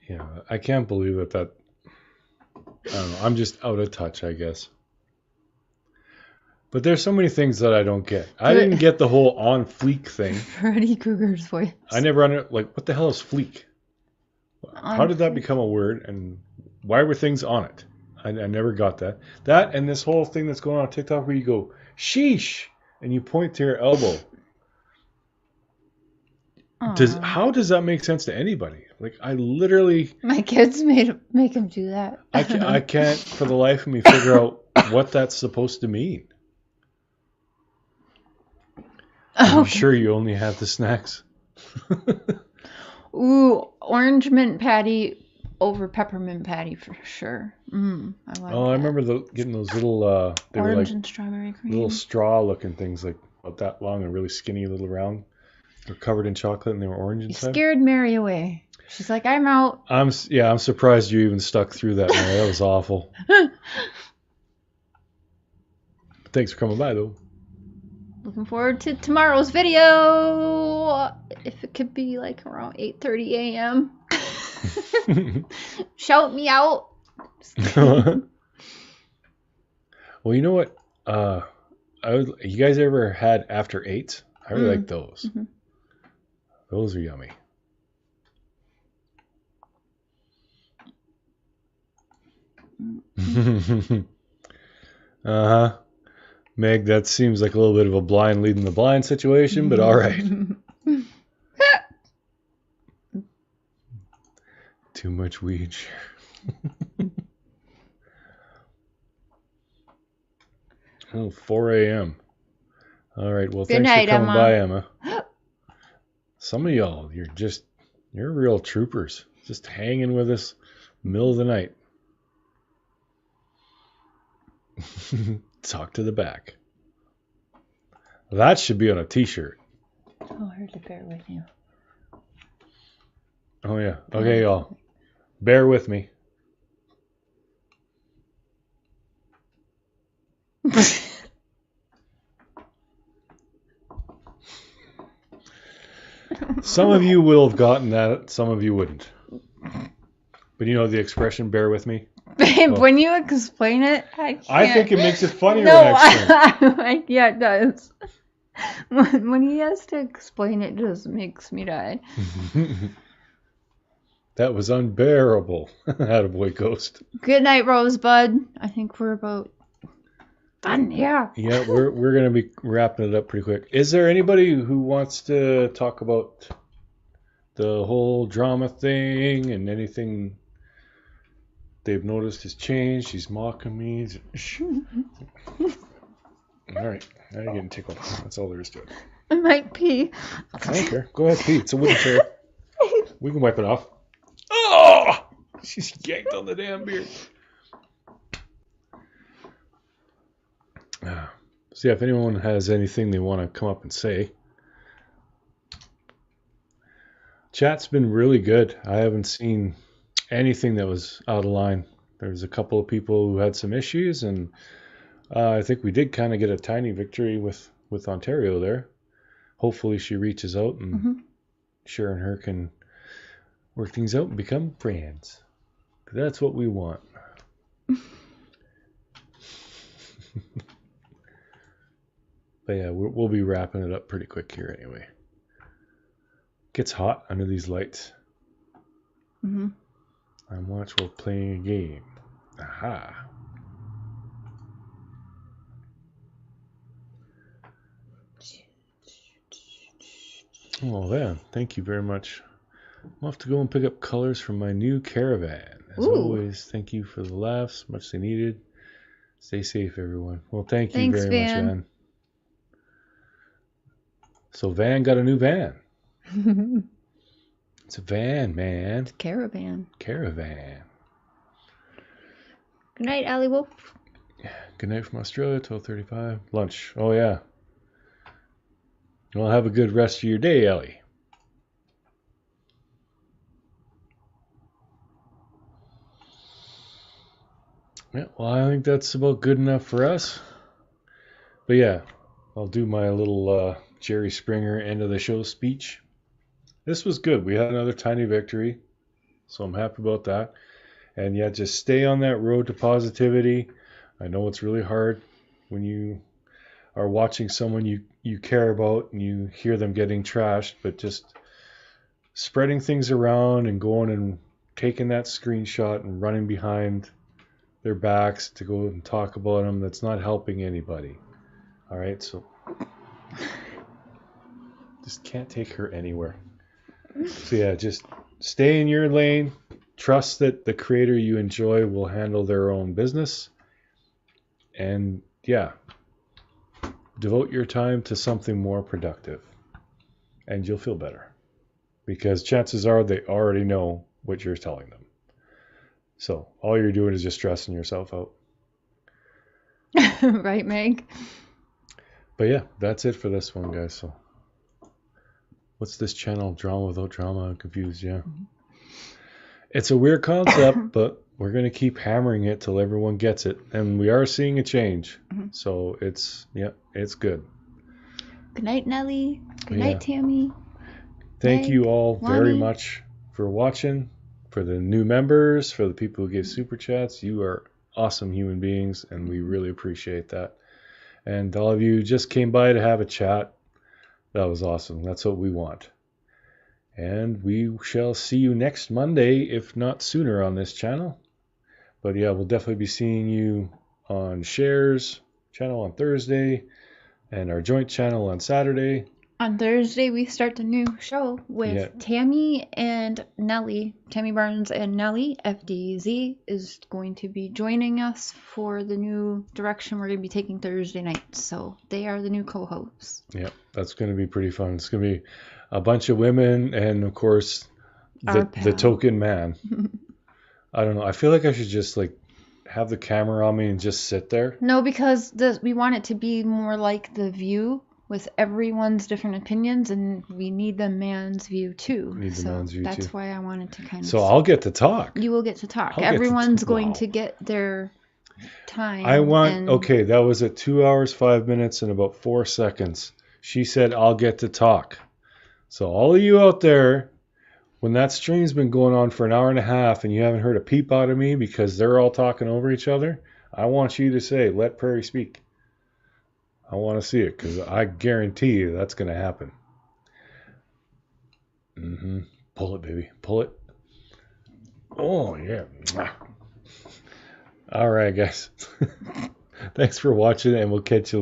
Speaker 2: Yeah, I can't believe that. I don't know. I'm just out of touch, I guess. But there's so many things that I don't get. I didn't get the whole on fleek thing.
Speaker 1: Freddy Krueger's voice.
Speaker 2: I never like, what the hell is fleek? How did that become a word, and why were things on it? I never got that. That and this whole thing that's going on TikTok where you go, sheesh, and you point to your elbow. How does that make sense to anybody? Like, I literally...
Speaker 1: My kids make him do that.
Speaker 2: I can't, for the life of me, figure out what that's supposed to mean. I'm sure you only have the snacks.
Speaker 1: Ooh, orange mint patty over peppermint patty for sure. I like
Speaker 2: I remember getting those little they
Speaker 1: orange
Speaker 2: were like
Speaker 1: and strawberry cream.
Speaker 2: little straw looking things, like about that long and really skinny little round. They're covered in chocolate and they were orange inside.
Speaker 1: You scared Mary away. She's like, I'm out.
Speaker 2: I'm surprised you even stuck through that, Mary. That was awful. Thanks for coming by, though.
Speaker 1: Looking forward to tomorrow's video. If it could be like around 8:30 a.m. Shout me out.
Speaker 2: Well, you know what? You guys ever had after 8? I really like those. Mm-hmm. Those are yummy. Uh-huh. Meg, that seems like a little bit of a blind leading the blind situation, but all right. Too much weed. Oh, 4 a.m. All right. Well, thanks for coming by, Emma. Some of y'all, you're real troopers. Just hanging with us middle of the night. Talk to the back. That should be on a t-shirt.
Speaker 1: Oh, I heard to bear with you.
Speaker 2: Oh, yeah. Okay, y'all. Bear with me. Some of you will have gotten that, some of you wouldn't. But you know the expression, bear with me?
Speaker 1: Babe, when you explain it, I can't.
Speaker 2: I think it makes it funnier when I explain it.
Speaker 1: Yeah, it does. When he has to explain it, just makes me die.
Speaker 2: That was unbearable. Attaboy, Ghost.
Speaker 1: Good night, Rosebud. I think we're about done here.
Speaker 2: Yeah, we're going to be wrapping it up pretty quick. Is there anybody who wants to talk about the whole drama thing and anything they've noticed has changed? She's mocking me. All right, now you're getting tickled. That's all there is to it.
Speaker 1: I might pee.
Speaker 2: I don't care. Go ahead, pee. It's a wooden chair. We can wipe it off. Oh! She's yanked on the damn beard. So yeah, if anyone has anything they want to come up and say. Chat's been really good. I haven't seen anything that was out of line. There's a couple of people who had some issues, and I think we did kind of get a tiny victory with Ontario there. Hopefully she reaches out and Cher and her can work things out and become friends. That's what we want. But yeah, we'll be wrapping it up pretty quick here anyway. Gets hot under these lights. I'm watching while playing a game. Aha. Oh, man. Thank you very much. I'll have to go and pick up colors from my new caravan. As always, thank you for the laughs. Much they needed. Stay safe, everyone. Well, thanks you very much, Van. So Van got a new van. It's a van, man.
Speaker 1: It's a caravan.
Speaker 2: Caravan.
Speaker 1: Good night, Allie Wolf.
Speaker 2: Yeah. Good night from Australia, 12:35. Lunch. Oh, yeah. Well, have a good rest of your day, Ellie. Yeah, well, I think that's about good enough for us. But yeah, I'll do my little Jerry Springer end of the show speech. This was good. We had another tiny victory, so I'm happy about that. And yeah, just stay on that road to positivity. I know it's really hard when you are watching someone you care about and you hear them getting trashed, but just spreading things around and going and taking that screenshot and running behind their backs to go and talk about them, that's not helping anybody. All right, so just can't take her anywhere. So yeah, just stay in your lane. Trust that the creator you enjoy will handle their own business. And yeah, devote your time to something more productive. And you'll feel better. Because chances are they already know what you're telling them. So all you're doing is just stressing yourself out.
Speaker 1: Right, Meg?
Speaker 2: But yeah, that's it for this one, guys. So what's this channel? Drama Without Drama. I'm confused. Yeah. Mm-hmm. It's a weird concept, but we're going to keep hammering it till everyone gets it. And we are seeing a change. Mm-hmm. So it's good.
Speaker 1: Good night, Nellie. Good night, Tammy.
Speaker 2: Thank you all very much for watching. For the new members, for the people who give super chats, you are awesome human beings, and we really appreciate that. And all of you just came by to have a chat. That was awesome. That's what we want. And we shall see you next Monday, if not sooner, on this channel. But yeah, we'll definitely be seeing you on Share's channel on Thursday and our joint channel on Saturday.
Speaker 1: On Thursday, we start the new show with Tammy and Nellie. Tammy Barnes and Nellie, FDZ, is going to be joining us for the new direction we're going to be taking Thursday night. So they are the new co-hosts. Yeah,
Speaker 2: that's going to be pretty fun. It's going to be a bunch of women and, of course, the token man. I don't know. I feel like I should just, have the camera on me and just sit there.
Speaker 1: No, because we want it to be more like The View, with everyone's different opinions, and we need the man's view too. That's why I wanted to kind of.
Speaker 2: So I'll get to talk.
Speaker 1: You will get to talk. Everyone's going to get their time.
Speaker 2: Okay, that was at 2 hours, 5 minutes, and about 4 seconds. She said, I'll get to talk. So all of you out there, when that stream's been going on for an hour and a half and you haven't heard a peep out of me because they're all talking over each other, I want you to say, let Prairie speak. I want to see it because I guarantee you that's going to happen. Mm-hmm. Pull it, baby. Pull it. Oh, yeah. All right, guys. Thanks for watching, and we'll catch you